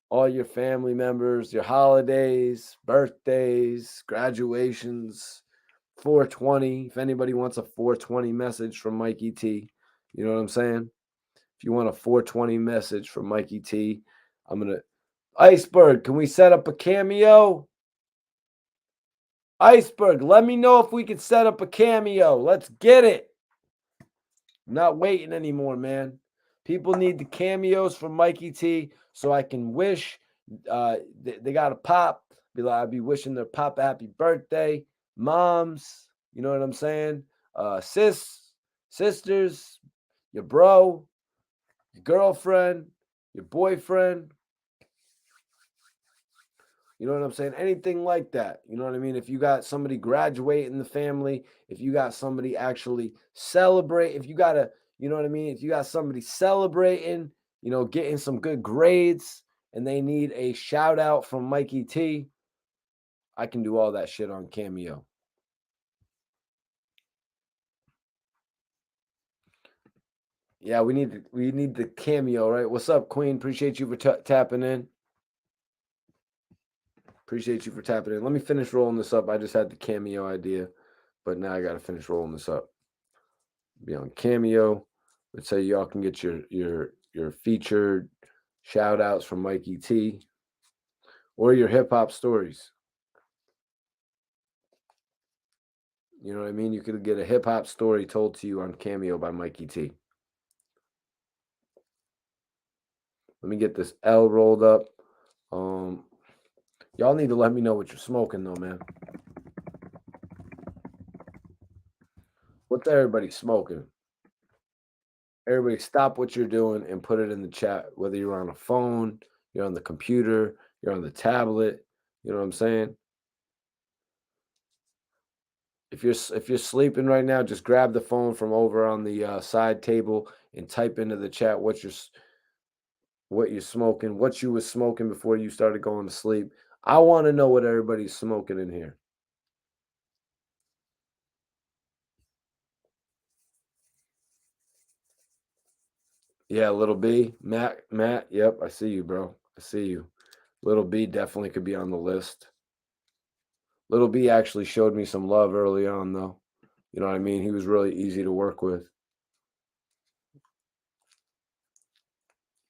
all your family members, your holidays, birthdays, graduations, 420. If anybody wants a 420 message from Mikey T, you know what I'm saying? If you want a 420 message from Mikey T, I'm going to. Iceberg, can we set up a Cameo? Iceberg, let me know if we can set up a Cameo. Let's get it. I'm not waiting anymore, man. People need the cameos from Mikey T so I can wish they got a pop. I'd be wishing their pop a happy birthday. Moms, you know what I'm saying? Sisters, your bro, your girlfriend, your boyfriend. You know what I'm saying? Anything like that. You know what I mean? If you got somebody graduate in the family, if you got somebody actually celebrate, if you got you know what I mean? If you got somebody celebrating, getting some good grades and they need a shout out from Mikey T, I can do all that shit on Cameo. Yeah, we need the Cameo, right? What's up, Queen? Appreciate you for tapping in. Appreciate you for tapping in. Let me finish rolling this up. I just had the Cameo idea, but now I got to finish rolling this up. Be on Cameo. Let's say y'all can get your featured shout outs from Mikey T or your hip hop stories. You know what I mean? You could get a hip hop story told to you on Cameo by Mikey T. Let me get this L rolled up. Y'all need to let me know what you're smoking though, man. What's everybody smoking? Everybody stop what you're doing and put it in the chat, whether you're on a phone, you're on the computer, you're on the tablet. You know what I'm saying? If you're sleeping right now, just grab the phone from over on the side table and type into the chat what you're smoking, what you was smoking before you started going to sleep. I want to know what everybody's smoking in here. Yeah, Little B, Matt, yep, I see you, bro. I see you. Little B definitely could be on the list. Little B actually showed me some love early on, though. You know what I mean? He was really easy to work with.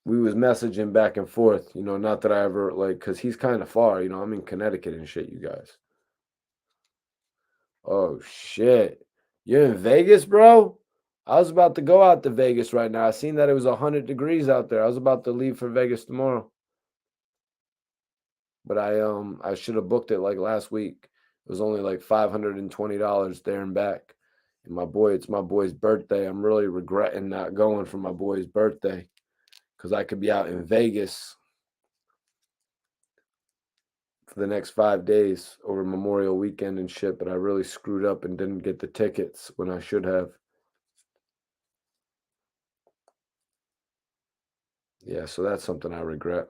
We was messaging back and forth, not that I ever, because he's kind of far, I'm in Connecticut and shit, you guys. Oh, shit. You're in Vegas, bro? I was about to go out to Vegas right now. I seen that it was 100 degrees out there. I was about to leave for Vegas tomorrow. But I should have booked it like last week. It was only like $520 there and back. And it's my boy's birthday. I'm really regretting not going for my boy's birthday because I could be out in Vegas for the next 5 days over Memorial Weekend and shit. But I really screwed up and didn't get the tickets when I should have. Yeah, so that's something I regret.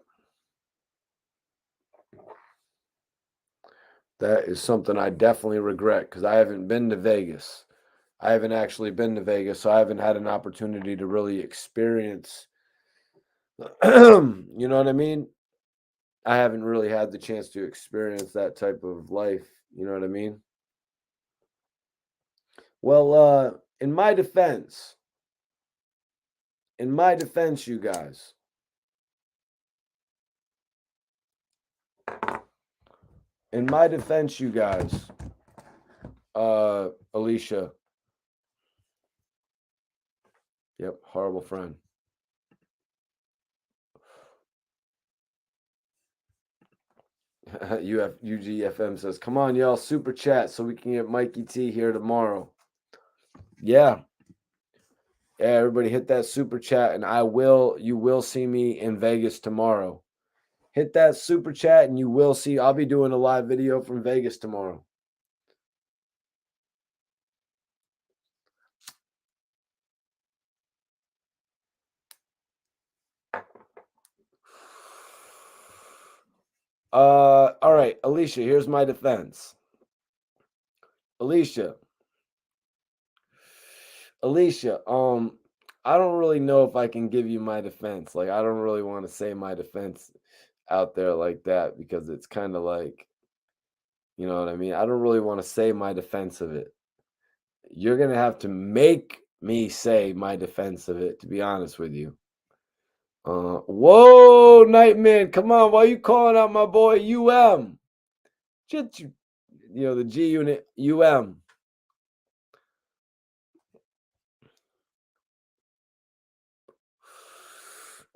That is something I definitely regret because I haven't been to Vegas. I haven't actually been to Vegas, so I haven't had an opportunity to really experience, you know what I mean? I haven't really had the chance to experience that type of life, you know what I mean? Well, in my defense, you guys, in my defense, you guys, Alicia, yep, horrible friend. UGFM says, "Come on, y'all, super chat so we can get Mikey T here tomorrow." Yeah, yeah, everybody hit that super chat, and you will see me in Vegas tomorrow. Hit that super chat, and you will see. I'll be doing a live video from Vegas tomorrow. All right, Alicia, here's my defense. Alicia, I don't really know if I can give you my defense. Like, I don't really want to say my defense out there like that because it's kind of like, you know what I mean? I don't really want to say my defense of it. You're going to have to make me say my defense of it, to be honest with you. Whoa, Nightman, come on. Why are you calling out my boy UM? You know, the G unit, UM.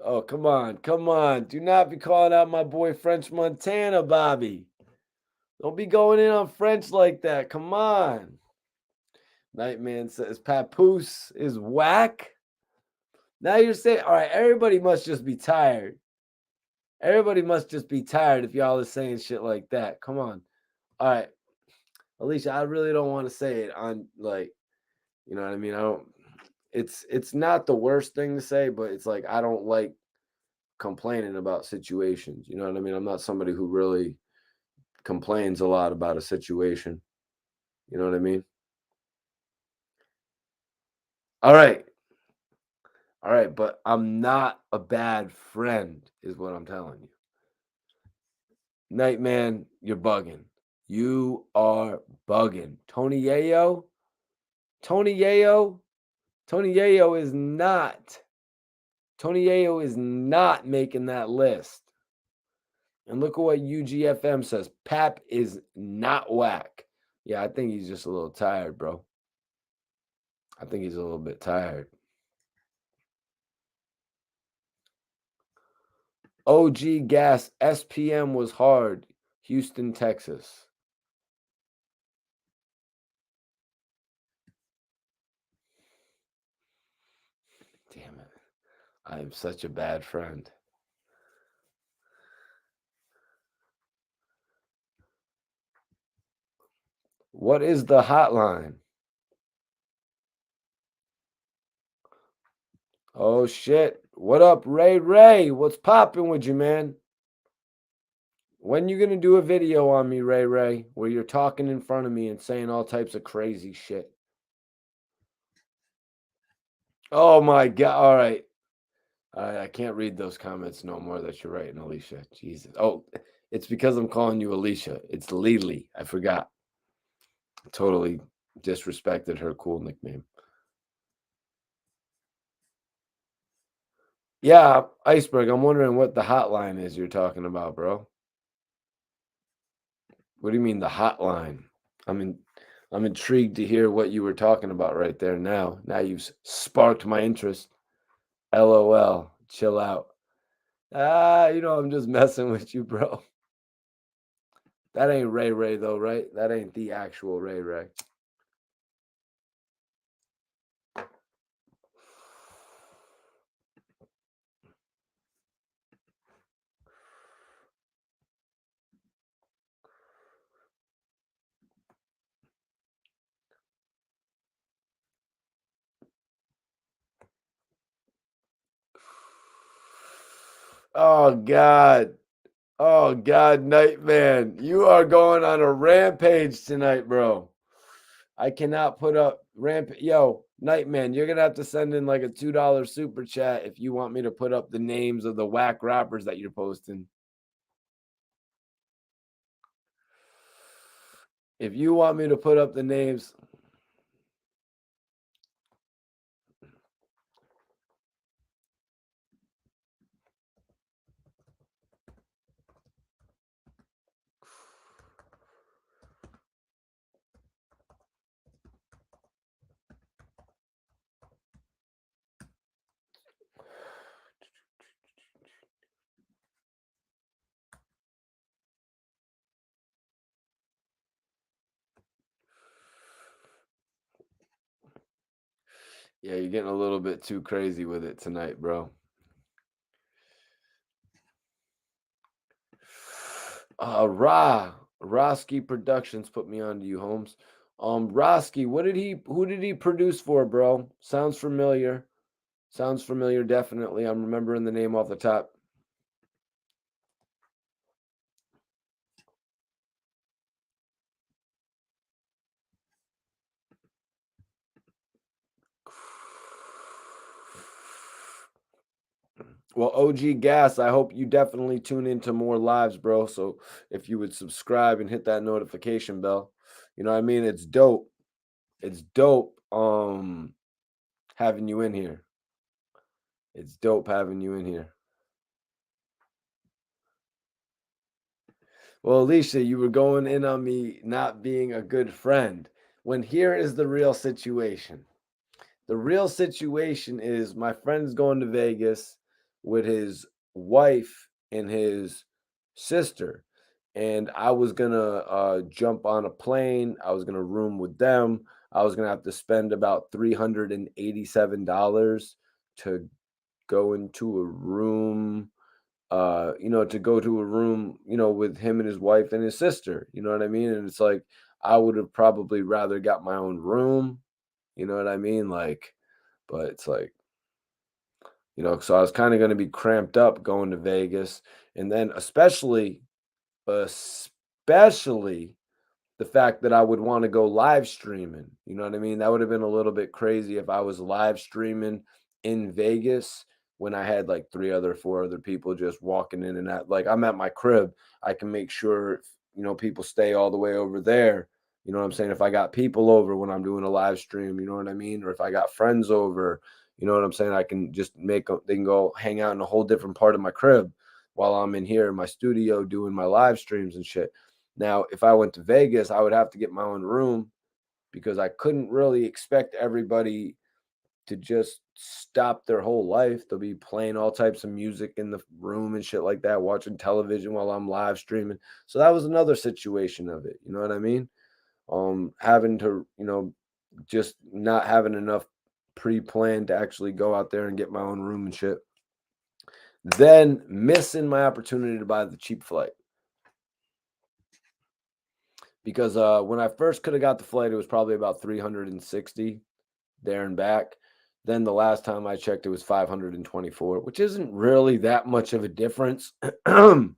Oh, come on. Come on. Do not be calling out my boy French Montana, Bobby. Don't be going in on French like that. Come on. Nightman says Papoose is whack. Now you're saying, all right, everybody must just be tired. Everybody must just be tired if y'all are saying shit like that. Come on. All right. Alicia, I really don't want to say it on like, you know what I mean? I don't it's not the worst thing to say, but it's like I don't like complaining about situations. You know what I mean? I'm not somebody who really complains a lot about a situation. You know what I mean? All right. All right, but I'm not a bad friend, is what I'm telling you. Nightman, you're bugging. You are bugging. Tony Yayo? Tony Yayo? Tony Yayo is not. Tony Yayo is not making that list. And look at what UGFM says. Pap is not whack. Yeah, I think he's just a little tired, bro. I think he's a little bit tired. OG Gas SPM was hard. Houston, Texas. Damn it. I am such a bad friend. What is the hotline? Oh shit. What up, Ray Ray? What's popping with you, man? When you gonna do a video on me, Ray Ray, where you're talking in front of me and saying all types of crazy shit? Oh my god. All right. I can't read those comments no more that you're writing, Alicia. Jesus. Oh, it's because I'm calling you Alicia. It's Lily. I forgot. Totally disrespected her cool nickname. Yeah, Iceberg, I'm wondering what the hotline is you're talking about, bro. What do you mean the hotline? I'm intrigued to hear what you were talking about right there now. Now you've sparked my interest. LOL. Chill out. I'm just messing with you, bro. That ain't Ray Ray though, right? That ain't the actual Ray Ray. Oh God. Oh God, Nightman. You are going on a rampage tonight, bro. I cannot put up Yo, Nightman, you're gonna have to send in like a $2 super chat if you want me to put up the names of the whack rappers that you're posting. If you want me to put up the names. Yeah, you're getting a little bit too crazy with it tonight, bro. Roski Productions put me on to you, Holmes. Roski, who did he produce for, bro? Sounds familiar. Sounds familiar, definitely. I'm remembering the name off the top. Well, OG Gas, I hope you definitely tune into more lives, bro. So if you would subscribe and hit that notification bell, you know what I mean? It's dope. It's dope having you in here. It's dope having you in here. Well, Alicia, you were going in on me not being a good friend. When here is the real situation. The real situation is my friend's going to Vegas with his wife and his sister. And I was going to jump on a plane. I was going to room with them. I was going to have to spend about $387 to go into a room to go to a room, with him and his wife and his sister, you know what I mean? And it's like, I would have probably rather got my own room, you know what I mean? Like, but it's like, so I was kind of going to be cramped up going to Vegas. And then especially the fact that I would want to go live streaming. You know what I mean? That would have been a little bit crazy if I was live streaming in Vegas when I had like 4 other people just walking in and out. Like I'm at my crib, I can make sure, people stay all the way over there. You know what I'm saying? If I got people over when I'm doing a live stream, you know what I mean? Or if I got friends over, you know what I'm saying? I can just they can go hang out in a whole different part of my crib while I'm in here in my studio doing my live streams and shit. Now, if I went to Vegas, I would have to get my own room because I couldn't really expect everybody to just stop their whole life. They'll be playing all types of music in the room and shit like that, watching television while I'm live streaming. So that was another situation of it. You know what I mean? Having to, just not having enough pre-planned to actually go out there and get my own room and shit. Then missing my opportunity to buy the cheap flight. Because when I first could have got the flight, it was probably about 360 there and back. Then the last time I checked, it was 524, which isn't really that much of a difference. But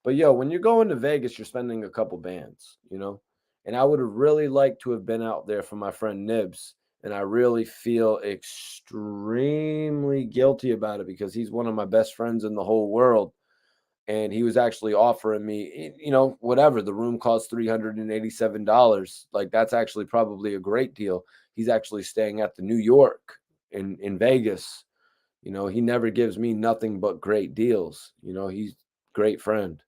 when you're going to Vegas, you're spending a couple bands, And I would have really liked to have been out there for my friend Nibs. And I really feel extremely guilty about it because he's one of my best friends in the whole world. And he was actually offering me, whatever. The room costs $387. Like that's actually probably a great deal. He's actually staying at the New York in Vegas. He never gives me nothing but great deals. He's a great friend.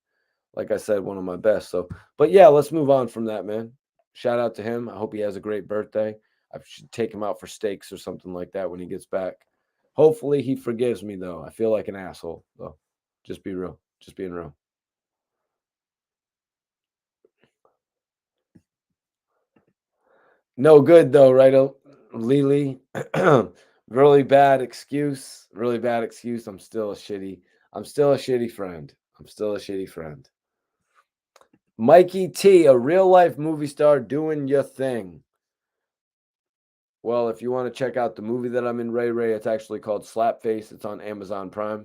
Like I said, one of my best. So, but yeah, let's move on from that, man. Shout out to him. I hope he has a great birthday. I should take him out for steaks or something like that when he gets back. Hopefully he forgives me though. I feel like an asshole though. Just be real. Just being real. No good though, right, Lily? Really bad excuse. Really bad excuse. I'm still a shitty friend. I'm still a shitty friend. Mikey T, a real life movie star doing your thing. Well, if you want to check out the movie that I'm in, Ray, it's actually called Slapface. It's on Amazon Prime.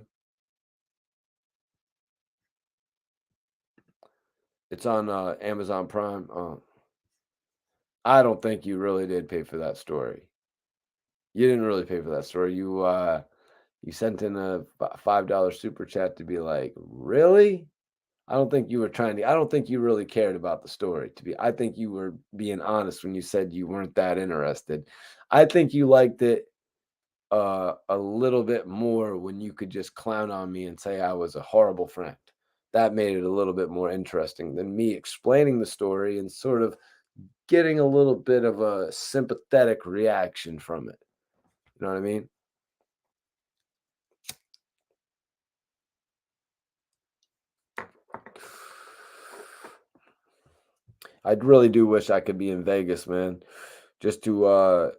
It's on Amazon Prime. I don't think you really did pay for that story. You didn't really pay for that story. You sent in a $5 super chat to be like, really? I don't think you were trying to. I don't think you really cared about the story. I think you were being honest when you said you weren't that interested. I think you liked it a little bit more when you could just clown on me and say I was a horrible friend. That made it a little bit more interesting than me explaining the story and sort of getting a little bit of a sympathetic reaction from it. You know what I mean? I really do wish I could be in Vegas, man, just to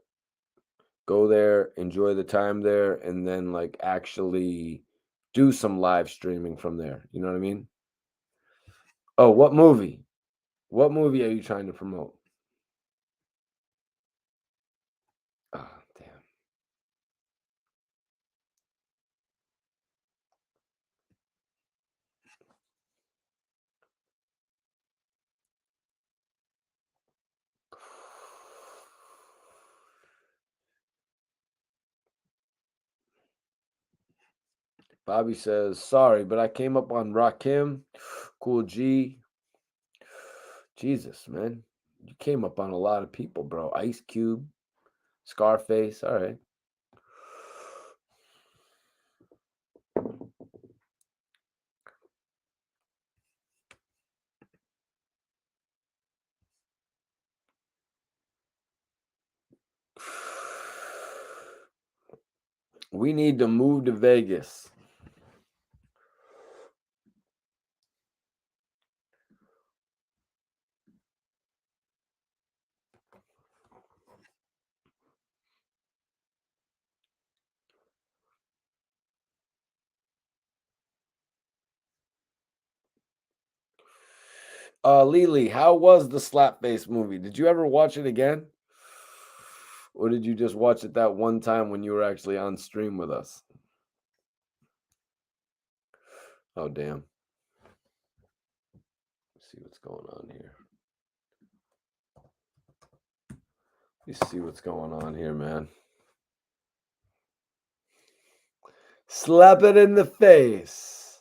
go there, enjoy the time there, and then like actually do some live streaming from there. You know what I mean? Oh, what movie? What movie are you trying to promote? Oh, damn. Bobby says, sorry, but I came up on Rakim, Cool G. Jesus, man. You came up on a lot of people, bro. Ice Cube, Scarface. All right. We need to move to Vegas. Lily, how was the Slapface movie? Did you ever watch it again? Or did you just watch it that one time when you were actually on stream with us? Oh, damn. Let's see what's going on here. Let's see what's going on here, man. Slap it in the face.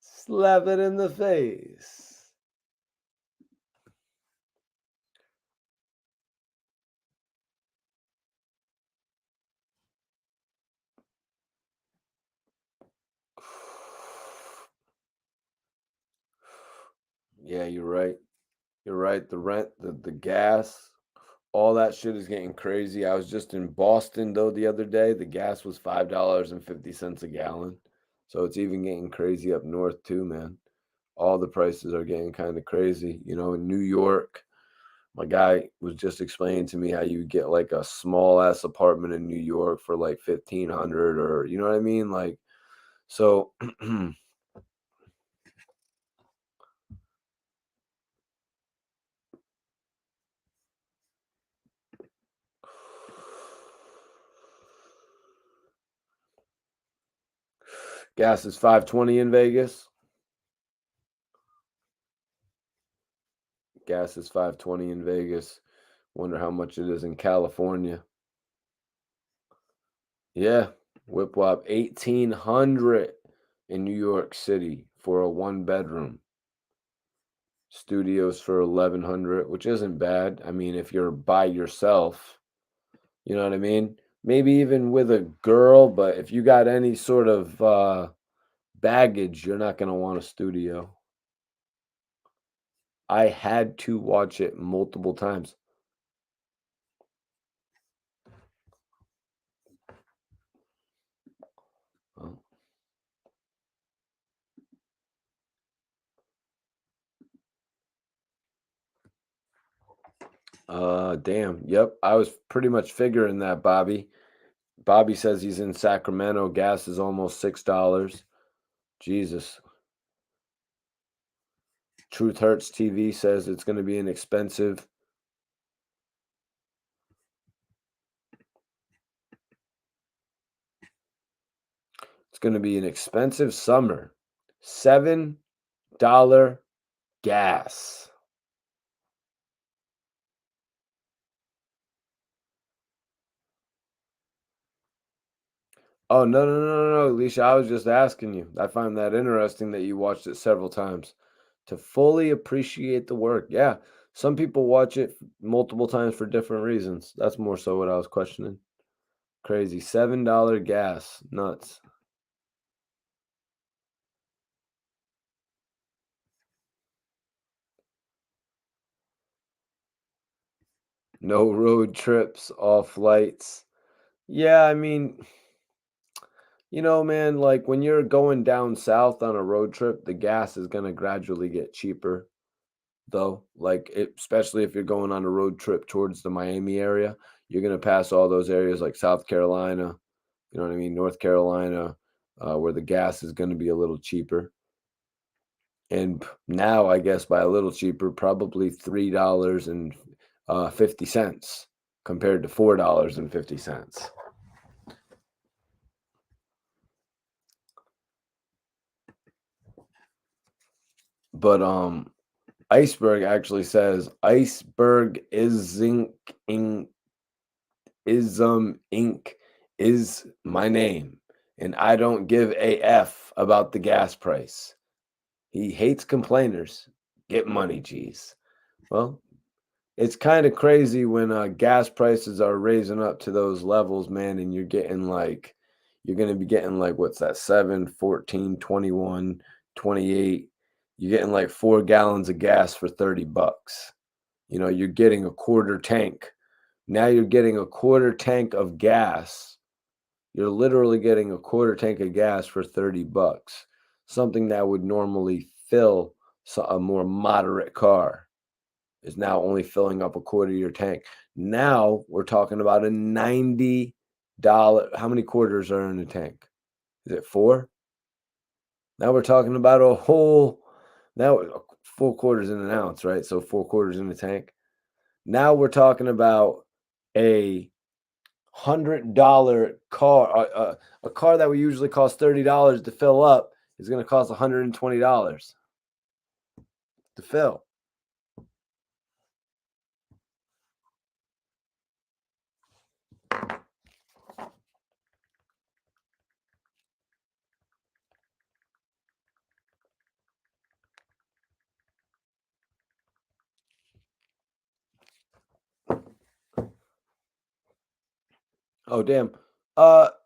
Slap it in the face. Yeah, you're right. You're right. The rent, the gas, all that shit is getting crazy. I was just in Boston though the other day. The gas was $5.50 a gallon. So it's even getting crazy up north too, man. All the prices are getting kind of crazy. You know, in New York, my guy was just explaining to me how you get like a small ass apartment in New York for like 1,500, or you know what I mean? Like, so gas is 5.20 in Vegas. Gas is 5.20 in Vegas. Wonder how much it is in California. Yeah, whip wop 1,800 in New York City for a 1 bedroom. Studios for 1,100, which isn't bad. I mean, if you're by yourself, you know what I mean? Maybe even with a girl, but if you got any sort of baggage, you're not gonna want a studio. I had to watch it multiple times. Damn. Yep. I was pretty much figuring that, Bobby. Bobby says he's in Sacramento. Gas is almost $6. Jesus. Truth Hurts TV says it's going to be an expensive. It's going to be an expensive summer. $7 gas. Oh, no, Alicia. I was just asking you. I find that interesting that you watched it several times to fully appreciate the work. Yeah, some people watch it multiple times for different reasons. That's more so what I was questioning. Crazy. $7 gas. Nuts. No road trips, all flights. Yeah, I mean, man, like when you're going down south on a road trip, the gas is going to gradually get cheaper, though. Like, especially if you're going on a road trip towards the Miami area, you're going to pass all those areas like South Carolina, you know what I mean? North Carolina, where the gas is going to be a little cheaper. And now, I guess by a little cheaper, probably $3.50 compared to $4.50. But Iceberg actually says Iceberg Inc is my name, and I don't give a F about the gas price. He hates complainers. Get money, geez. Well, it's kind of crazy when gas prices are raising up to those levels, man, and you're going to be getting like, what's that, 7, 14, 21, 28. You're getting like 4 gallons of gas for $30. You're getting a quarter tank. Now you're getting a quarter tank of gas. You're literally getting a quarter tank of gas for $30. Something that would normally fill a more moderate car is now only filling up a quarter of your tank. Now we're talking about a $90. How many quarters are in a tank? Is it 4? Now we're talking about now 4 quarters in an ounce, right? So 4 quarters in the tank. Now we're talking about a $100 car. A car that would usually cost $30 to fill up is going to cost $120 to fill. Oh, damn.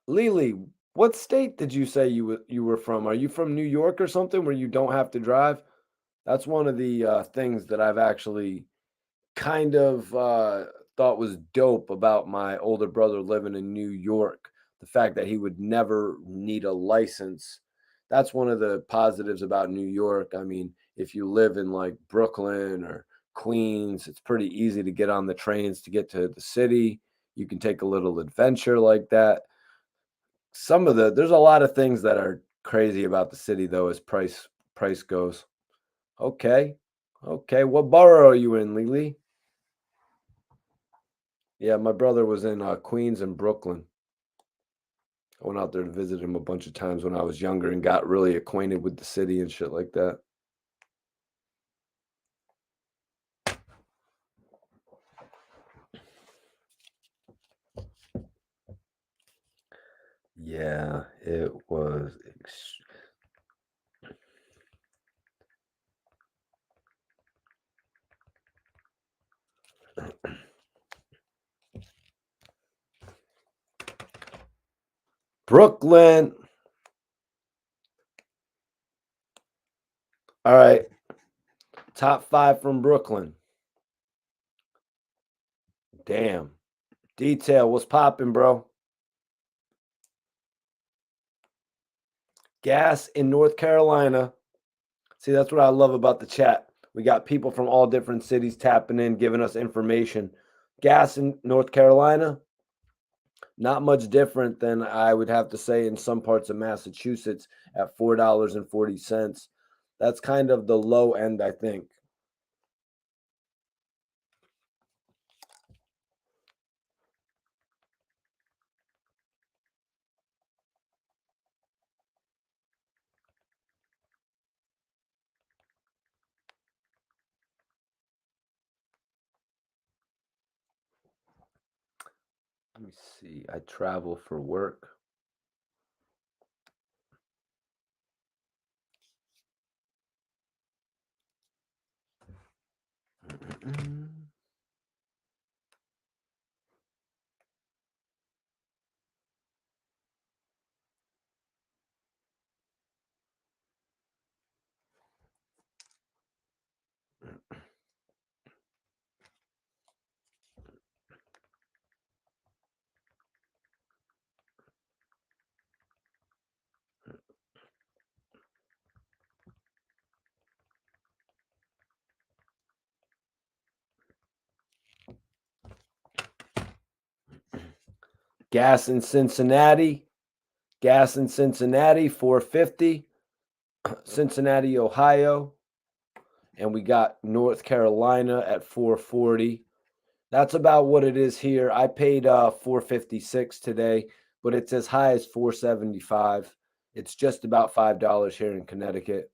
Lily, what state did you say you were from? Are you from New York or something where you don't have to drive? That's one of the things that I've actually kind of thought was dope about my older brother living in New York. The fact that he would never need a license. That's one of the positives about New York. I mean, if you live in like Brooklyn or Queens, it's pretty easy to get on the trains to get to the city. You can take a little adventure like that. There's a lot of things that are crazy about the city though as price goes. Okay. Okay. What borough are you in, Lily? Yeah, my brother was in Queens and Brooklyn. I went out there to visit him a bunch of times when I was younger and got really acquainted with the city and shit like that. Yeah, it was. Brooklyn. All right. Top 5 from Brooklyn. Damn. Detail, what's popping, bro? Gas in North Carolina. See, that's what I love about the chat. We got people from all different cities tapping in, giving us information. Gas in North Carolina, not much different than I would have to say in some parts of Massachusetts at $4.40. That's kind of the low end, I think. Let me see. I travel for work. Gas in Cincinnati. Gas in Cincinnati, $4.50. Cincinnati, Ohio. And we got North Carolina at $4.40. That's about what it is here. I paid $4.56 today, but it's as high as $4.75. It's just about $5 here in Connecticut.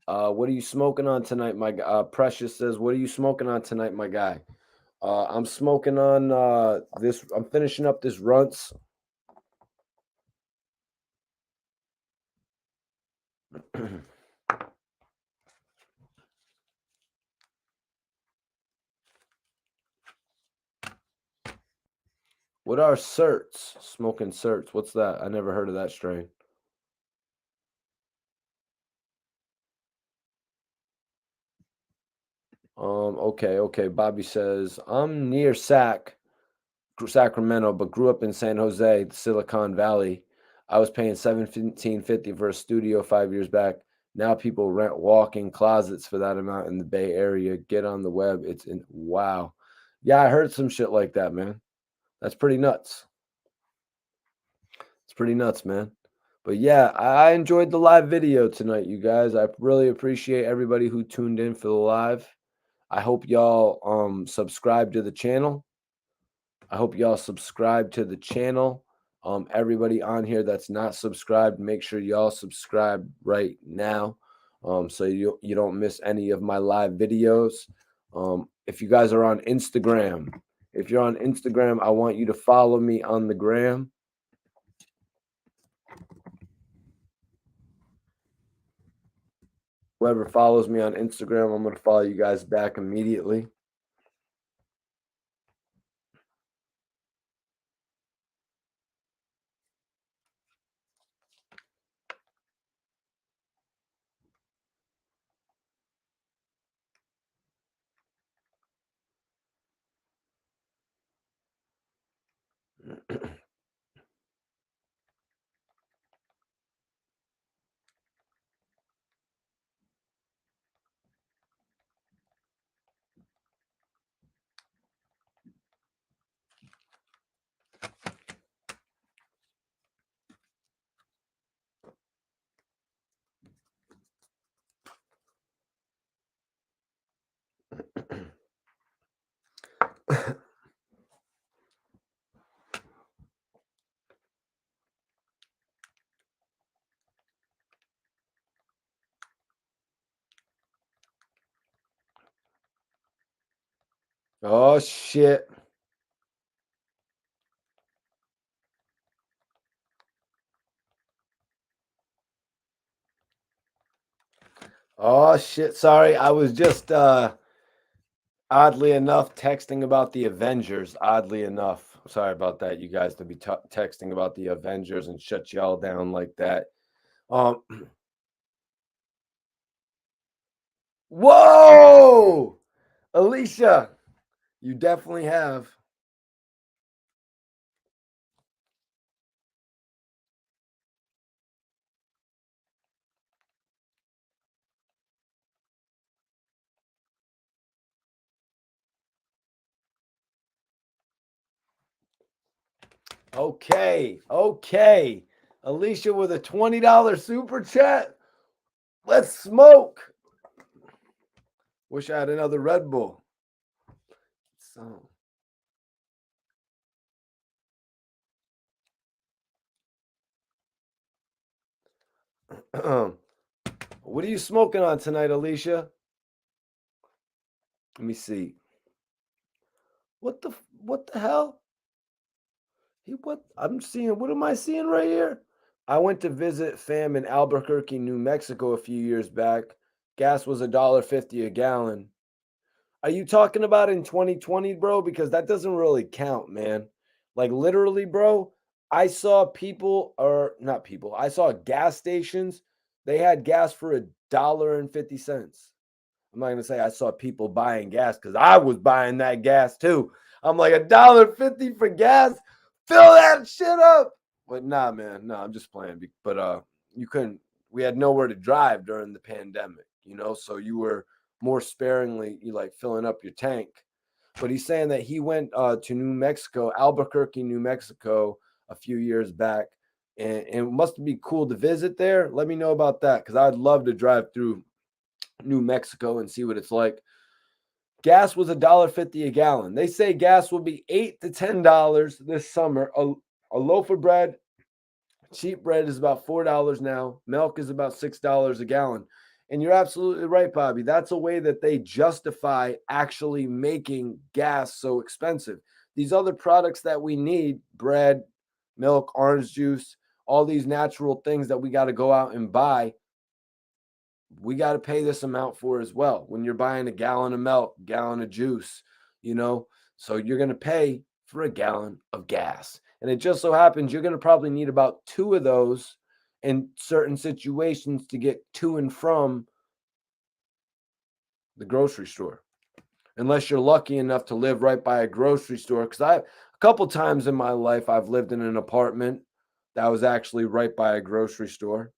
What are you smoking on tonight, my guy? Precious says, what are you smoking on tonight, my guy? I'm smoking on this. I'm finishing up this Runts. What are certs? Smoking certs. What's that? I never heard of that strain. Okay. Bobby says, I'm near Sacramento, but grew up in San Jose, Silicon Valley. I was paying $17.50 for a studio 5 years back. Now people rent walk-in closets for that amount in the Bay Area. Get on the web. Wow. Yeah, I heard some shit like that, man. That's pretty nuts. It's pretty nuts, man. But yeah, I enjoyed the live video tonight, you guys. I really appreciate everybody who tuned in for the live. I hope y'all subscribe to the channel. Everybody on here that's not subscribed, make sure y'all subscribe right now, so you don't miss any of my live videos. If you guys are on Instagram, I want you to follow me on the gram. Whoever follows me on Instagram, I'm going to follow you guys back immediately. Oh, shit. Oh, shit. Sorry. I was just, oddly enough, texting about the Avengers. Oddly enough. Sorry about that, you guys, to be texting about the Avengers and shut y'all down like that. Whoa! Alicia, you definitely have. Okay. Alicia with a $20 super chat. Let's smoke. Wish I had another Red Bull. So. What are you smoking on tonight, Alicia? Let me see. What the What the hell? What am I seeing right here? I went to visit fam in Albuquerque, New Mexico a few years back. Gas was $1.50 a gallon. Are you talking about in 2020, bro? Because that doesn't really count, man. Like literally, bro, I saw people, or not people, I saw gas stations. They had gas for $1.50. I'm not gonna say I saw people buying gas because I was buying that gas too. I'm like $1.50 for gas. Fill that shit up. But nah, man, no, I'm just playing. But you couldn't. We had nowhere to drive during the pandemic, so you were more sparingly, you like filling up your tank. But he's saying that he went to New Mexico, Albuquerque, New Mexico, a few years back, and it must be cool to visit there. Let me know about that because I'd love to drive through New Mexico and see what it's like. Gas was $1.50 a gallon. They say gas will be $8 to $10 this summer. A loaf of bread, cheap bread, is about $4 now. Milk is about $6 a gallon. And you're absolutely right, Bobby. That's a way that they justify actually making gas so expensive. These other products that we need, bread, milk, orange juice, all these natural things that we got to go out and buy, we got to pay this amount for as well. When you're buying a gallon of milk, gallon of juice, so you're going to pay for a gallon of gas. And it just so happens you're going to probably need about 2 of those in certain situations to get to and from the grocery store. Unless you're lucky enough to live right by a grocery store. Because a couple times in my life, I've lived in an apartment that was actually right by a grocery store.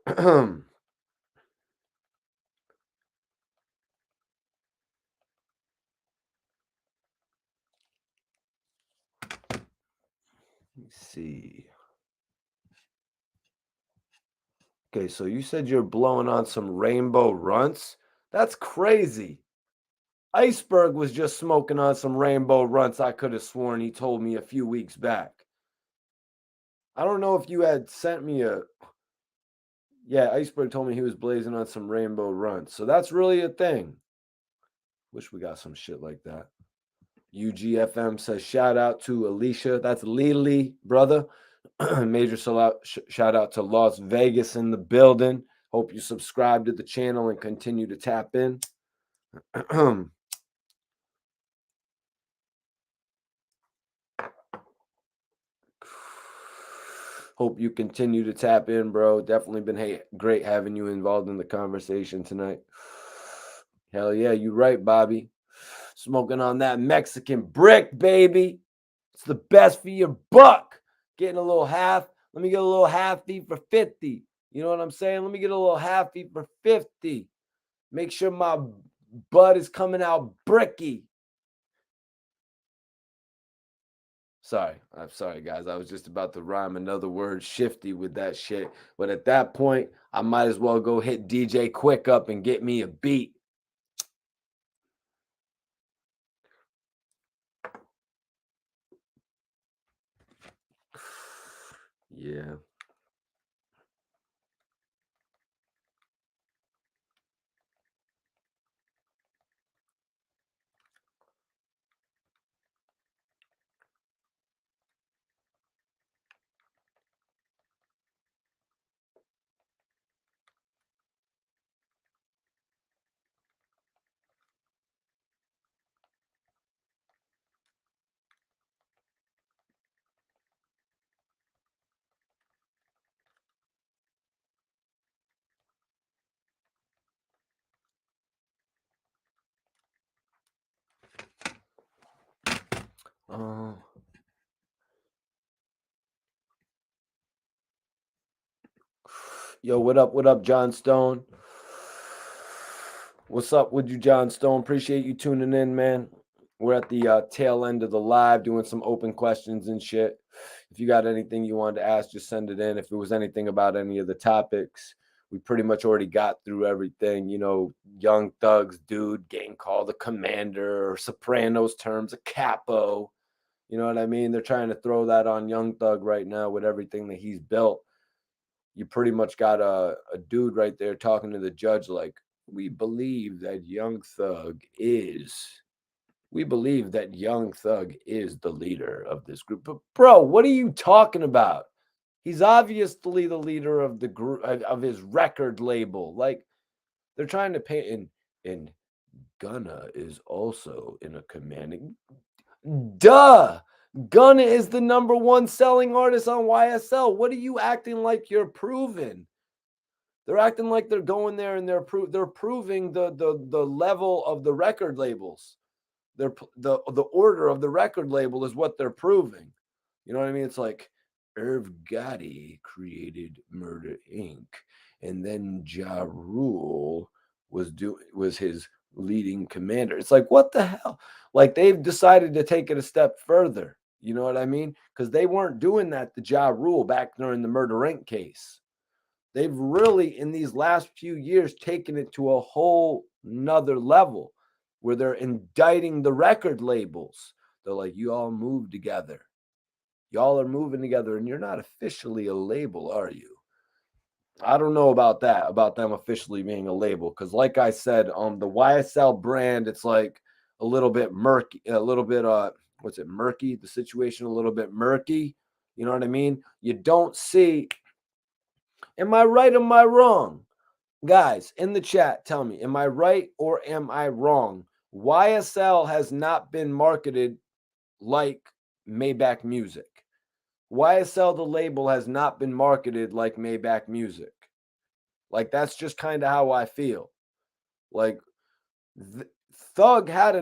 Let's see. Okay, so you said you're blowing on some rainbow runts? That's crazy. Iceberg was just smoking on some rainbow runts. I could have sworn he told me a few weeks back. I don't know if you had sent me a... Yeah, Iceberg told me he was blazing on some rainbow runts. So that's really a thing. Wish we got some shit like that. UGFM says, shout out to Alicia. That's Lily, brother. Major shout out to Las Vegas in the building. Hope you subscribe to the channel and continue to tap in. Hope you continue to tap in, bro. Definitely been great having you involved in the conversation tonight. Hell yeah, you right, Bobby. Smoking on that Mexican brick, baby. It's the best for your buck. Getting a little half. Let me get a little half feet for 50. You know what I'm saying? Let me get a little half feet for 50. Make sure my bud is coming out bricky. I'm sorry, guys. I was just about to rhyme another word, shifty, with that shit. But at that point, I might as well go hit DJ Quick up and get me a beat. Yeah. Yo, what up, John Stone? What's up with you, John Stone? Appreciate you tuning in, man. We're at the tail end of the live doing some open questions and shit. If you got anything you wanted to ask, just send it in. If it was anything about any of the topics, We pretty much already got through everything. You know, Young Thug's dude getting called a commander, or Sopranos terms, a capo. You know what I mean? They're trying to throw that on Young Thug right now with everything that he's built. You pretty much got a dude right there talking to the judge like, we believe that Young Thug is the leader of this group. But bro, what are you talking about? He's obviously the leader of the group, of his record label. Like, they're trying to paint, and Gunna is also in a commanding. Duh! Gunna is the #1 selling artist on YSL. What are you acting like you're proving? They're acting like they're going there and they're proving the level of the record labels. The order of the record label is what they're proving. You know what I mean? It's like Irv Gotti created Murder Inc. and then Ja Rule was his leading commander. It's like, what the hell? Like, they've decided to take it a step further. You know what I mean? Because they weren't doing that to Ja Rule back during the Murder Inc. case. They've really, in these last few years, taken it to a whole nother level where they're indicting the record labels. They're like, you all move together. Y'all are moving together, and you're not officially a label, are you? I don't know about that, about them officially being a label. Because like I said, the YSL brand, it's like a little bit murky, a little bit, murky? The situation a little bit murky. You know what I mean? You don't see... Am I right? Am I wrong? Guys, in the chat, tell me, am I right or am I wrong? YSL has not been marketed like Maybach Music. YSL, the label, has not been marketed like Maybach Music. Like, that's just kind of how I feel. Like, Thug had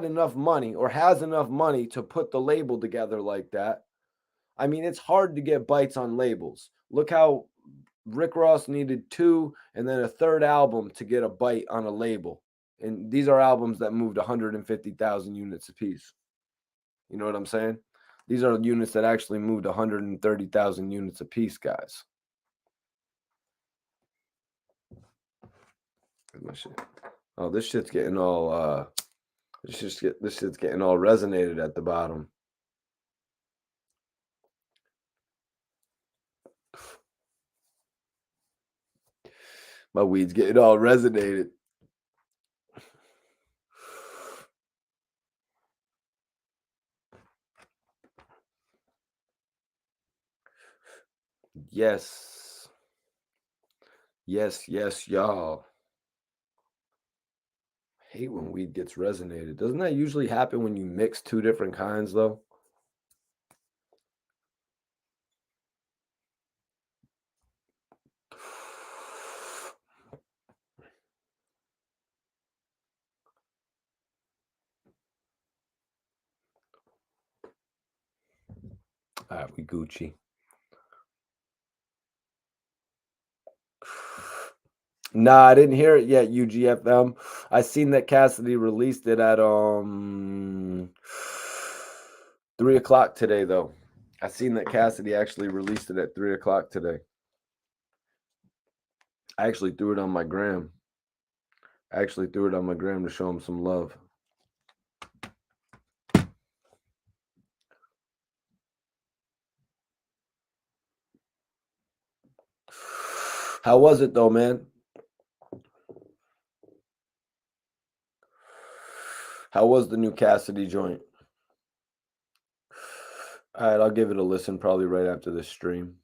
enough money, or has enough money, to put the label together like that. I mean, it's hard to get bites on labels. Look how Rick Ross needed 2 and then a 3rd album to get a bite on a label. And these are albums that moved 150,000 units apiece. You know what I'm saying? These are units that actually moved 130,000 units apiece, guys. Oh, this shit's getting all this shit's getting all resonated at the bottom. My weed's getting all resonated. Yes. Yes, yes, y'all. I hate when weed gets resonated. Doesn't that usually happen when you mix 2 different kinds, though? All right, we Gucci. Nah, I didn't hear it yet, UGFM. I seen that Cassidy released it at 3 o'clock today, though. I seen that Cassidy actually released it at 3 o'clock today. I actually threw it on my gram. To show him some love. How was it, though, man? How was the new Cassidy joint? All right, I'll give it a listen probably right after this stream.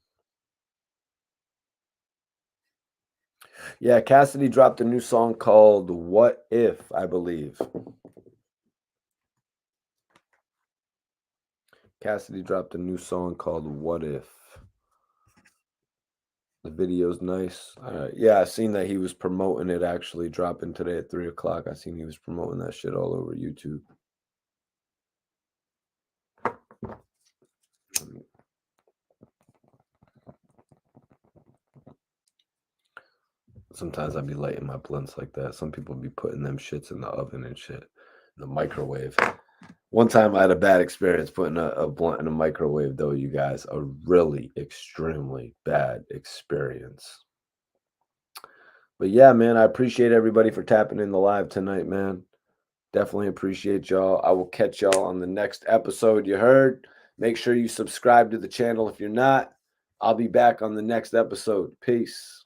Yeah, Cassidy dropped a new song called What If, I believe. Cassidy dropped a new song called What If. The video's nice. Yeah, I seen that he was promoting it, actually dropping today at 3 o'clock. I seen he was promoting that shit all over YouTube. Sometimes I be lighting my blunts like that. Some people be putting them shits in the oven and shit, in the microwave. One time I had a bad experience putting a blunt in a microwave, though, you guys. A really extremely bad experience. But yeah, man, I appreciate everybody for tapping in the live tonight, man. Definitely appreciate y'all. I will catch y'all on the next episode. You heard? Make sure you subscribe to the channel if you're not. I'll be back on the next episode. Peace.